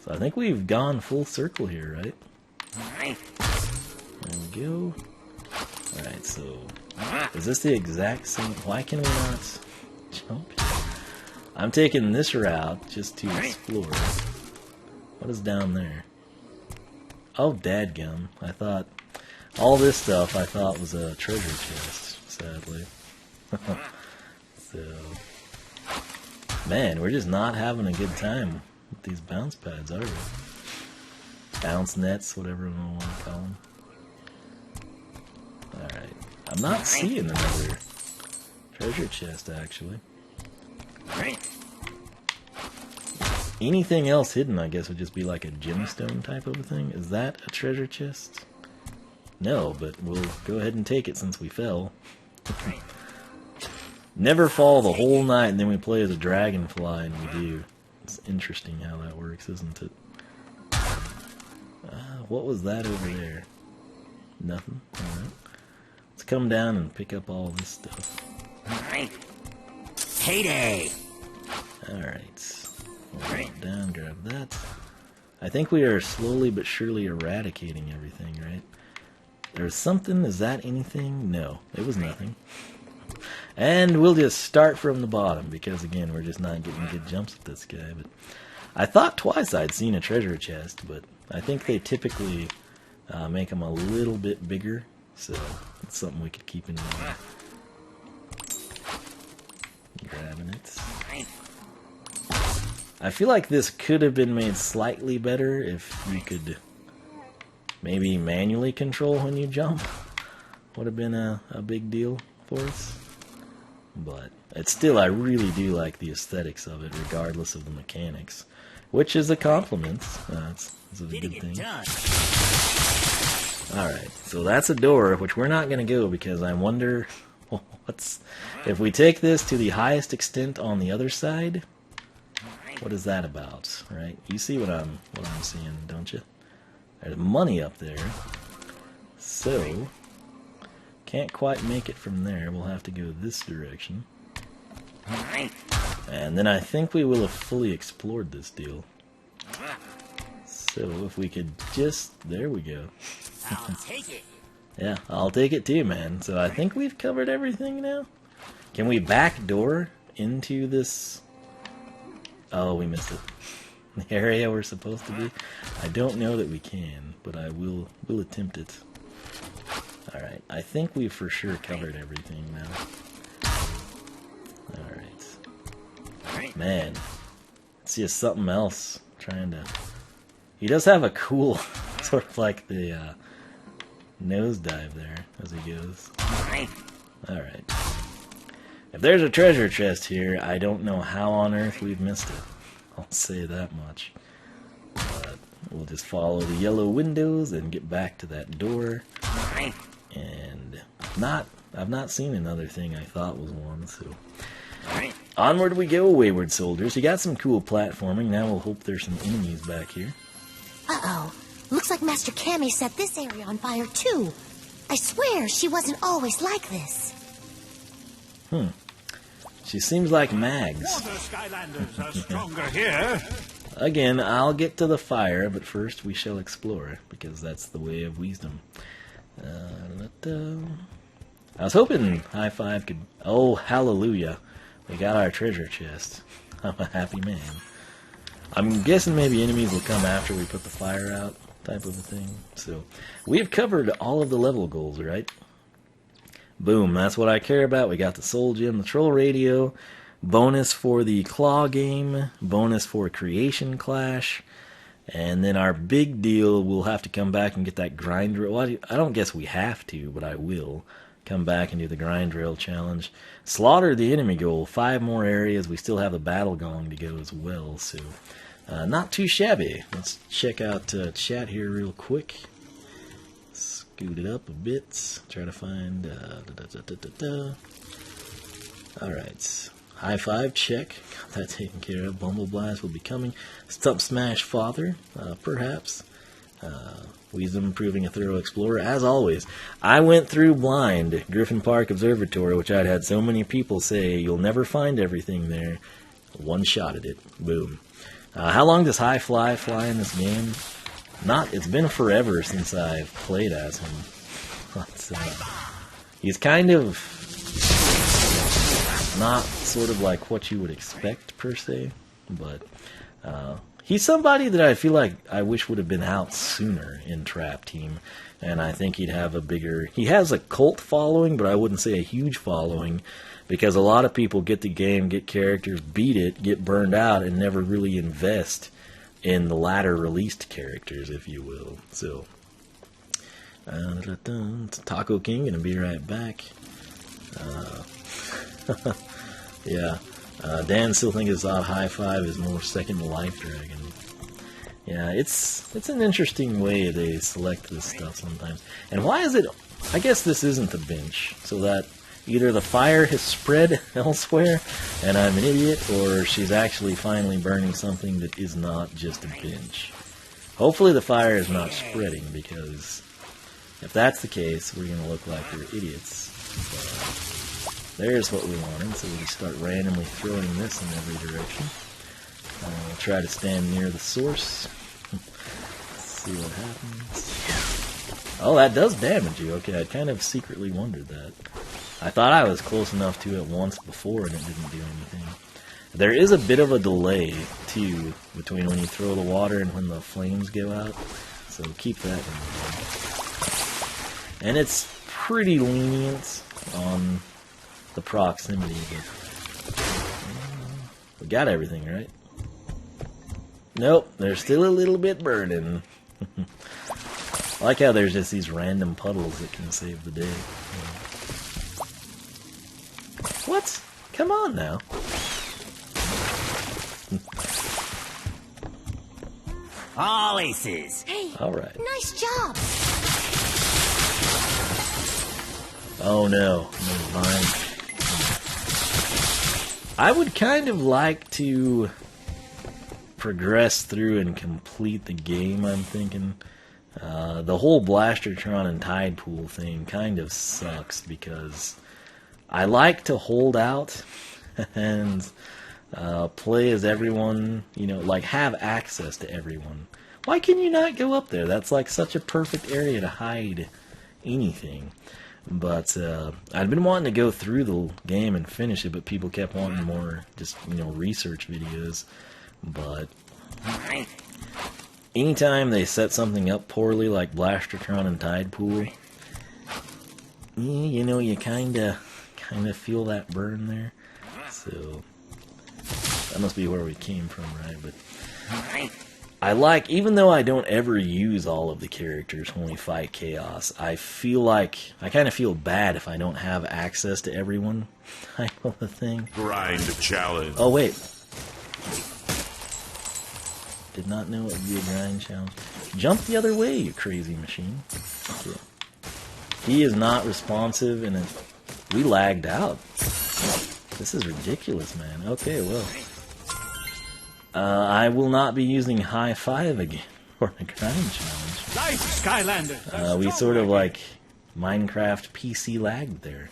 So I think we've gone full circle here, right? There we go. Alright, so is this the exact same? Why can we not jump here? I'm taking this route just to explore. What is down there? Oh, dadgum. I thought all this stuff I thought was a treasure chest, sadly. So, man, we're just not having a good time with these bounce pads, are we? Bounce nets, whatever we want to call them. Alright. I'm not seeing another treasure chest, actually. Anything else hidden, I guess, would just be like a gemstone type of a thing. Is that a treasure chest? No, but we'll go ahead and take it since we fell. Never fall the whole night, and then we play as a dragonfly, and we do. It's interesting how that works, isn't it? What was that over there? Nothing? Alright. Let's come down and pick up all this stuff. Heyday! Alright. We'll go down, grab that. I think we are slowly but surely eradicating everything, right? There's something, is that anything? No, it was nothing. And we'll just start from the bottom, because again, we're just not getting good jumps with this guy. But I thought twice I'd seen a treasure chest, but I think they typically make them a little bit bigger, so it's something we could keep in mind. Grabbing it. I feel like this could have been made slightly better if you could maybe manually control when you jump. Would have been a big deal for us. But it's still, I really do like the aesthetics of it, regardless of the mechanics. Which is a compliment. It's a good thing. Alright, so that's a door, which we're not going to go because I wonder if we take this to the highest extent on the other side, what is that about, right? You see what I'm seeing, don't you? There's money up there. So, can't quite make it from there. We'll have to go this direction. And then I think we will have fully explored this deal. So if we could just... There we go. I'll take it. Yeah, I'll take it too, man. So I think we've covered everything now. Can we backdoor into this... Oh, we missed it. The area we're supposed to be. I don't know that we can, but I will attempt it. Alright, I think we've for sure covered everything now. Alright. Man, it's just something else trying to... He does have a cool, sort of like the nosedive there as he goes. Alright. If there's a treasure chest here, I don't know how on earth we've missed it. I'll say that much. But we'll just follow the yellow windows and get back to that door. And I've not seen another thing I thought was one, so... Onward we go, wayward soldiers. You got some cool platforming. Now we'll hope there's some enemies back here. Uh-oh. Looks like Master Cammy set this area on fire, too. I swear she wasn't always like this. She seems like Mags. Skylanders are stronger here. Again, I'll get to the fire, but first we shall explore, because that's the way of Wiisdom. I was hoping High Five could... Oh, hallelujah. We got our treasure chest. I'm a happy man. I'm guessing maybe enemies will come after we put the fire out, type of a thing. So, we've covered all of the level goals, right? Boom, that's what I care about. We got the Soul Gem, the Troll Radio, bonus for the Claw game, bonus for Creation Clash, and then our big deal, we'll have to come back and get that grind drill. Well, I don't guess we have to, but I will come back and do the grind drill challenge. Slaughter the enemy goal, 5 more areas. We still have the battle gong to go as well, so not too shabby. Let's check out chat here real quick. Scoot it up a bit. Try to find... Alright. High Five, check. Got that taken care of. Bumble Blast will be coming. Stump Smash Father, perhaps. Wiisdom proving a thorough explorer, as always. I went through blind Griffin Park Observatory, which I'd had so many people say, you'll never find everything there. One shot at it. Boom. How long does High Fly fly in this game? It's been forever since I've played as him. But, he's kind of not sort of like what you would expect, per se, but he's somebody that I feel like I wish would have been out sooner in Trap Team, and I think he'd have a bigger... He has a cult following, but I wouldn't say a huge following, because a lot of people get the game, get characters, beat it, get burned out, and never really invest in the latter released characters, if you will. So, Taco King, gonna be right back. Yeah, Dan still thinks his odd High Five is more second to Life Dragon. Yeah, it's an interesting way they select this stuff sometimes. And why is it... I guess this isn't the bench, so that either the fire has spread elsewhere and I'm an idiot, or she's actually finally burning something that is not just a bench. Hopefully the fire is not spreading, because if that's the case, we're going to look like we're idiots. So, there's what we wanted, so we can start randomly throwing this in every direction. We'll try to stand near the source. See what happens. Oh, that does damage you. Okay, I kind of secretly wondered that. I thought I was close enough to it once before and it didn't do anything. There is a bit of a delay, too, between when you throw the water and when the flames go out. So keep that in mind. And it's pretty lenient on the proximity. But we got everything, right? Nope, there's still a little bit burning. I like how there's just these random puddles that can save the day. What? Come on now. All aces. Hey, alright. Nice job. Oh no, never mind. I would kind of like to progress through and complete the game, I'm thinking. The whole Blastertron and Tide Pool thing kind of sucks, because I like to hold out and play as everyone, you know, like have access to everyone. Why can you not go up there? That's like such a perfect area to hide anything. But I'd been wanting to go through the game and finish it, but people kept wanting more, just, you know, research videos. But anytime they set something up poorly, like Blastertron and Tide Pool, you know, you kind of feel that burn there. So that must be where we came from, right? But I like, even though I don't ever use all of the characters when we fight Chaos, I feel like, I kind of feel bad if I don't have access to everyone, type of a thing. Grind challenge. Oh, wait. Did not know it would be a grind challenge. Jump the other way, you crazy machine. Okay. He is not responsive, and we lagged out. This is ridiculous, man. Okay, well. I will not be using high five again for a grind challenge. Life Skylanders. We sort of like Minecraft PC lagged there.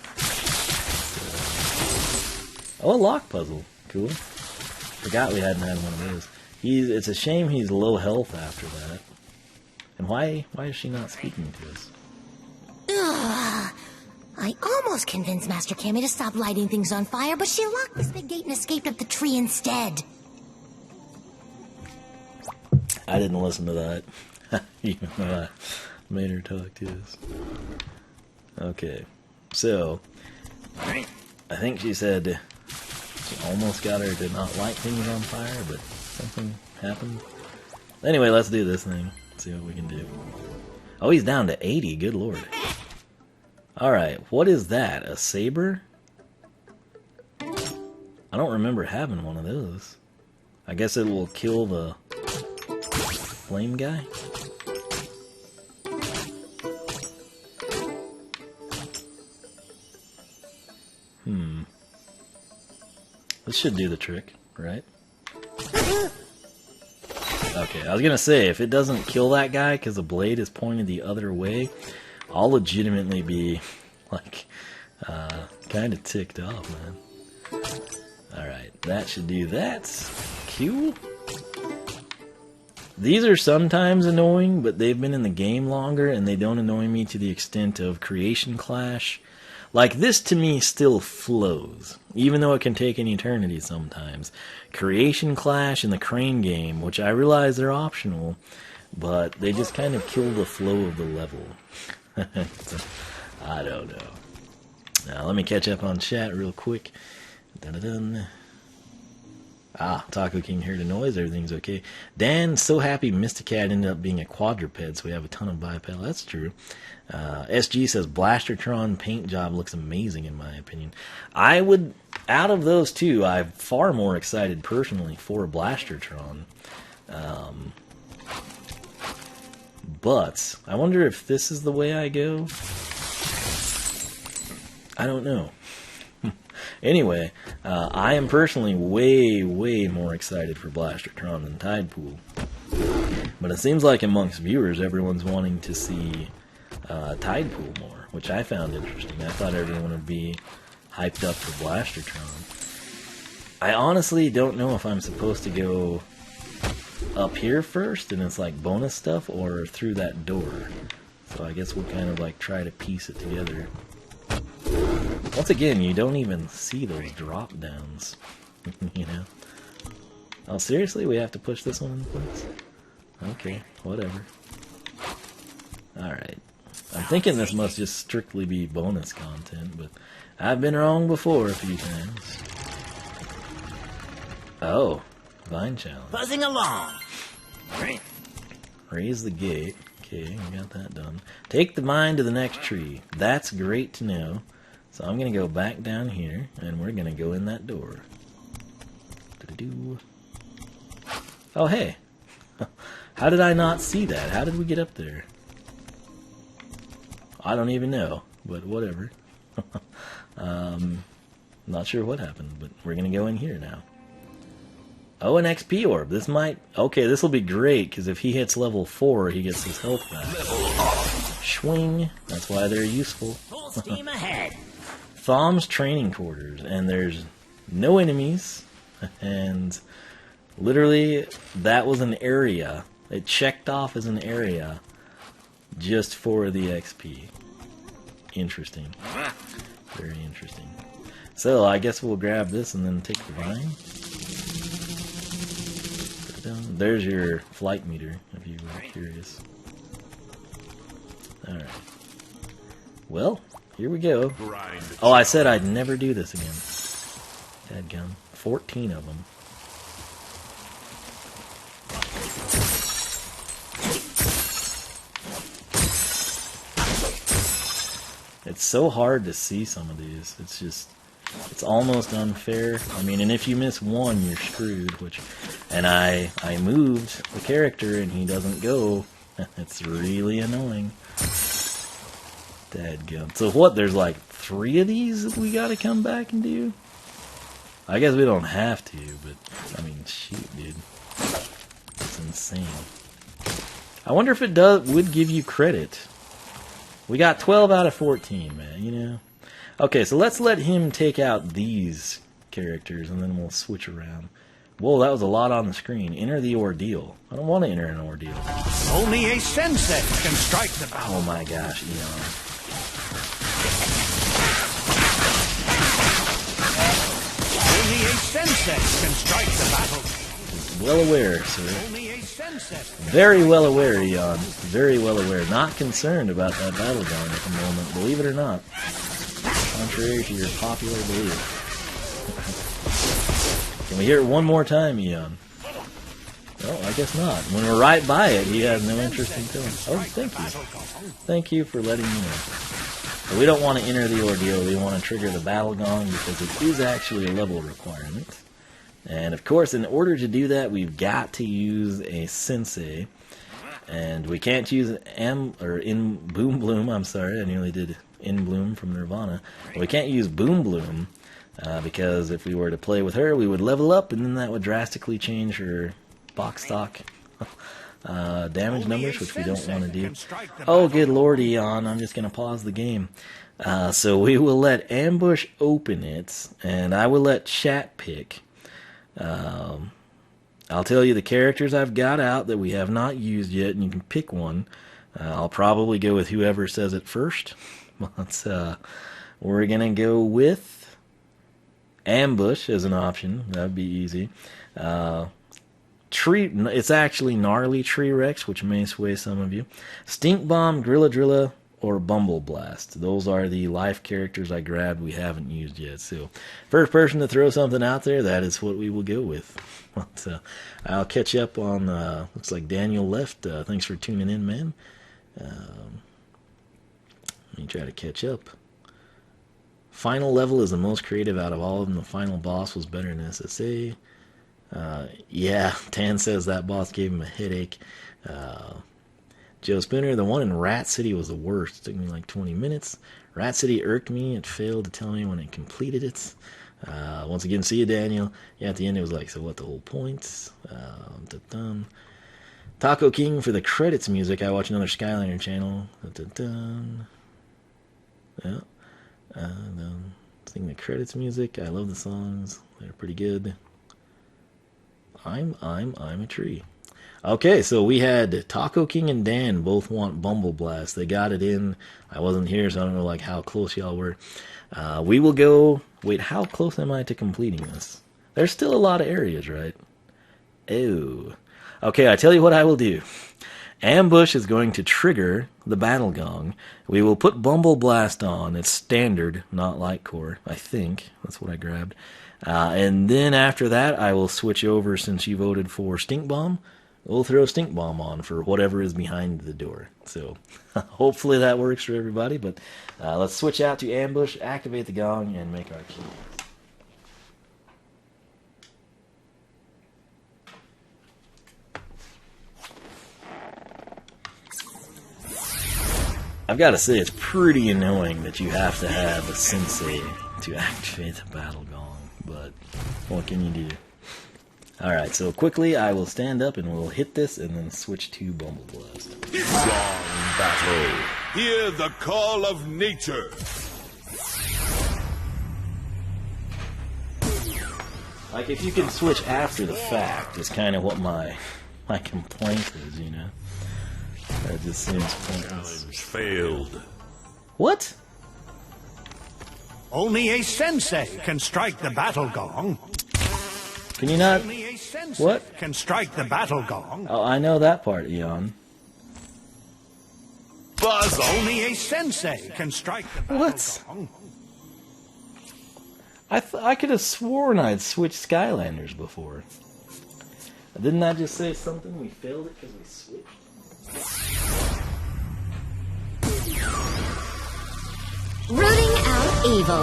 Oh, a lock puzzle. Cool. Forgot we hadn't had one of those. It's a shame he's low health after that. And why is she not speaking to us? Ugh. I almost convinced Master Cammy to stop lighting things on fire, but she locked this big gate and escaped up the tree instead. I didn't listen to that. Even though I made her talk to us. Okay. So, I think she said she almost got her to not light things on fire, but something happened. Anyway, let's do this thing. See what we can do. Oh, he's down to 80. Good lord. Alright, what is that? A saber? I don't remember having one of those. I guess it will kill the flame guy? This should do the trick, right? Okay, I was gonna say, if it doesn't kill that guy because the blade is pointed the other way, I'll legitimately be, like, kind of ticked off, man. Alright, that should do that. Cool. These are sometimes annoying, but they've been in the game longer, and they don't annoy me to the extent of Creation Clash. Like, this to me still flows, even though it can take an eternity sometimes. Creation Clash and the Crane game, which I realize they're optional, but they just kind of kill the flow of the level. I don't know. Now, let me catch up on chat real quick. Dun-dun-dun. Ah, Taco King heard a noise. Everything's okay. Dan, so happy Mysticat ended up being a quadruped, so we have a ton of bipedal. That's true. SG says Blastertron paint job looks amazing in my opinion. I would, out of those two, I'm far more excited personally for Blastertron. But I wonder if this is the way I go. I don't know. Anyway, I am personally way more excited for Blastertron than Tidepool. But it seems like amongst viewers, everyone's wanting to see Tidepool more, which I found interesting. I thought everyone would be hyped up for Blastertron. I honestly don't know if I'm supposed to go up here first, and it's like bonus stuff, or through that door. So I guess we'll kind of like try to piece it together. Once again, you don't even see those drop downs, you know? Oh, seriously? We have to push this one in place? Okay, whatever. Alright. I'm thinking this must just strictly be bonus content, but I've been wrong before a few times. Oh, Vine Challenge. Buzzing along. Raise the gate. Okay, we got that done. Take the vine to the next tree. That's great to know. So I'm going to go back down here, and we're going to go in that door. Oh, hey. How did I not see that? How did we get up there? I don't even know, but whatever. Not sure what happened, but we're going to go in here now. Oh, an XP orb. This might... Okay, this will be great, because if he hits level 4, he gets his health back. Swing. That's why they're useful. Full steam ahead. Thom's training quarters, and there's no enemies, and literally that was an area. It checked off as an area just for the XP. Interesting. Very interesting. So I guess we'll grab this and then take the vine. There's your flight meter, if you were curious. Alright. Well, here we go. Oh, I said I'd never do this again. Dadgum. 14 of them. It's so hard to see some of these. It's just, it's almost unfair. I mean, and if you miss one, you're screwed. And I moved the character and he doesn't go. It's really annoying. Dadgum. So what? There's like 3 of these that we gotta come back and do. I guess we don't have to, but I mean, shoot, dude, it's insane. I wonder if it would give you credit. We got 12 out of 14, man, you know? Okay, so let's let him take out these characters, and then we'll switch around. Whoa, that was a lot on the screen. Enter the ordeal. I don't want to enter an ordeal. Only a sensei can strike the battle. Oh my gosh, Eon. Only a sensei can strike the battle. Well aware, sir. Only a sensei. Very well aware, Eon. Very well aware. Not concerned about that battle gong at the moment, believe it or not. Contrary to your popular belief. Can we hear it one more time, Eon? No, I guess not. When we're right by it, he has no interest in killing. Oh, thank you. Thank you for letting me know. But we don't want to enter the ordeal. We want to trigger the battle gong because it is actually a level requirement. And of course, in order to do that, we've got to use a sensei. And we can't use in Boom Bloom. I'm sorry, I nearly did In Bloom from Nirvana. We can't use Boom Bloom because if we were to play with her, we would level up, and then that would drastically change her box stock damage numbers, which we don't want to do. Oh, good lord, Eon, I'm just going to pause the game. So we will let Ambush open it, and I will let chat pick. I'll tell you the characters I've got out that we have not used yet, and you can pick one. I'll probably go with whoever says it first. But, we're going to go with Ambush as an option. That would be easy. It's actually Gnarly Tree Rex, which may sway some of you. Stink Bomb, Grilla Drilla, or Bumble Blast. Those are the life characters I grabbed we haven't used yet. So, first person to throw something out there, that is what we will go with. But, I'll catch up on, looks like Daniel left. Thanks for tuning in, man. Let me try to catch up. Final level is the most creative out of all of them. The final boss was better than SSA. Yeah, Tan says that boss gave him a headache. Joe Spooner, the one in Rat City was the worst. It took me like 20 minutes. Rat City irked me. It failed to tell me when it completed it. Once again, see you, Daniel. Yeah, at the end it was like, so what the whole point? Taco King for the credits music. I watch another Skylander channel. Yeah. Sing the credits music. I love the songs. They're pretty good. I'm a tree. Okay, so we had Taco King and Dan both want Bumble Blast. They got it in. I wasn't here, so I don't know like how close y'all were. We will go. Wait, how close am I to completing this? There's still a lot of areas, right? Oh. Okay, I tell you what I will do. Ambush is going to trigger the battle gong. We will put Bumble Blast on. It's standard, not light core, I think. That's what I grabbed. And then after that, I will switch over since you voted for Stink Bomb. We'll throw Stink Bomb on for whatever is behind the door. So hopefully that works for everybody. But let's switch out to Ambush, activate the gong, and make our key. I've got to say, it's pretty annoying that you have to have a sensei to activate the battle gong, but what can you do? Alright, so quickly I will stand up and we'll hit this and then switch to Bumble Blast. Gong battle. Hear the call of nature. Like, if you can switch after the fact is kind of what my complaint is, you know? That just seems pointless. Challenge failed. What? Only a sensei can strike the battle gong. Can you not? Only a sensei What? can strike the battle gong. Oh, I know that part, Eon. Buzz. Only a sensei can strike the battle What? gong. I could have sworn I'd switched Skylanders before. Didn't I just say something? We failed it because we switched? evil.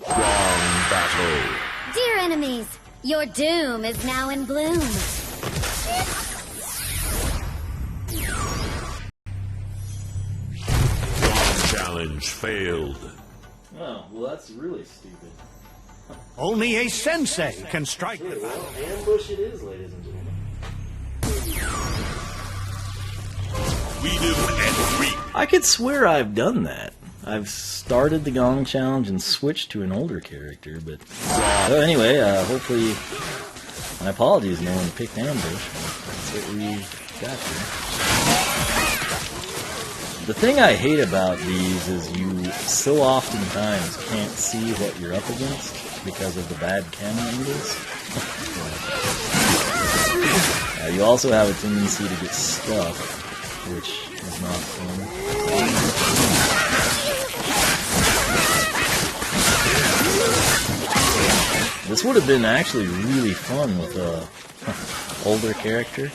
Gong battle. Dear enemies, your doom is now in bloom. Gong challenge failed. Oh, well, that's really stupid. Only a sensei can strike the Well, battle. ambush it is, ladies and gentlemen. Wiisdom and reap. I could swear I've done that. I've started the Gong Challenge and switched to an older character, but... So anyway, hopefully... My apologies, no one picked ambush. That's what we got here. The thing I hate about these is you so oftentimes can't see what you're up against because of the bad camera angles. You also have a tendency to get stuck, which is not fun. This would have been actually really fun with a older character.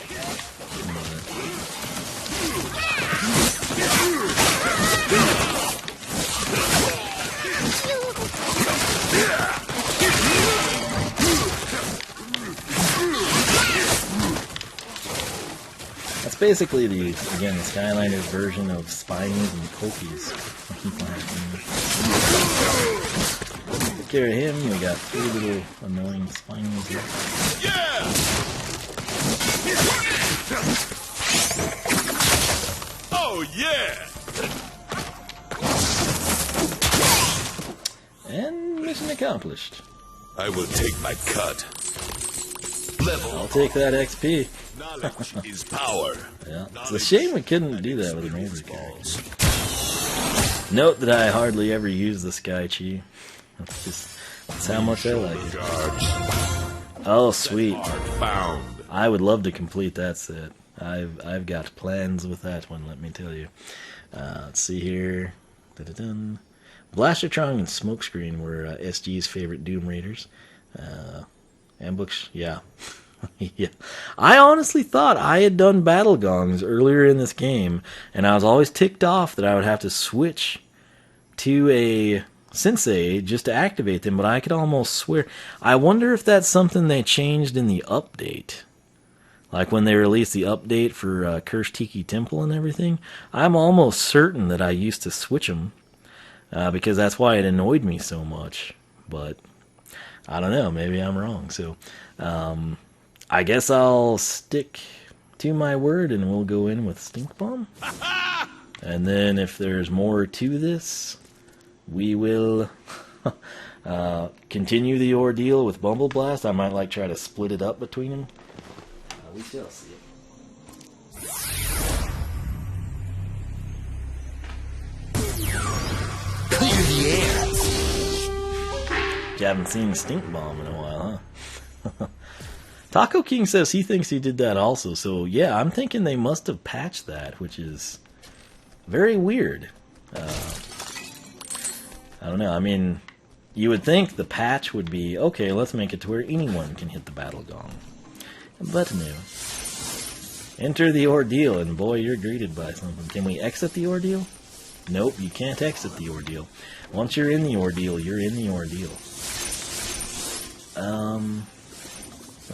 That's basically the Skylanders version of Spinies and Copies. Take care of him, we got 3 little annoying Spinies here. Yeah! Oh yeah! And mission accomplished. I will take my cut. I'll take that XP. Knowledge is power. Yeah, it's a shame we couldn't do that with an older character. Note that I hardly ever use the Sky Chi. That's how much I like it. Oh, sweet. Found. I would love to complete that set. I've got plans with that one, let me tell you. Let's see here. Da-da-dun. Blastertrong and Smokescreen were SG's favorite Doom Raiders. Ambush, yeah. Yeah. I honestly thought I had done battle gongs earlier in this game, and I was always ticked off that I would have to switch to a sensei just to activate them, but I could almost swear. I wonder if that's something they changed in the update. Like when they released the update for Cursed Tiki Temple and everything. I'm almost certain that I used to switch them, because that's why it annoyed me so much. But I don't know, maybe I'm wrong. So I guess I'll stick to my word and we'll go in with Stink Bomb. And then if there's more to this, we will continue the ordeal with Bumble Blast. I might try to split it up between them. We shall see. Clear the air. You haven't seen Stink Bomb in a while, huh? Taco King says he thinks he did that also, so yeah, I'm thinking they must have patched that, which is very weird. I don't know, I mean, you would think the patch would be, okay, let's make it to where anyone can hit the battle gong. But no. Enter the ordeal, and boy, you're greeted by something. Can we exit the ordeal? Nope, you can't exit the ordeal. Once you're in the ordeal, you're in the ordeal.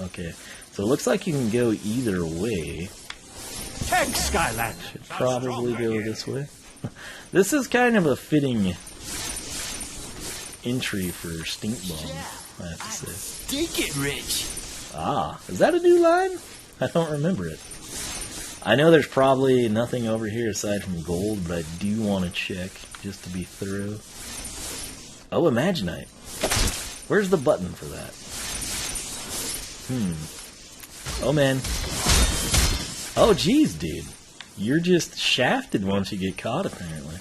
Okay. So it looks like you can go either way. Tech Skylanders. Should probably go this way. This is kind of a fitting entry for Stink Bomb, I have to say. Stink it, Rich. Ah, is that a new line? I don't remember it. I know there's probably nothing over here aside from gold, but I do want to check, just to be thorough. Oh, Imaginite. Where's the button for that? Oh, man. Oh, geez, dude. You're just shafted once you get caught, apparently.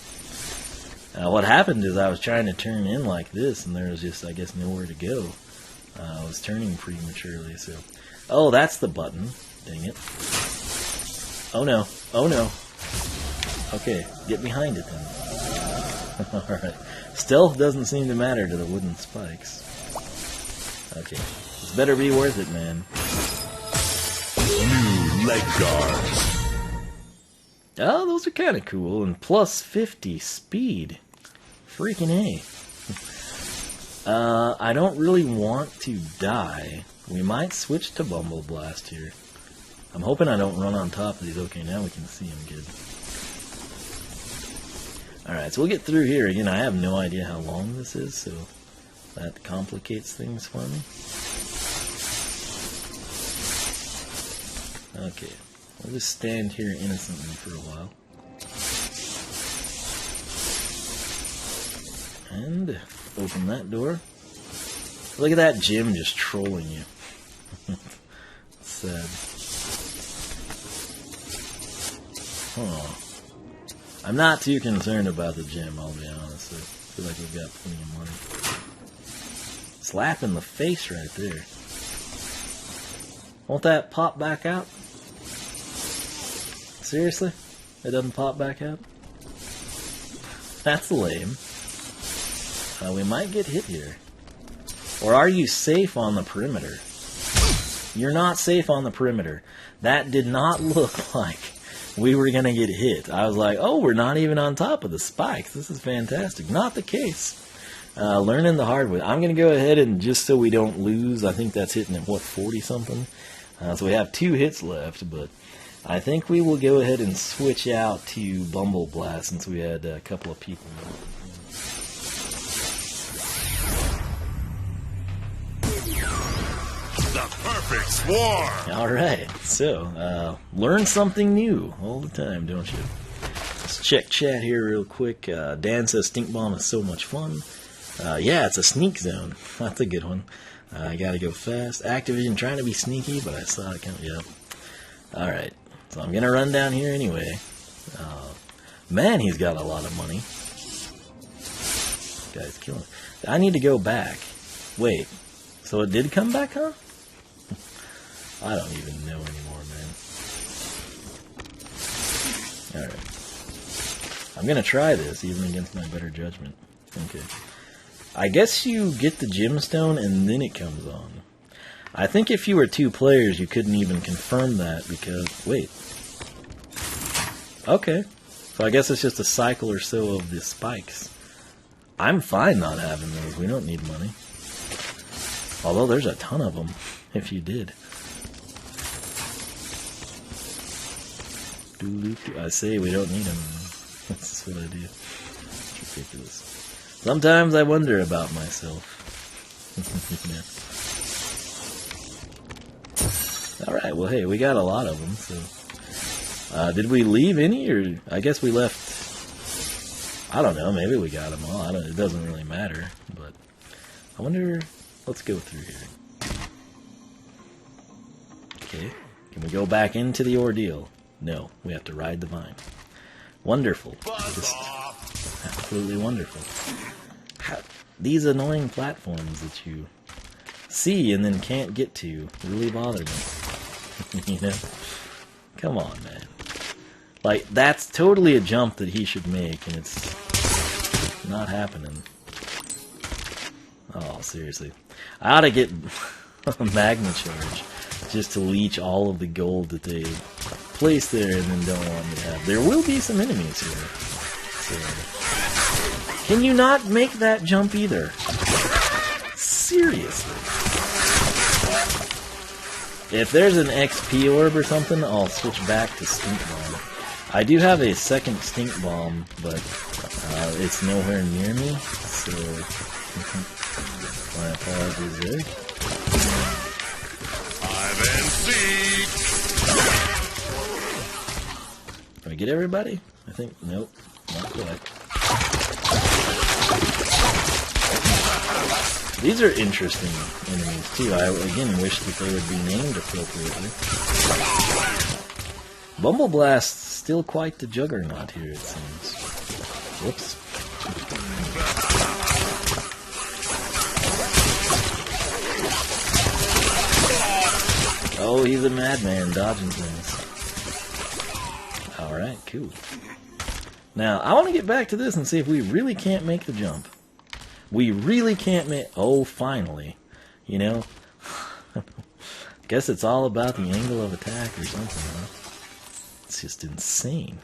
What happened is I was trying to turn in like this, and there was just, I guess, nowhere to go. I was turning prematurely, so... Oh, that's the button. Dang it. Oh, no. Oh, no. Okay, get behind it, then. Alright. Stealth doesn't seem to matter to the wooden spikes. Okay. This better be worth it, man. leg guards. Oh, those are kind of cool. And plus 50 speed. Freaking A. I don't really want to die. We might switch to Bumble Blast here. I'm hoping I don't run on top of these. Okay, now we can see them good. Alright, so we'll get through here. Again, I have no idea how long this is, so that complicates things for me. Okay, we'll just stand here innocently for a while. And open that door. Look at that gym just trolling you. Sad. Huh. I'm not too concerned about the gym, I'll be honest. I feel like we've got plenty of money. Slap in the face right there. Won't that pop back out? Seriously? It doesn't pop back out? That's lame. We might get hit here. Or are you safe on the perimeter? You're not safe on the perimeter. That did not look like we were going to get hit. I was like, oh, we're not even on top of the spikes. This is fantastic. Not the case. Learning the hard way. I'm going to go ahead and just so we don't lose, I think that's hitting at, what, 40-something? So we have 2 hits left, but I think we will go ahead and switch out to Bumble Blast since we had a couple of people. Perfect swarm! Alright, so, learn something new all the time, don't you? Let's check chat here real quick. Dan says Stink Bomb is so much fun. Yeah, it's a sneak zone. That's a good one. I gotta go fast. Activision trying to be sneaky, but I saw it coming. Yep. Alright, so I'm gonna run down here anyway. Man, he's got a lot of money. This guy's killing. I need to go back. Wait, so it did come back, huh? I don't even know anymore, man. Alright. I'm gonna try this, even against my better judgment. Okay. I guess you get the gemstone and then it comes on. I think if you were 2 players, you couldn't even confirm that because... Wait. Okay. So I guess it's just a cycle or so of the spikes. I'm fine not having those. We don't need money. Although there's a ton of them, if you did. I say we don't need them. That's what I do. It's ridiculous. Sometimes I wonder about myself. Yeah. Alright, well hey, we got a lot of them, so... did we leave any, or... I guess we left... I don't know, maybe we got them all. It doesn't really matter, but... I wonder... Let's go through here. Okay, can we go back into the ordeal? No, we have to ride the vine. Wonderful. Just absolutely wonderful. These annoying platforms that you see and then can't get to really bother me. You know? Come on, man. Like, that's totally a jump that he should make, and it's not happening. Oh, seriously. I ought to get a Magna Charge just to leech all of the gold that they place there and then don't want me to have. There will be some enemies here. So, can you not make that jump either? Seriously. If there's an XP orb or something, I'll switch back to Stink Bomb. I do have a second Stink Bomb, but it's nowhere near me, so my apologies there. Hide and seek! Can I get everybody? I think, nope, not quite. These are interesting enemies too. I again wish that they would be named appropriately. Bumble Blast's still quite the juggernaut here, it seems. Whoops. Oh, he's a madman dodging things. Alright, cool. Now, I want to get back to this and see if we really can't make the jump. We really can't make... Oh, finally. You know? Guess it's all about the angle of attack or something, huh? It's just insane.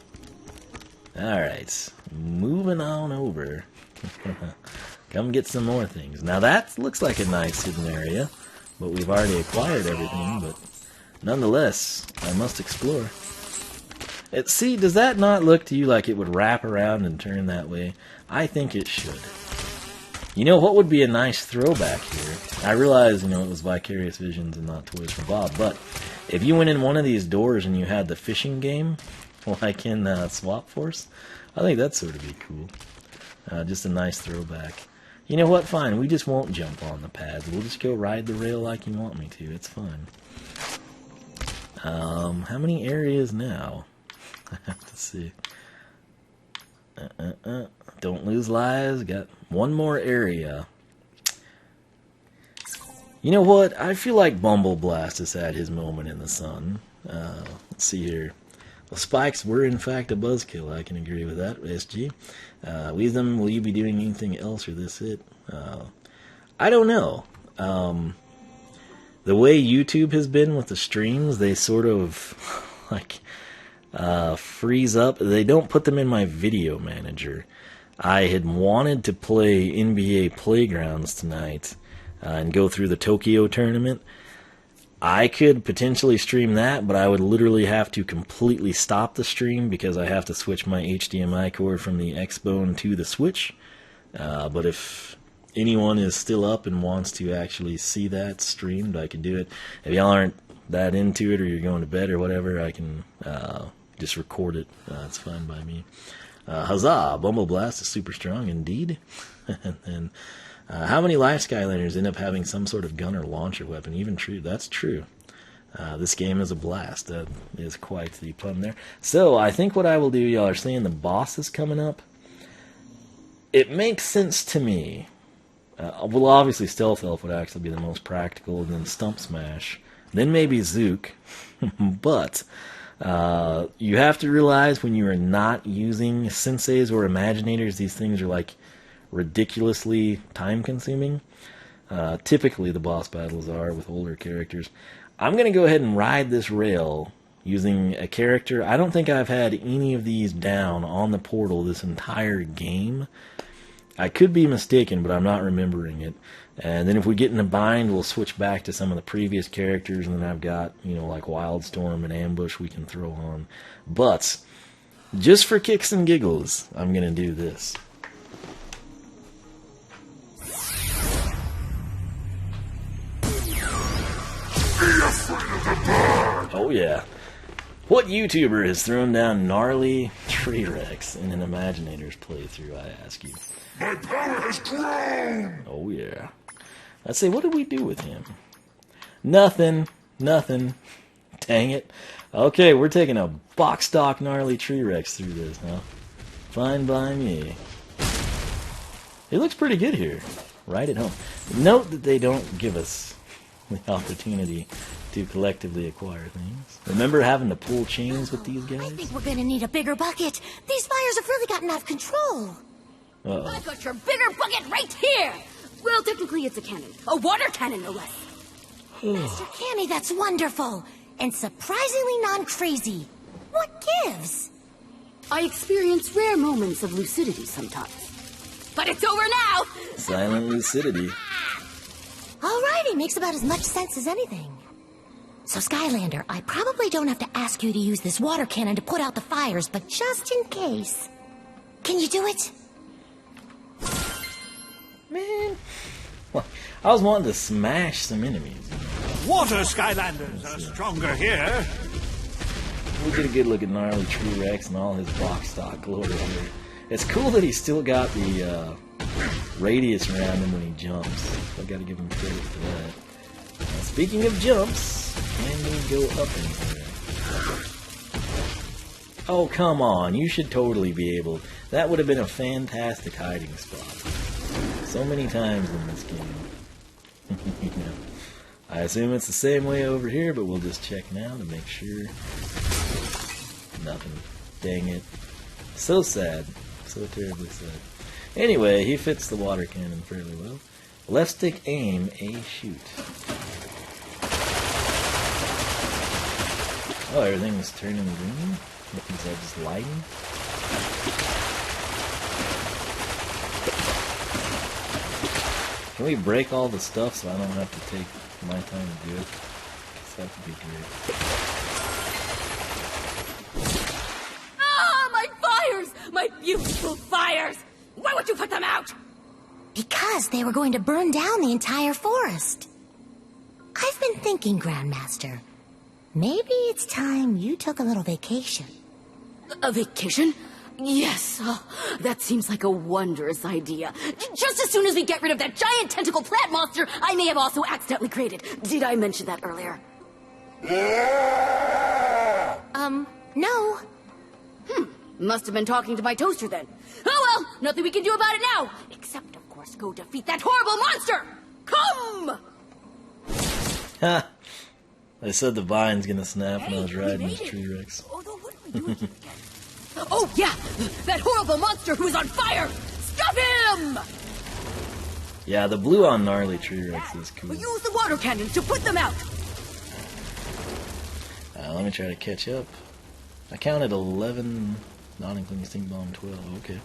Alright, moving on over. Come get some more things. Now that looks like a nice hidden area, but we've already acquired everything, but nonetheless, I must explore. See, does that not look to you like it would wrap around and turn that way? I think it should. You know what would be a nice throwback here? I realize, you know, it was Vicarious Visions and not Toys for Bob, but if you went in one of these doors and you had the fishing game, like in Swap Force, I think that'd sort of be cool. Just a nice throwback. You know what? Fine, we just won't jump on the pads. We'll just go ride the rail like you want me to. It's fine. How many areas now? I have to see. Don't lose lives. Got one more area. You know what? I feel like Bumble Blast has had his moment in the sun. Let's see here. Well, spikes were in fact a buzzkill. I can agree with that. SG. Wiisdom, will you be doing anything else or this it? I don't know. The way YouTube has been with the streams, they sort of like freeze up. They don't put them in my video manager. I had wanted to play NBA Playgrounds tonight and go through the Tokyo tournament. I could potentially stream that, but I would literally have to completely stop the stream because I have to switch my HDMI cord from the Xbone to the Switch. But if anyone is still up and wants to actually see that streamed, I can do it. If y'all aren't that into it or you're going to bed or whatever, I can just record it. It's fine by me. Huzzah! Bumble Blast is super strong indeed. And then, how many Life Skylanders end up having some sort of gun or launcher weapon? Even true. That's true. This game is a blast. That is quite the pun there. So, I think what I will do, y'all are saying the boss is coming up. It makes sense to me. Well, obviously Stealth Elf would actually be the most practical, and then Stump Smash. Then maybe Zook. But you have to realize when you are not using senseis or imaginators, these things are like ridiculously time-consuming. Typically the boss battles are with older characters. I'm going to go ahead and ride this rail using a character. I don't think I've had any of these down on the portal this entire game. I could be mistaken, but I'm not remembering it. And then if we get in a bind, we'll switch back to some of the previous characters, and then I've got, you know, like Wildstorm and Ambush we can throw on. But just for kicks and giggles, I'm going to do this. Oh yeah. What YouTuber has thrown down gnarly tree wrecks in an Imaginators playthrough, I ask you? My power has grown! Oh yeah. I'd say, what did we do with him? Nothing. Nothing. Dang it. Okay, we're taking a box stock gnarly tree wrecks through this, huh? Fine by me. He looks pretty good here. Right at home. Note that they don't give us the opportunity to collectively acquire things. Remember having to pull chains with these guys? I think we're gonna need a bigger bucket. These fires have really gotten out of control. Uh-oh. I've got your bigger bucket right here! Well, technically it's a cannon. A water cannon, no less. Master Cammy, that's wonderful. And surprisingly non-crazy. What gives? I experience rare moments of lucidity sometimes. But it's over now! Silent lucidity. Alrighty, makes about as much sense as anything. So, Skylander, I probably don't have to ask you to use this water cannon to put out the fires, but just in case. Can you do it? Man. Well, I was wanting to smash some enemies. Water Skylanders are stronger here. We'll get a good look at gnarly tree wrecks and all his box stock glory here. It's cool that he's still got the radius around him when he jumps. I gotta give him credit for that. Now, speaking of jumps, can we go up in here? Oh, come on. You should totally be able. That would have been a fantastic hiding spot. So many times in this game. You know, I assume it's the same way over here, but we'll just check now to make sure. Nothing. Dang it. So sad. So terribly sad. Anyway, he fits the water cannon fairly well. Left stick aim, A shoot. Oh, everything's turning green? Is that just lighting? Can we break all the stuff so I don't have to take my time to do it? Because that would be great. Ah, my fires! My beautiful fires! Why would you put them out? Because they were going to burn down the entire forest. I've been thinking, Grandmaster. Maybe it's time you took a little vacation. A vacation? Yes, that seems like a wondrous idea. Just as soon as we get rid of that giant tentacle plant monster I may have also accidentally created. Did I mention that earlier? No. Must have been talking to my toaster then. Oh well, nothing we can do about it now. Except, of course, go defeat that horrible monster! Come! Ha! I said the vine's gonna snap when I was riding this tree Rex. Although, what are we doing here again? Oh, yeah! That horrible monster who is on fire! Stop him! Yeah, the blue on gnarly tree Rex is cool. Use the water cannons to put them out! Let me try to catch up. I counted 11, not including Sting Bomb 12, okay.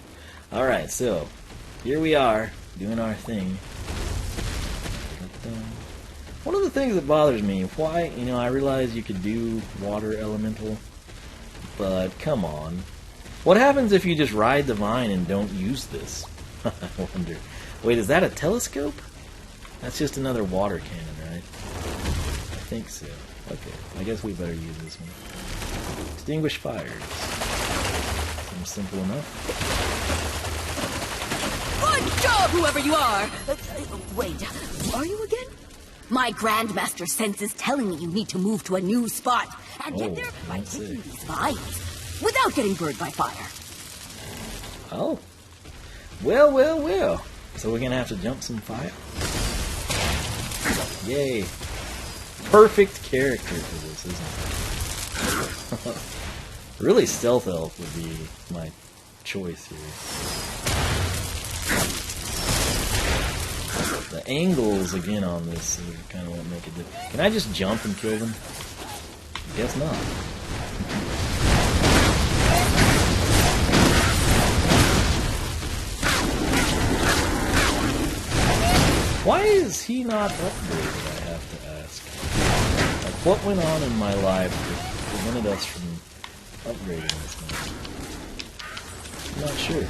Alright, so, here we are, doing our thing. One of the things that bothers me, why, I realize you could do water elemental, but come on. What happens if you just ride the vine and don't use this? I wonder. Wait, is that a telescope? That's just another water cannon, right? I think so. Okay, I guess we better use this one. Extinguish fires. Seems simple enough. Good job, whoever you are! Wait, who are you again? My Grandmaster sense is telling me you need to move to a new spot. And get there by taking these vines. Without getting burned by fire. Oh. Well. So we're gonna have to jump some fire? Yay. Perfect character for this, isn't it? Really, Stealth Elf would be my choice here. The angles, again, on this kind of won't make a difference. Can I just jump and kill them? Guess not. Why is he not upgraded, I have to ask. Like, what went on in my life that prevented us from upgrading this one? I'm not sure.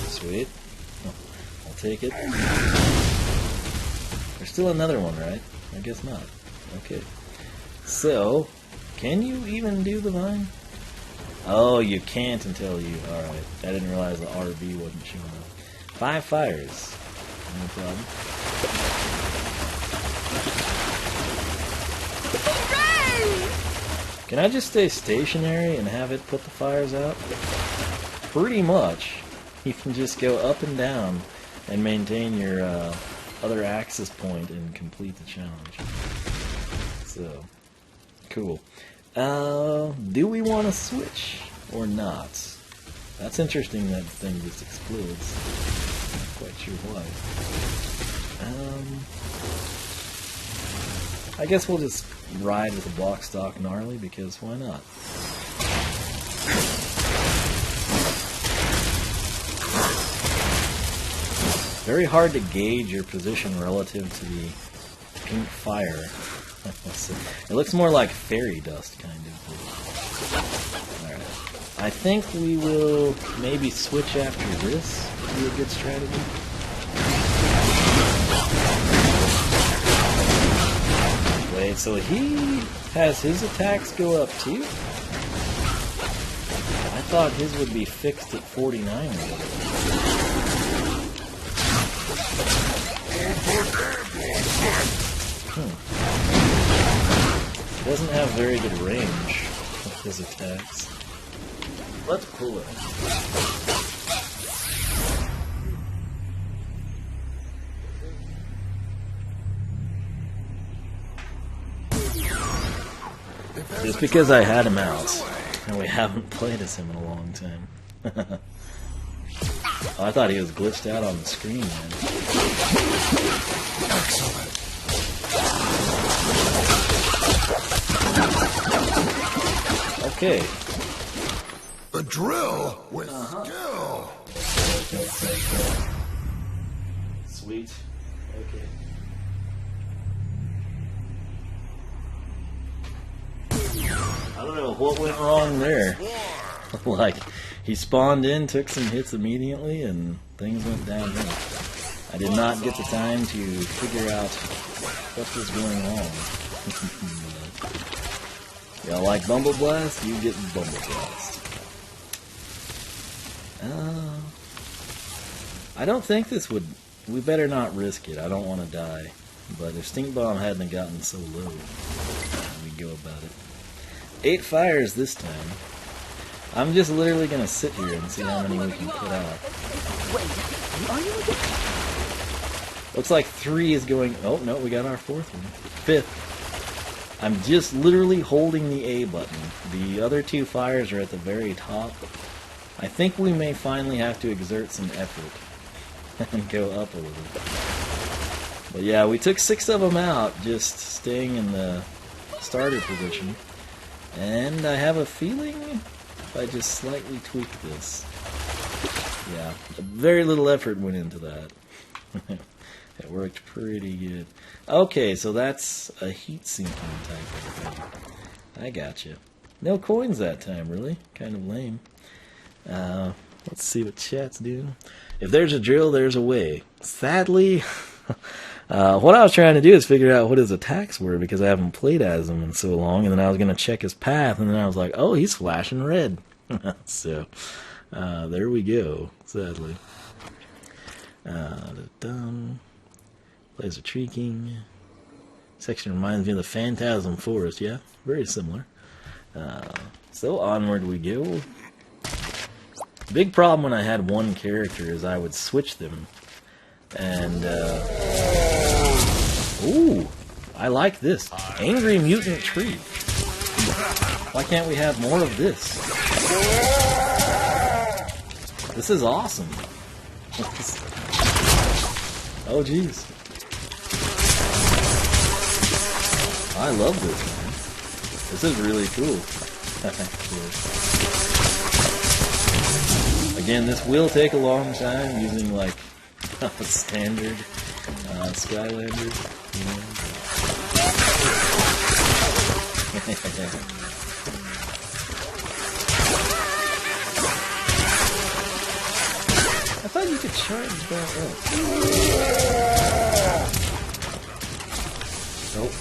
Sweet. Oh, I'll take it. There's still another one, right? I guess not. Okay. So, can you even do the vine? Oh, you can't until you... Alright. I didn't realize the RV wasn't showing up. 5 fires. No problem. Hooray! Can I just stay stationary and have it put the fires out? Pretty much. You can just go up and down and maintain your other axis point and complete the challenge. So, cool. Do we want to switch or not? That's interesting that the thing just explodes. Not quite sure why. I guess we'll just ride with a block stock gnarly because why not? Very hard to gauge your position relative to the pink fire. It looks more like fairy dust, kind of. Alright. I think we will maybe switch after this. Be a good strategy. Wait, so he has his attacks go up too? I thought his would be fixed at 49 or whatever. Doesn't have very good range with his attacks. Let's pull it. Just because I had him out, and we haven't played as him in a long time. Oh, I thought he was glitched out on the screen, man. Okay. The drill with skill. Sweet. Okay. I don't know what went wrong there. Like, he spawned in, took some hits immediately, and things went downhill. I did not get the time to figure out what was going on. Y'all like Bumble Blast? You get Bumble Blast. I don't think this would... We better not risk it. I don't want to die. But if Stink Bomb hadn't gotten so low, we'd go about it. 8 fires this time. I'm just literally going to sit here and see how many we can put out. Looks like 3 is going... Oh, no, we got our 4th one. 5th. I'm just literally holding the A button. The other 2 fires are at the very top. I think we may finally have to exert some effort and go up a little. But yeah, we took 6 of them out, just staying in the starter position. And I have a feeling if I just slightly tweak this. Yeah, very little effort went into that. It worked pretty good. Okay, so that's a heat sinking type of thing. I gotcha. No coins that time, really. Kind of lame. Let's see what chat's doing. If there's a drill, there's a way. Sadly, what I was trying to do is figure out what his attacks were because I haven't played as him in so long, and then I was going to check his path, and then I was like, oh, he's flashing red. So, there we go, sadly. Plays a Tree King. Section reminds me of the Phantasm Forest. Yeah, very similar. So onward we go. Big problem when I had one character is I would switch them. And, ooh, I like this. Angry Mutant Tree. Why can't we have more of this? This is awesome. Oh, jeez. I love this, man. This is really cool. Again, this will take a long time using, like, standard Skylanders. You know? I thought you could charge that up. Nope.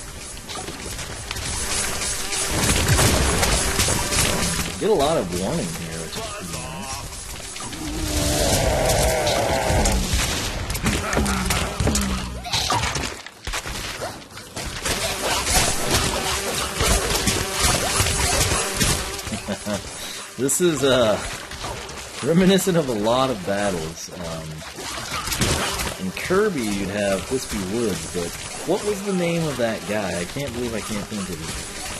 Get a lot of warning here, which is pretty nice. This is reminiscent of a lot of battles. In Kirby, you'd have Wispy Woods, but what was the name of that guy? I can't believe I can't think of it.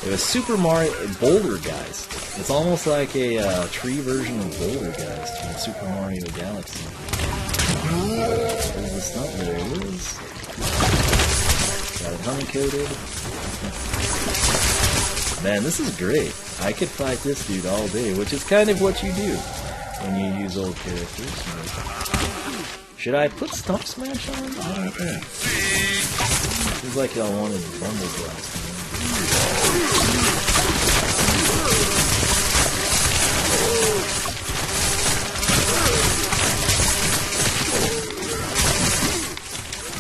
It was Super Mario Boulder Guys. It's almost like a tree version of Boulder Guys from Super Mario Galaxy. There's the stunt. There it is. Got it honey-coated. Man, this is great. I could fight this dude all day, which is kind of what you do when you use old characters. Should I put Stump Smash on? I don't know. Seems like y'all wanted Bumble Blast.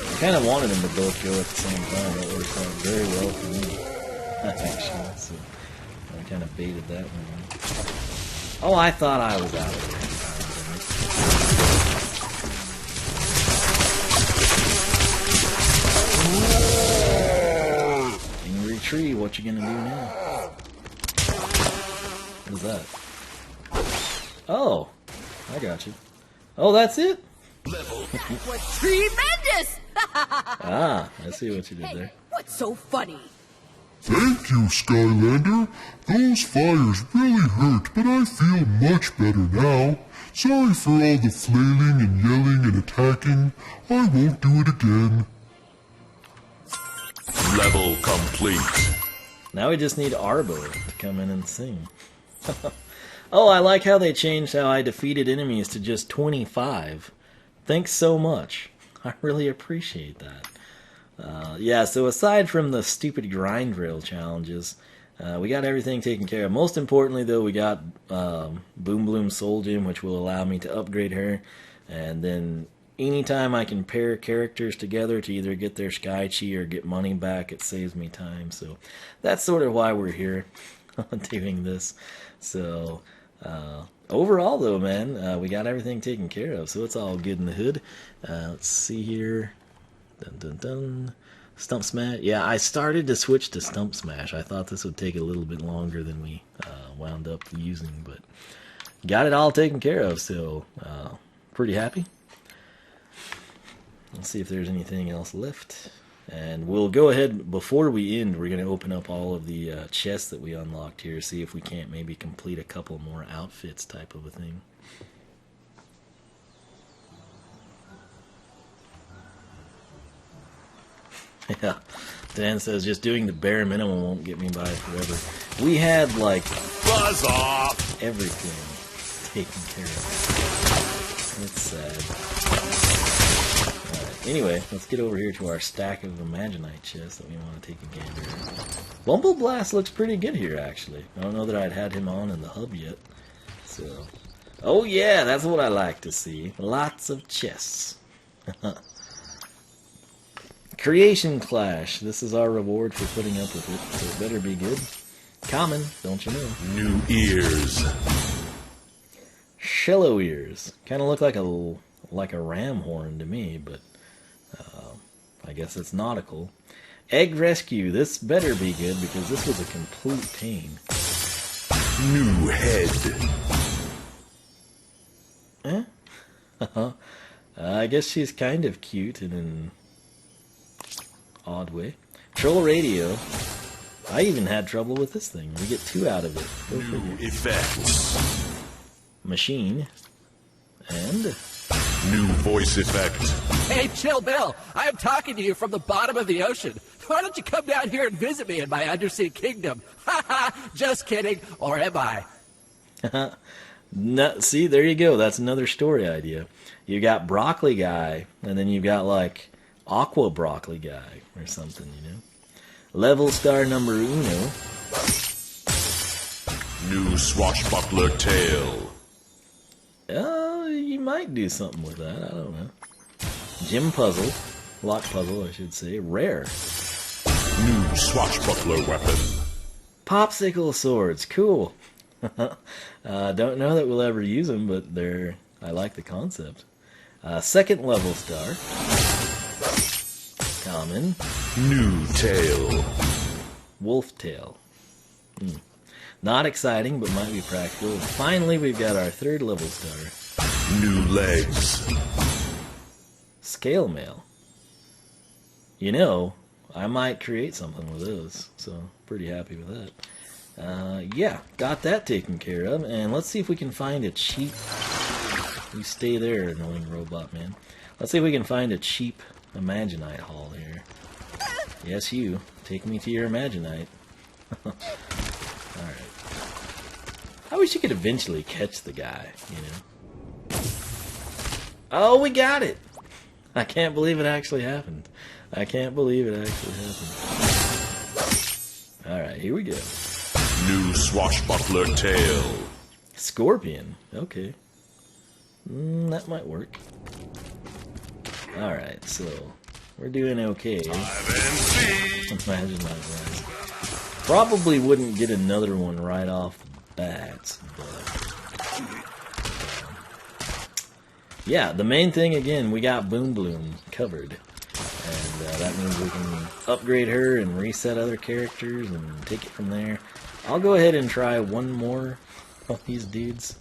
I kind of wanted them to both go at the same time. That worked out very well for me. Actually, so I kind of baited that one. Oh, I thought I was out of there. Angry Tree, what you gonna do now? What is that? Oh, I got you. Oh, that's it? What's tremendous? Ah, I see what you did there. What's so funny? Thank you, Skylander. Those fires really hurt, but I feel much better now. Sorry for all the flailing and yelling and attacking. I won't do it again. Level complete. Now we just need Arbo to come in and sing. Oh, I like how they changed how I defeated enemies to just 25. Thanks so much. I really appreciate that. Yeah, so aside from the stupid grind rail challenges, we got everything taken care of. Most importantly, though, we got Boom Bloom Soul Gem, which will allow me to upgrade her. And then anytime I can pair characters together to either get their Sky Chi or get money back, it saves me time. So that's sort of why we're here doing this. So overall, though, man, we got everything taken care of. So it's all good in the hood. Let's see here. Dun, dun, dun. Stump Smash. Yeah, I started to switch to Stump Smash. I thought this would take a little bit longer than we wound up using, but got it all taken care of, so pretty happy. Let's see if there's anything else left. And we'll go ahead, before we end, we're going to open up all of the chests that we unlocked here, see if we can't maybe complete a couple more outfits type of a thing. Yeah, Dan says just doing the bare minimum won't get me by forever. We had like Buzz off. everything taken care of. It's sad. Alright, anyway, let's get over here to our stack of Imaginite chests that we want to take a gander at. Bumble Blast looks pretty good here, actually. I don't know that I'd had him on in the hub yet. So, oh yeah, that's what I like to see. Lots of chests. Creation Clash. This is our reward for putting up with it, so it better be good. Common, don't you know? New ears. Shallow ears. Kind of look like a ram horn to me, but I guess it's nautical. Egg Rescue. This better be good because this was a complete pain. New head. Eh? I guess she's kind of cute in an odd way. Troll Radio. I even had trouble with this thing. We get 2 out of it. New effects. Machine. And New voice effect. Hey, Chill Bill, I am talking to you from the bottom of the ocean. Why don't you come down here and visit me in my undersea kingdom? Haha, just kidding, or am I? No, see, there you go. That's another story idea. You got Broccoli Guy, and then you've got like Aqua Broccoli Guy or something, you know. Level star number uno. New swashbuckler tail. You might do something with that. I don't know. Gym puzzle, lock puzzle, I should say. Rare. New swashbuckler weapon. Popsicle swords, cool. Don't know that we'll ever use them, but I like the concept. Second level star. Common. New tail. Wolf tail. Not exciting, but might be practical. And finally, we've got our third level star. New legs. Scale mail. You know, I might create something with those, so pretty happy with that. Yeah, got that taken care of, and let's see if we can find a cheap... You stay there, annoying robot man. Let's see if we can find a cheap Imaginite haul here. Yes, you. Take me to your Imaginite. Alright. I wish you could eventually catch the guy, you know. Oh, we got it! I can't believe it actually happened. I can't believe it actually happened. Alright, here we go. New swashbuckler tail. Scorpion. Okay. That might work. Alright, so we're doing okay. Imagine that, right? Probably wouldn't get another one right off the bat, but yeah, the main thing again, we got Boom Bloom covered, and that means we can upgrade her and reset other characters and take it from there. I'll go ahead and try one more of these dudes.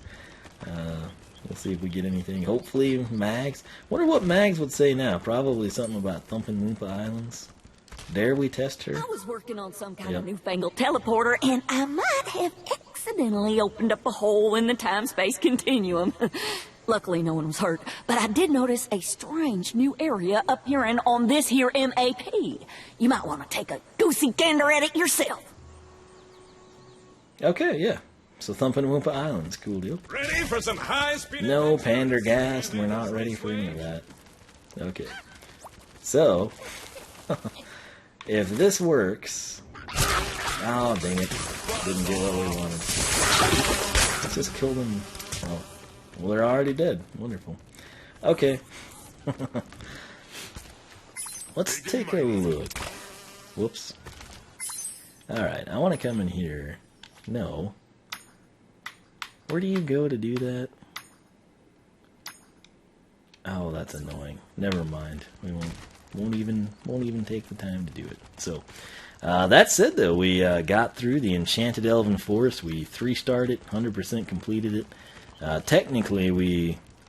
We'll see if we get anything. Hopefully Mags. Wonder what Mags would say now. Probably something about Thumpin' Loompa Islands. Dare we test her? I was working on some kind of newfangled teleporter, and I might have accidentally opened up a hole in the time-space continuum. Luckily, no one was hurt, but I did notice a strange new area appearing on this here map. You might want to take a goosey gander at it yourself. Okay, yeah. So Thumpin' Woompa Island's cool deal. Ready for some high-speed... No Pandergast, and we're not ready for any of that. Okay. So, if this works... Oh, dang it. Didn't get what we wanted. Let's just kill them. Oh. Well, they're already dead. Wonderful. Okay. Let's take a look. Whoops. Alright, I want to come in here. No. Where do you go to do that? Oh, that's annoying. Never mind. We won't even take the time to do it. So, that said, though, we got through the Enchanted Elven Forest. We 3-starred it, 100% completed it. Technically,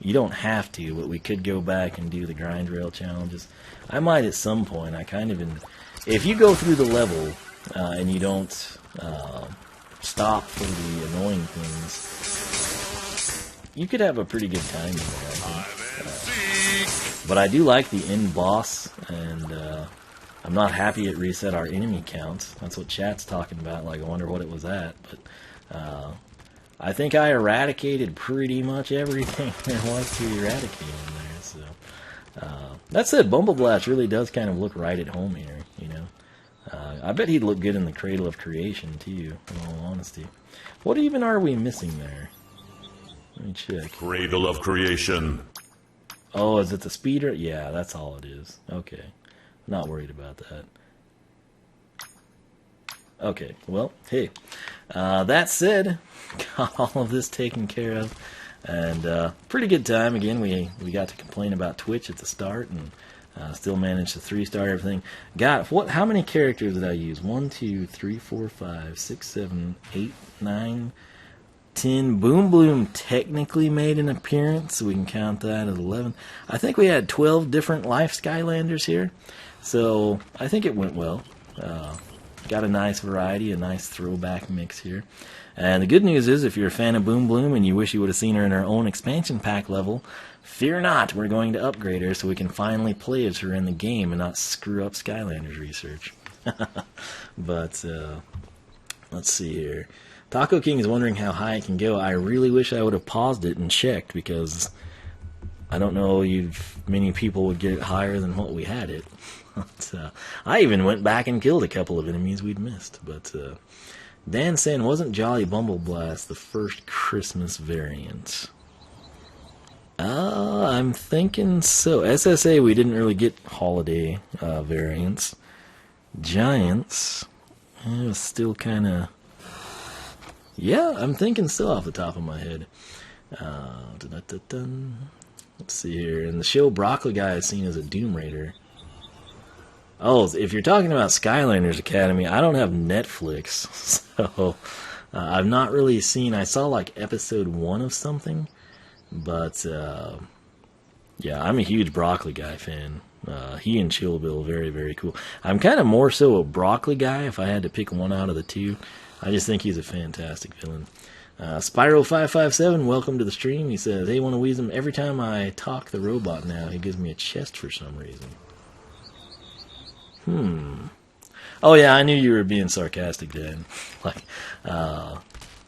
you don't have to, but we could go back and do the grind rail challenges. I might at some point. If you go through the level and you don't stop for the annoying things, you could have a pretty good time in there, I think. But I do like the end boss, and I'm not happy it reset our enemy counts. That's what chat's talking about. Like, I wonder what it was at. But I think I eradicated pretty much everything there was to eradicate in there. So that said, Bumble Blast really does kind of look right at home here, you know. I bet he'd look good in the Cradle of Creation too, in all honesty. What even are we missing there? Let me check. Cradle of Creation. Oh, is it the speeder? Yeah, that's all it is. Okay. Not worried about that. Okay, well, hey. That said, got all of this taken care of. And pretty good time. Again, we got to complain about Twitch at the start, and still managed to 3-star everything. How many characters did I use? 1, 2, 3, 4, 5, 6, 7, 8, 9, 10. Boom Bloom technically made an appearance, so we can count that as 11. I think we had 12 different Life Skylanders here, so I think it went well. Got a nice variety, a nice throwback mix here. And the good news is, if you're a fan of Boom Bloom and you wish you would have seen her in her own expansion pack level, fear not, we're going to upgrade her so we can finally play as her in the game and not screw up Skylanders research. But, let's see here. Taco King is wondering how high it can go. I really wish I would have paused it and checked, because I don't know if many people would get it higher than what we had it. But, I even went back and killed a couple of enemies we'd missed. But Dan saying, wasn't Jolly Bumble Blast the first Christmas variant? I'm thinking so. SSA, we didn't really get holiday variants. Giants, it was still kind of... Yeah, I'm thinking still off the top of my head. Let's see here. In the show, Broccoli Guy is seen as a Doom Raider. Oh, if you're talking about Skylanders Academy, I don't have Netflix, so I've not really seen... I saw like episode 1 of something, but yeah, I'm a huge Broccoli Guy fan. He and Chill Bill, very, very cool. I'm kind of more so a Broccoli Guy if I had to pick one out of the two. I just think he's a fantastic villain. Spyro557, welcome to the stream. He says, hey, want to Wiisdom, every time I talk the robot now, he gives me a chest for some reason. Oh yeah, I knew you were being sarcastic, Dan. Like,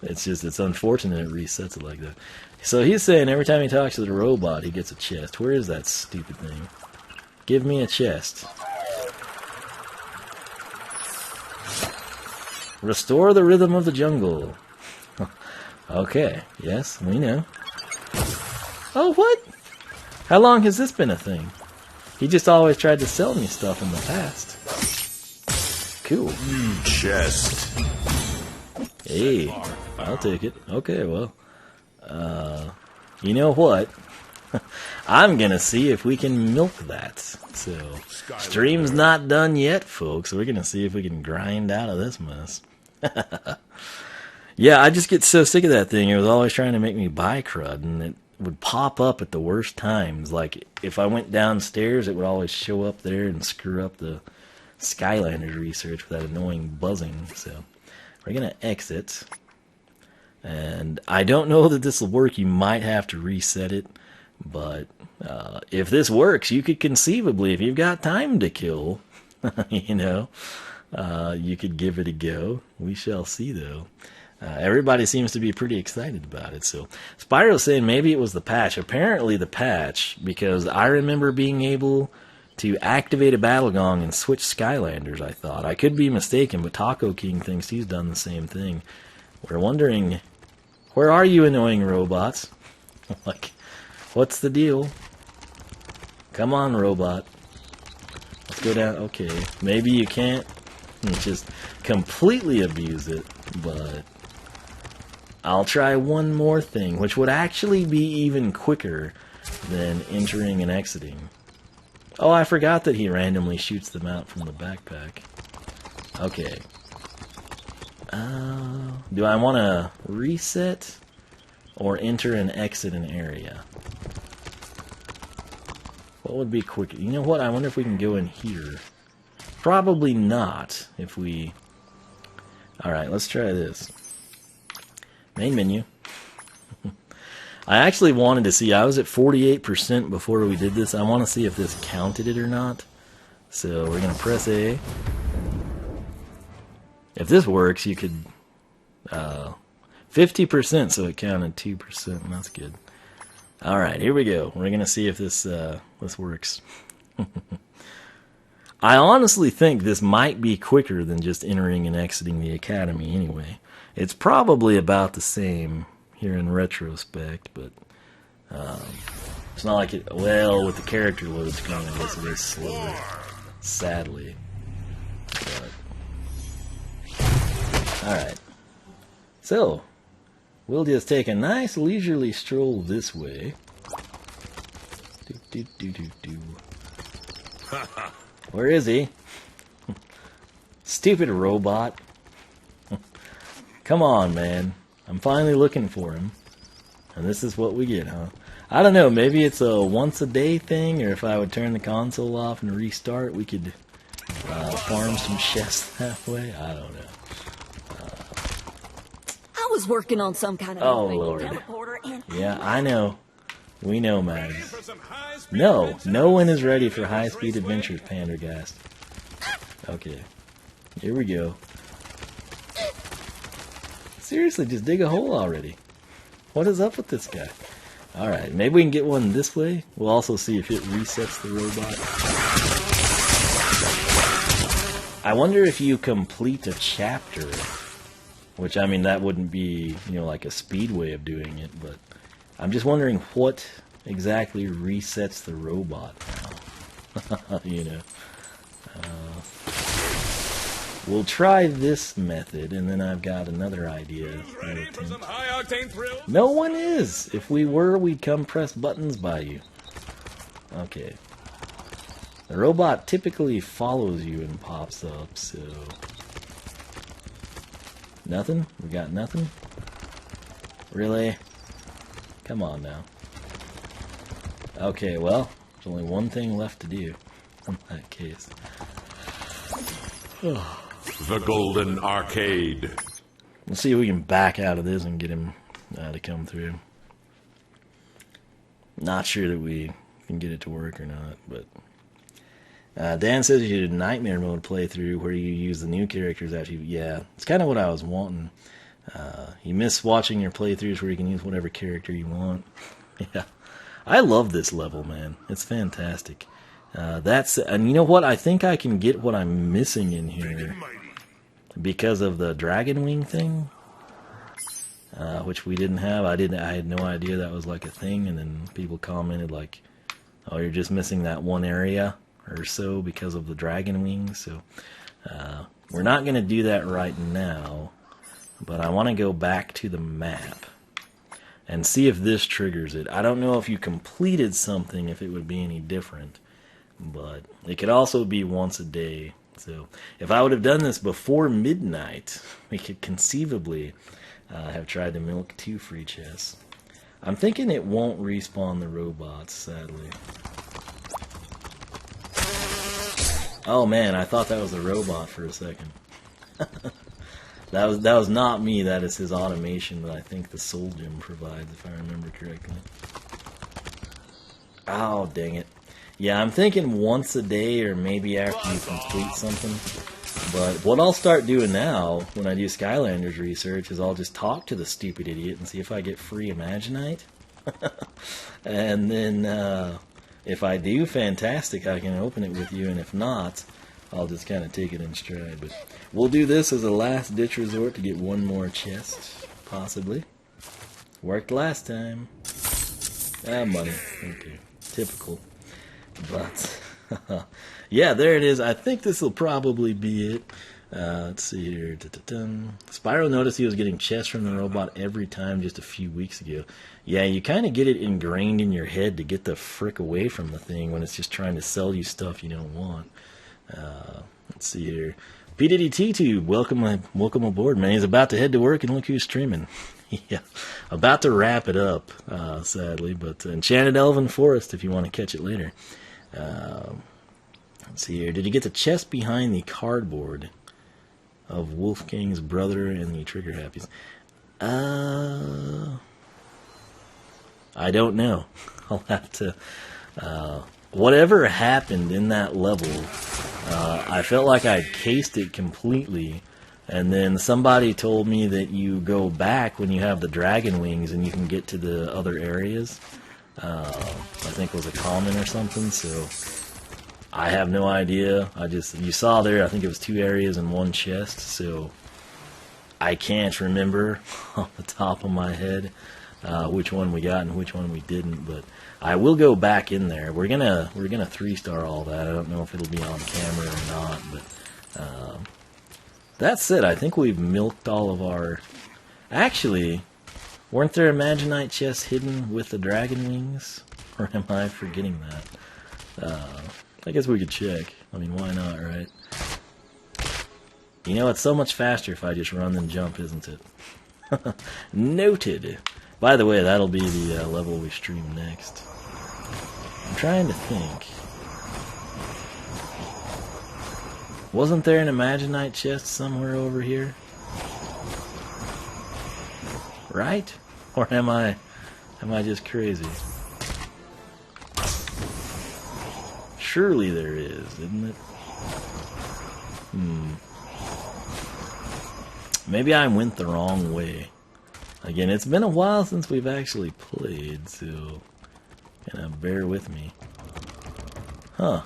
it's unfortunate it resets it like that. So he's saying every time he talks to the robot, he gets a chest. Where is that stupid thing? Give me a chest. Restore the rhythm of the jungle. Okay, yes, we know. Oh, what? How long has this been a thing? He just always tried to sell me stuff in the past. Cool. Chest. Hey, I'll take it. Okay, well. You know what? I'm gonna see if we can milk that. So, stream's not done yet, folks. We're gonna see if we can grind out of this mess. Yeah, I just get so sick of that thing. It was always trying to make me buy crud, and it would pop up at the worst times. Like, if I went downstairs, it would always show up there and screw up the Skylanders research with that annoying buzzing. So we're going to exit. And I don't know that this will work. You might have to reset it. But if this works, you could conceivably, if you've got time to kill, you know, you could give it a go. We shall see, though. Everybody seems to be pretty excited about it. So Spyro's saying maybe it was the patch. Apparently the patch, because I remember being able to activate a battle gong and switch Skylanders, I thought. I could be mistaken, but Taco King thinks he's done the same thing. We're wondering, where are you annoying robots? Like, what's the deal? Come on, robot. Let's go down. Okay, maybe you can't just completely abuse it, but I'll try one more thing, which would actually be even quicker than entering and exiting. Oh, I forgot that he randomly shoots them out from the backpack. Okay. Do I want to reset or enter and exit an area? What would be quicker? You know what? I wonder if we can go in here. Probably not if we... Alright, let's try this. Main menu. I actually wanted to see, I was at 48% before we did this. I want to see if this counted it or not. So we're going to press A. If this works, you could... 50%, so it counted 2%, and that's good. Alright, here we go. We're going to see if this works. I honestly think this might be quicker than just entering and exiting the academy anyway. It's probably about the same here in retrospect, but it's not like it... Well, with the character load screen, I guess it is slower, sadly. But, alright. So, we'll just take a nice leisurely stroll this way. Where is he? Stupid robot. Come on, man. I'm finally looking for him. And this is what we get, huh? I don't know, maybe it's a once-a-day thing, or if I would turn the console off and restart, we could farm some chests that way. I don't know. I was working on some kind of... Oh, Lord. Yeah, I know. We know, Mags. No, no one is ready for high-speed adventures, Pandergast. Okay. Here we go. Seriously, just dig a hole already. What is up with this guy? Alright, maybe we can get one this way. We'll also see if it resets the robot. I wonder if you complete a chapter, which, I mean, that wouldn't be, you know, like a speed way of doing it, but I'm just wondering what exactly resets the robot now. You know. We'll try this method, and then I've got another idea. No one is! If we were, we'd come press buttons by you. Okay. The robot typically follows you and pops up, so... Nothing? We got nothing? Really? Come on now. Okay, well, there's only one thing left to do in that case. The Golden Arcade. Let's see if we can back out of this and get him to come through. Not sure that we can get it to work or not, but... Dan says you did a Nightmare Mode playthrough where you use the new characters actually. Yeah, it's kind of what I was wanting. You miss watching your playthroughs where you can use whatever character you want. Yeah. I love this level, man. It's fantastic. And you know what? I think I can get what I'm missing in here because of the dragon wing thing, which we didn't have. I had no idea that was like a thing, and then people commented like, "Oh, you're just missing that one area or so because of the dragon wings." So we're not going to do that right now, but I want to go back to the map and see if this triggers it. I don't know if you completed something, if it would be any different, but it could also be once a day. So if I would have done this before midnight, we could conceivably have tried to milk 2 free chests. I'm thinking it won't respawn the robots, sadly. Oh man, I thought that was a robot for a second. That was not me. That is his automation that I think the Soul Gem provides, if I remember correctly. Oh, dang it. Yeah, I'm thinking once a day or maybe after you complete something. But what I'll start doing now when I do Skylanders research is I'll just talk to the stupid idiot and see if I get free Imaginite. And then if I do, fantastic, I can open it with you, and if not, I'll just kind of take it in stride. But we'll do this as a last-ditch resort to get one more chest, possibly. Worked last time. Ah, money. Okay. Typical. But, yeah, there it is. I think this will probably be it. Let's see here. Spyro noticed he was getting chests from the robot every time just a few weeks ago. Yeah, you kind of get it ingrained in your head to get the frick away from the thing when it's just trying to sell you stuff you don't want. Let's see here. P. Diddy T-Tube, welcome aboard, man. He's about to head to work, and look who's streaming. Yeah, about to wrap it up, sadly. But Enchanted Elven Forest, if you want to catch it later. Let's see here. Did you get the chest behind the cardboard of Wolfgang's brother and the Trigger Happies? I don't know. I'll have to... whatever happened in that level, I felt like I cased it completely, and then somebody told me that you go back when you have the dragon wings and you can get to the other areas. I think it was a comment or something, so I have no idea. You saw there, I think it was 2 areas and 1 chest, so I can't remember off the top of my head which one we got and which one we didn't, but I will go back in there. We're gonna 3-star all that. I don't know if it'll be on camera or not, but that's it. I think we've milked all of our... Actually, weren't there Imaginite chests hidden with the dragon wings? Or am I forgetting that? I guess we could check. I mean, why not, right? You know, it's so much faster if I just run than jump, isn't it? Noted. By the way, that'll be the level we stream next. I'm trying to think. Wasn't there an Imaginite chest somewhere over here? Right? Or am I just crazy? Surely there is, isn't it? Maybe I went the wrong way. Again, it's been a while since we've actually played, so kind of bear with me. Huh.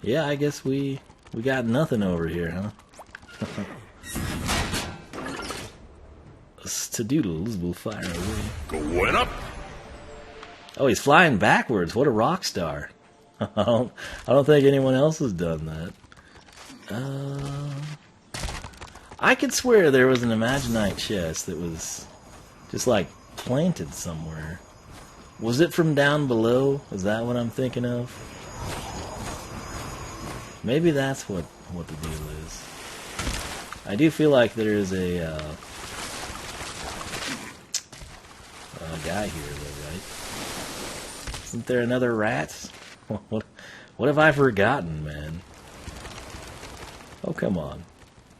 Yeah, I guess we got nothing over here, huh? Stadoodles will fire away. Going up. Oh, he's flying backwards. What a rock star. I don't think anyone else has done that. I could swear there was an Imaginite chest that was just like planted somewhere. Was it from down below? Is that what I'm thinking of? Maybe that's what the deal is. I do feel like there is a guy here, though, right? Isn't there another rat? What have I forgotten, man? Oh, come on.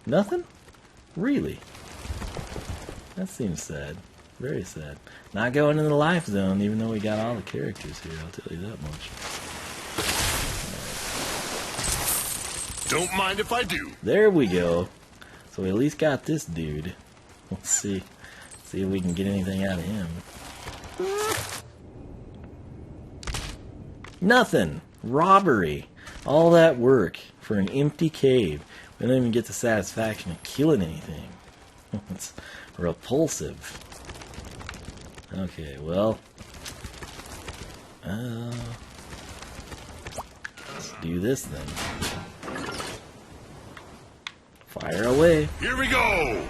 Nothing? Really? That seems sad. Very sad. Not going in the life zone, even though we got all the characters here, I'll tell you that much. Don't mind if I do. There we go. So we at least got this dude. Let's see. See if we can get anything out of him. Nothing. Robbery. All that work for an empty cave. We don't even get the satisfaction of killing anything. It's repulsive. Okay, well. Let's do this then. Fire away. Here we go.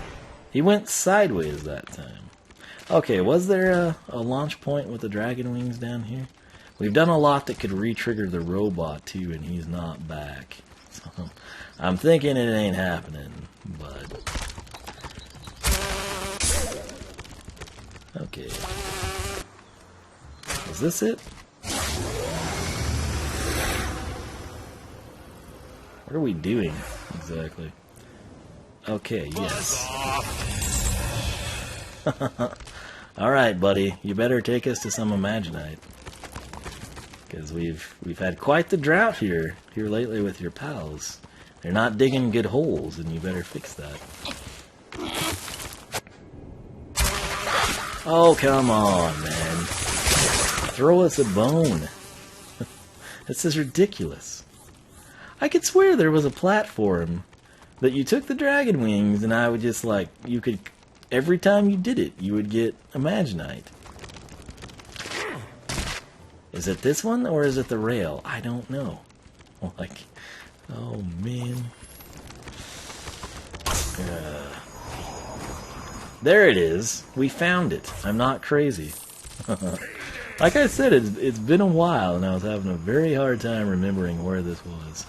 He went sideways that time. Okay, was there a launch point with the dragon wings down here? We've done a lot that could re-trigger the robot too, and he's not back. So I'm thinking it ain't happening, but... Okay. Is this it? What are we doing exactly? Okay, yes. Alright, buddy. You better take us to some Imaginite. Because we've had quite the drought here lately with your pals. They're not digging good holes, and you better fix that. Oh, come on, man. Throw us a bone. This is ridiculous. I could swear there was a platform that you took the dragon wings, and I would just like, you could, every time you did it, you would get Imaginite. Is it this one, or is it the rail? I don't know. Like, oh man. There it is. We found it. I'm not crazy. Like I said, it's been a while, and I was having a very hard time remembering where this was.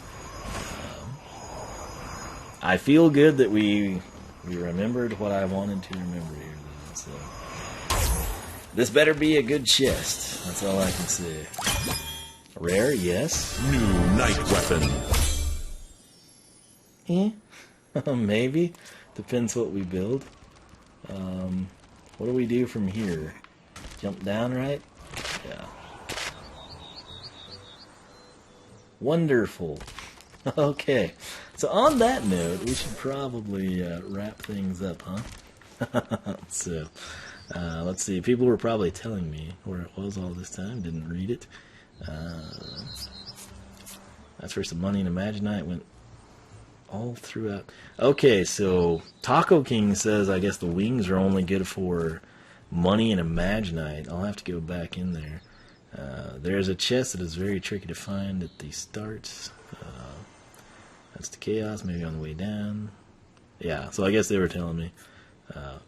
I feel good that we remembered what I wanted to remember here, though. So this better be a good chest. That's all I can say. Rare, yes. New night weapon. Maybe. Depends what we build. What do we do from here? Jump down, right? Yeah. Wonderful. Okay. So on that note, we should probably wrap things up, huh? So, let's see. People were probably telling me where it was all this time. Didn't read it. That's where some money and Imaginite went all throughout. Okay, so Taco King says I guess the wings are only good for money and Imaginite. I'll have to go back in there. There's a chest that is very tricky to find at the start. That's the chaos, maybe on the way down. Yeah, so I guess they were telling me.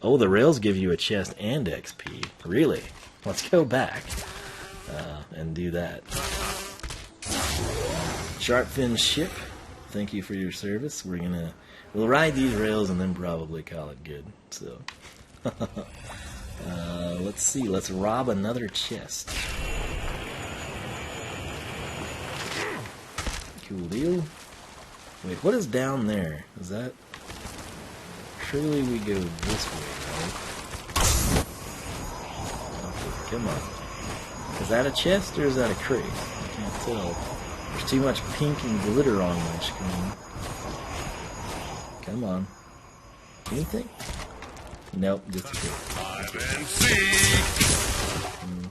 Oh, the rails give you a chest and XP. Really? Let's go back and do that. Sharpfin ship, thank you for your service. We'll ride these rails and then probably call it good. So, let's see. Let's rob another chest. Cool deal. Wait, what is down there? Is that... Surely we go this way, right? Okay, come on. Is that a chest or is that a crate? I can't tell. There's too much pink and glitter on my screen. Come on. Anything? Nope, just a crate.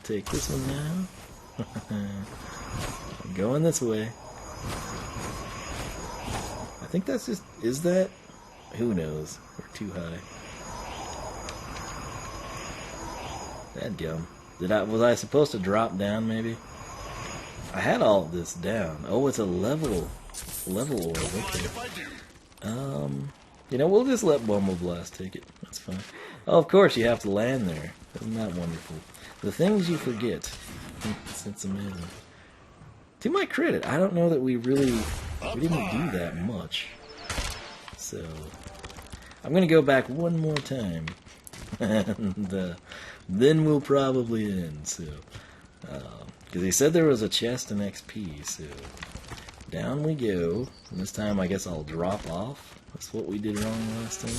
Take this one now. I'm going this way. I think that's just... Is that... Who knows? We're too high. Dadgum. Was I supposed to drop down, maybe? I had all this down. Oh, it's a level orb. Okay. You know, we'll just let Bumble Blast take it. That's fine. Oh, of course, you have to land there. Isn't that wonderful? The things you forget. It's amazing. To my credit, I don't know that we didn't do that much. So, I'm going to go back one more time. And then we'll probably end. So, because he said there was a chest and XP. So, down we go. And this time I guess I'll drop off. That's what we did wrong last time.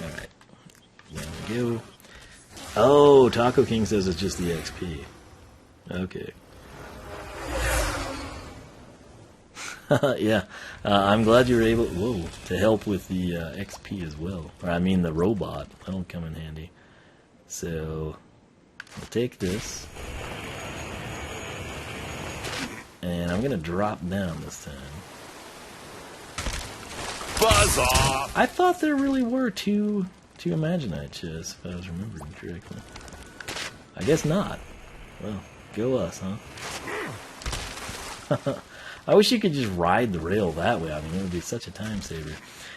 Alright. Down we go. Oh, Taco King says it's just the XP. Okay. Yeah, I'm glad you were able to help with the XP as well. Or I mean the robot. That'll come in handy. So, I'll take this. And I'm going to drop down this time. Buzz off! I thought there really were two Imaginite chests, if I was remembering correctly. I guess not. Well, go us, huh? I wish you could just ride the rail that way. I mean, it would be such a time saver.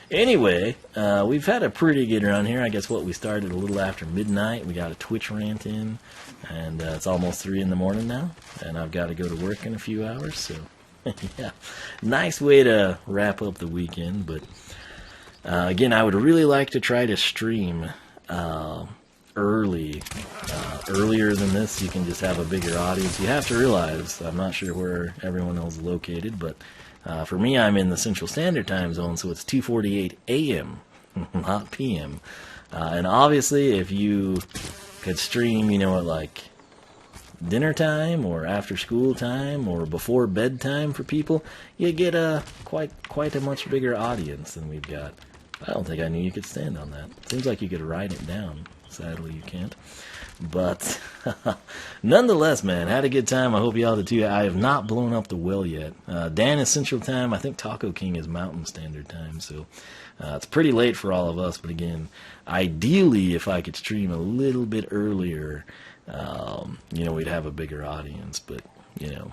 Anyway, we've had a pretty good run here. I guess we started a little after midnight. We got a Twitch rant in, and it's almost 3 in the morning now, and I've got to go to work in a few hours, so yeah. Nice way to wrap up the weekend, but again, I would really like to try to stream earlier than this. You can just have a bigger audience. You have to realize, I'm not sure where everyone else is located, but For me, I'm in the Central Standard Time Zone, so it's 2:48 a.m., not p.m. And obviously, if you could stream, you know, at like dinner time or after school time or before bedtime for people, you get a quite a much bigger audience than we've got. I don't think I knew you could stand on that. Seems like you could write it down. Sadly, you can't. But nonetheless, man, had a good time. I hope y'all did too. I have not blown up the well yet. Dan is Central Time. I think Taco King is Mountain Standard Time. So it's pretty late for all of us. But again, ideally, if I could stream a little bit earlier, you know, we'd have a bigger audience. But, you know,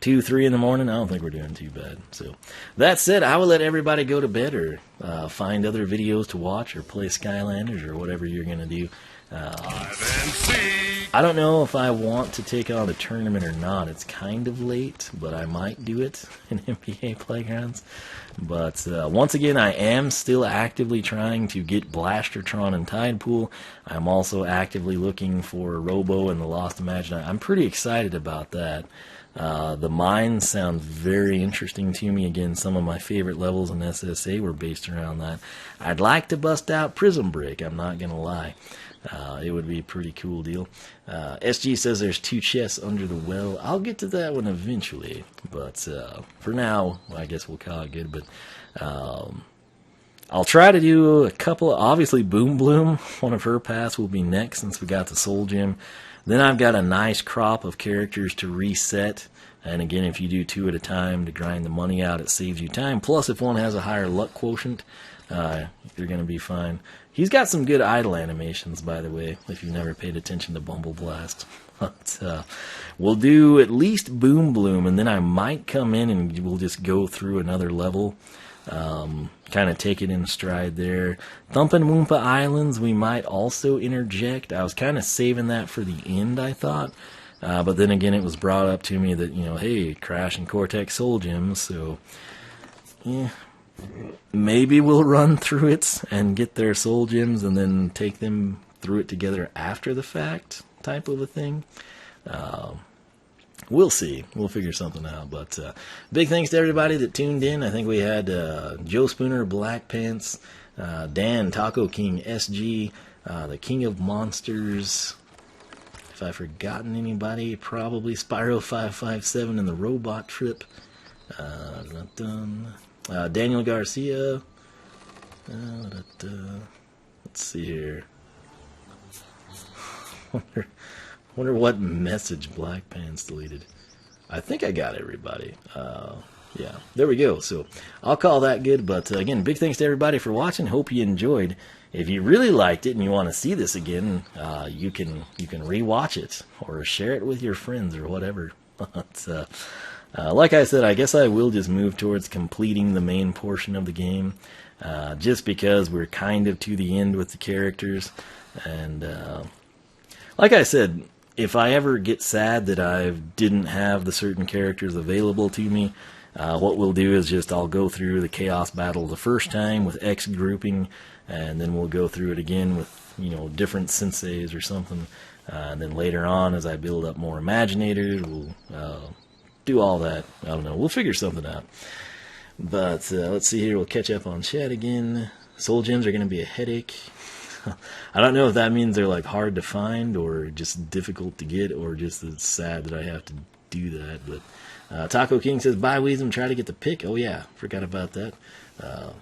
2, 3 in the morning, I don't think we're doing too bad. So that said, I will let everybody go to bed or find other videos to watch or play Skylanders or whatever you're going to do. I don't know if I want to take on a tournament or not. It's kind of late, but I might do it in NBA Playgrounds. But once again, I am still actively trying to get Blastertron and Tidepool. I'm also actively looking for Robo and the Lost Imaginators. I'm pretty excited about that. The mines sound very interesting to me. Again, some of my favorite levels in SSA were based around that. I'd like to bust out Prism Break, I'm not going to lie. It would be a pretty cool deal. SG says there's 2 chests under the well. I'll get to that one eventually. But for now, I guess we'll call it good. But I'll try to do a couple. Obviously, Boom Bloom, one of her paths will be next since we got the Soul Gem. Then I've got a nice crop of characters to reset. And again, if you do 2 at a time to grind the money out, it saves you time. Plus, if one has a higher luck quotient, you're going to be fine. He's got some good idle animations, by the way, if you've never paid attention to Bumble Blast. But we'll do at least Boom Bloom, and then I might come in and we'll just go through another level. Kind of take it in stride there. Thumpin' Woompa Islands, we might also interject. I was kind of saving that for the end, I thought. But then again, it was brought up to me that, you know, hey, Crash and Cortex Soul Gems, so, yeah. Maybe we'll run through it and get their Soul Gems and then take them through it together after the fact, type of a thing. We'll see. We'll figure something out. But big thanks to everybody that tuned in. I think we had Joe Spooner, Black Pants, Dan, Taco King, SG, the King of Monsters. If I've forgotten anybody, probably Spyro557 and the Robot Trip. Daniel Garcia. Let's see here. Wonder what message Black Pants deleted. I think I got everybody. Yeah, there we go. So I'll call that good. But again, big thanks to everybody for watching. Hope you enjoyed. If you really liked it and you want to see this again, you can rewatch it or share it with your friends or whatever. But, like I said, I guess I will just move towards completing the main portion of the game, just because we're kind of to the end with the characters. And like I said, if I ever get sad that I didn't have the certain characters available to me, what we'll do is just I'll go through the Chaos Battle the first time with X grouping, and then we'll go through it again with, you know, different senseis or something. And then later on, as I build up more Imaginators, we'll do all that. I don't know. We'll figure something out. But let's see here. We'll catch up on chat again. Soul Gems are going to be a headache. I don't know if that means they're like hard to find or just difficult to get or just it's sad that I have to do that. But Taco King says, bye Wiisdom, try to get the pick. Oh yeah, forgot about that.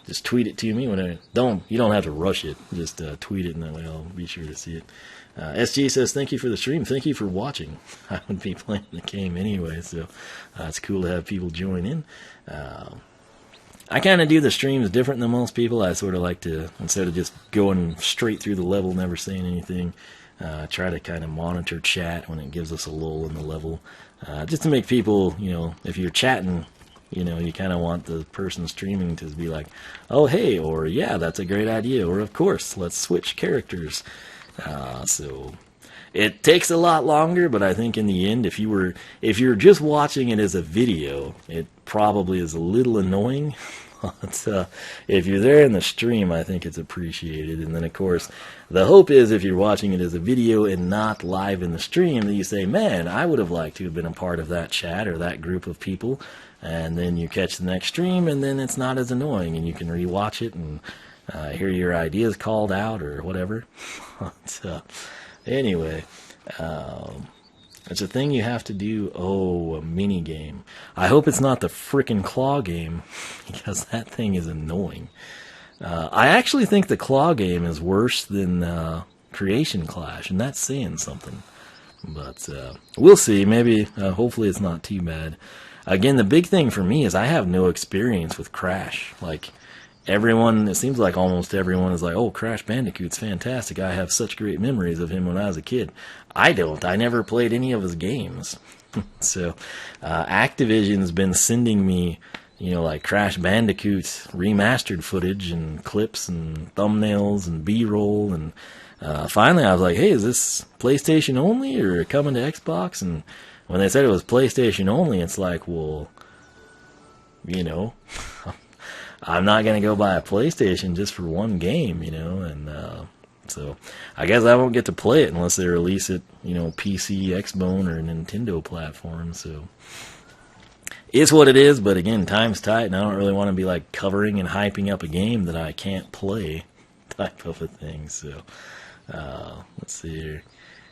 Just tweet it to me when you don't have to rush it. Just tweet it and that way I'll be sure to see it. SG says, thank you for the stream. Thank you for watching. I would be playing the game anyway, so it's cool to have people join in. I kind of do the streams different than most people. I sort of like to, instead of just going straight through the level, never saying anything, try to kind of monitor chat when it gives us a lull in the level. Just to make people, you know, if you're chatting, you know, you kind of want the person streaming to be like, oh, hey, or yeah, that's a great idea, or of course, let's switch characters. So it takes a lot longer, but I think in the end, if you're just watching it as a video, it probably is a little annoying. But, if you're there in the stream, I think it's appreciated. And then, of course, the hope is if you're watching it as a video and not live in the stream, that you say, man, I would have liked to have been a part of that chat or that group of people. And then you catch the next stream, and then it's not as annoying, and you can rewatch it and hear your ideas called out or whatever. But, anyway, it's a thing you have to do. Oh, a mini game. I hope it's not the frickin' claw game, because that thing is annoying. I actually think the claw game is worse than Creation Clash, and that's saying something. But we'll see. Maybe, hopefully it's not too bad. Again, the big thing for me is I have no experience with Crash. Like, everyone, it seems like almost everyone is like, oh, Crash Bandicoot's fantastic. I have such great memories of him when I was a kid. I don't. I never played any of his games. So, Activision's been sending me, like Crash Bandicoot remastered footage and clips and thumbnails and B-roll. And finally I was like, hey, is this PlayStation only or coming to Xbox? And when they said it was PlayStation only, it's like, well, I'm not going to go buy a PlayStation just for one game, and so I guess I won't get to play it unless they release it, PC, Xbone, or Nintendo platform, so it's what it is. But again, time's tight, and I don't really want to be like covering and hyping up a game that I can't play type of a thing, so let's see here.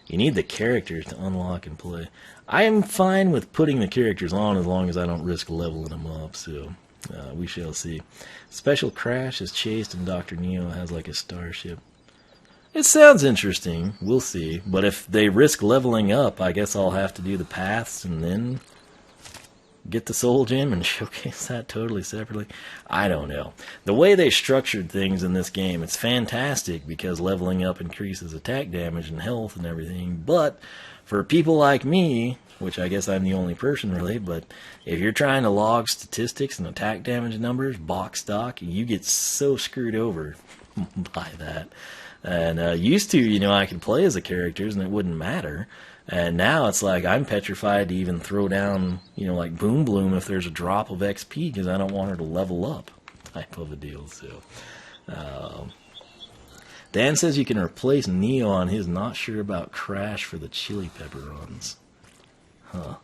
You need the characters to unlock and play. I am fine with putting the characters on as long as I don't risk leveling them up, so we shall see. Special Crash is chased and Dr. Neo has like a starship. It sounds interesting. We'll see. But if they risk leveling up, I guess I'll have to do the paths and then get the Soul Gem and showcase that totally separately. I don't know. The way they structured things in this game, it's fantastic because leveling up increases attack damage and health and everything. But for people like me, which I guess I'm the only person really, but if you're trying to log statistics and attack damage numbers, box stock, you get so screwed over by that. And used to, I could play as the characters and it wouldn't matter. And now it's like I'm petrified to even throw down, like Boom Bloom if there's a drop of XP because I don't want her to level up type of a deal. So, Dan says you can replace Neo on his not sure about Crash for the chili pepper runs. Huh.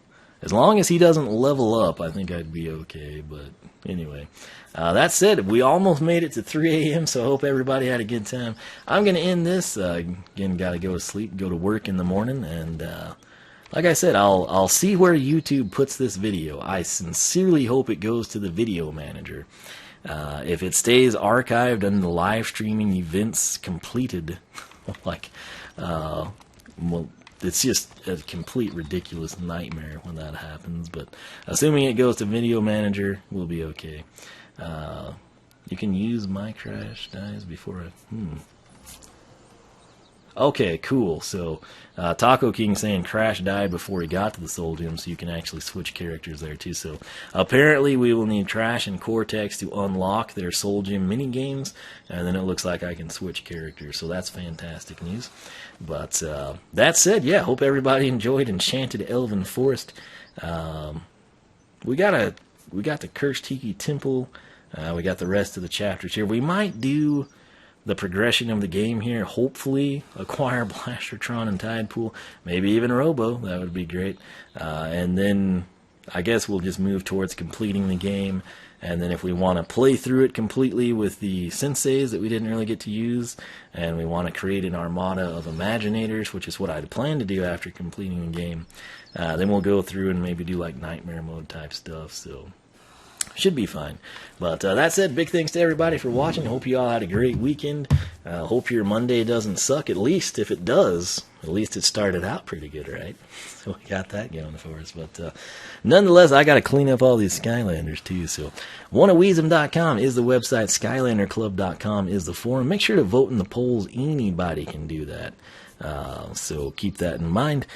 As long as he doesn't level up, I think I'd be okay. But anyway, that said, we almost made it to 3 a.m., so I hope everybody had a good time. I'm going to end this. Again, got to go to sleep, go to work in the morning. And like I said, I'll see where YouTube puts this video. I sincerely hope it goes to the video manager. If it stays archived under the live streaming events completed, well, it's just a complete ridiculous nightmare when that happens. But assuming it goes to Video Manager, we'll be okay. You can use my Crash dies before I... Okay, cool. So, Taco King saying Crash died before he got to the Soul Gem, so you can actually switch characters there too. So, apparently we will need Trash and Cortex to unlock their Soul Gem minigames, and then it looks like I can switch characters. So that's fantastic news. But that said, yeah, hope everybody enjoyed Enchanted Elven Forest. We got the Cursed Tiki Temple. We got the rest of the chapters here. We might do the progression of the game here. Hopefully acquire Blastertron and Tidepool, maybe even Robo. That would be great. And then I guess we'll just move towards completing the game. And then if we want to play through it completely with the senseis that we didn't really get to use, and we want to create an armada of Imaginators, which is what I'd plan to do after completing the game, then we'll go through and maybe do like Nightmare Mode type stuff. So should be fine. But that said, big thanks to everybody for watching. Hope you all had a great weekend. Hope your Monday doesn't suck. At least if it does, at least it started out pretty good, right? So we got that going for us. But nonetheless, I got to clean up all these Skylanders too. So oneofwiisdom.com is the website. SkylanderClub.com is the forum. Make sure to vote in the polls. Anybody can do that. So keep that in mind.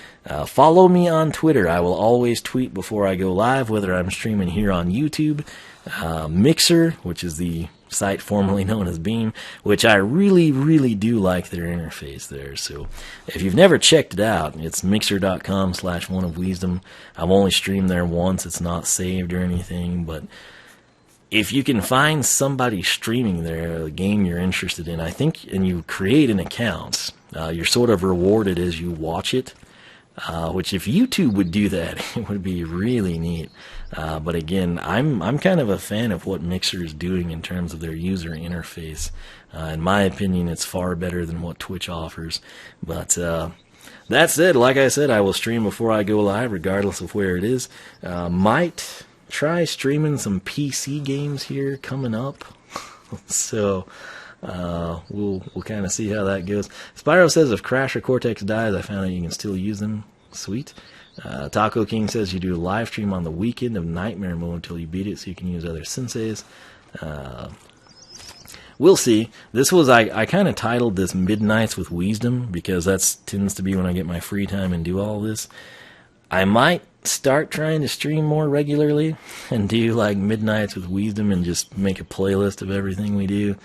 Follow me on Twitter. I will always tweet before I go live, whether I'm streaming here on YouTube, Mixer, which is the site formerly known as Beam, which I really, really do like their interface there. So if you've never checked it out, it's mixer.com/oneofwiisdom. I've only streamed there once. It's not saved or anything, but if you can find somebody streaming there, a game you're interested in, I think, and you create an account, you're sort of rewarded as you watch it. Which if YouTube would do that, it would be really neat. But again, I'm kind of a fan of what Mixer is doing in terms of their user interface. In my opinion, it's far better than what Twitch offers. But that said, like I said, I will stream before I go live, regardless of where it is. Might try streaming some PC games here coming up. So we'll kind of see how that goes. Spyro says if Crash or Cortex dies, I found out you can still use them. Sweet. Taco King says you do a live stream on the weekend of Nightmare Mode until you beat it, so you can use other senseis. We'll see. This was I kind of titled this Midnights with Wiisdom because that tends to be when I get my free time and do all this. I might start trying to stream more regularly and do like Midnights with Wiisdom and just make a playlist of everything we do.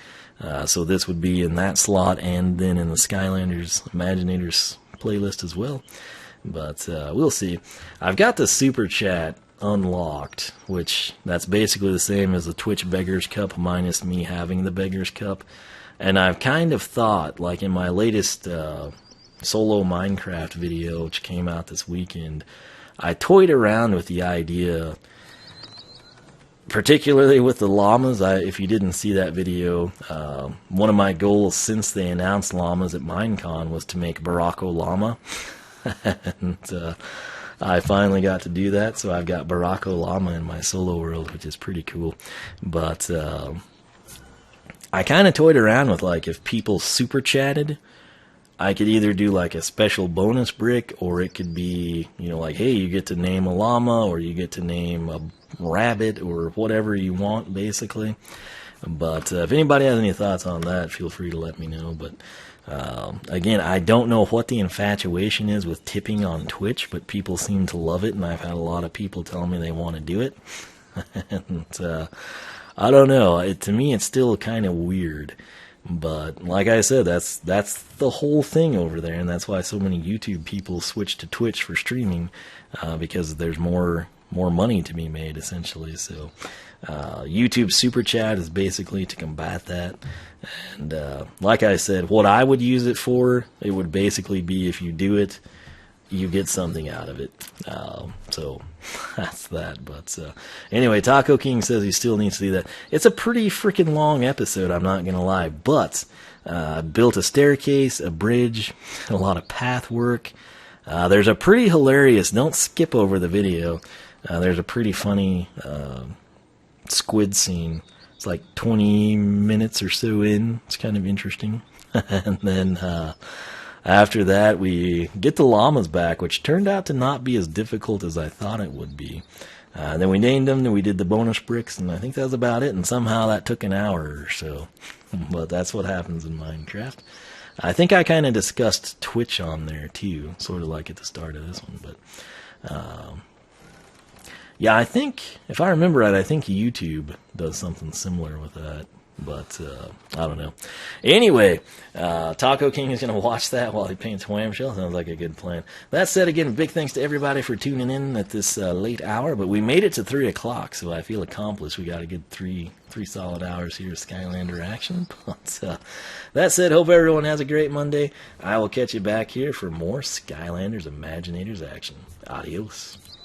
So this would be in that slot and then in the Skylanders Imaginators playlist as well. But we'll see. I've got the Super Chat unlocked, which that's basically the same as the Twitch Beggars Cup minus me having the Beggars Cup. And I've kind of thought, like in my latest solo Minecraft video, which came out this weekend, I toyed around with the idea, particularly with the llamas. If you didn't see that video, one of my goals since they announced llamas at Minecon was to make Barako Llama. And I finally got to do that, so I've got Barako Llama in my solo world, which is pretty cool. But I kind of toyed around with, like, if people super chatted, I could either do like a special bonus brick, or it could be, you know, like, hey, you get to name a llama, or you get to name a rabbit, or whatever you want, basically. But if anybody has any thoughts on that, feel free to let me know. But again, I don't know what the infatuation is with tipping on Twitch, but people seem to love it, and I've had a lot of people tell me they want to do it. And I don't know. To me, it's still kind of weird. But like I said, that's the whole thing over there, and that's why so many YouTube people switch to Twitch for streaming, because there's more money to be made, essentially. So YouTube Super Chat is basically to combat that. And like I said, what I would use it for, it would basically be if you do it, you get something out of it. So that's that. But anyway, Taco King says he still needs to do that. It's a pretty freaking long episode, I'm not going to lie. But built a staircase, a bridge, a lot of path work. There's a pretty hilarious, don't skip over the video, there's a pretty funny squid scene. It's like 20 minutes or so in. It's kind of interesting. And then after that, we get the llamas back, which turned out to not be as difficult as I thought it would be. Then we named them, then we did the bonus bricks, and I think that was about it. And somehow that took an hour or so. But that's what happens in Minecraft. I think I kind of discussed Twitch on there too, sort of like at the start of this one. But yeah, I think, if I remember right, I think YouTube does something similar with that. But I don't know. Anyway, Taco King is going to watch that while he paints Wham Shell. Sounds like a good plan. That said, again, big thanks to everybody for tuning in at this late hour. But we made it to 3 o'clock, so I feel accomplished. We got a good three solid hours here of Skylander action. But that said, hope everyone has a great Monday. I will catch you back here for more Skylanders Imaginators action. Adios.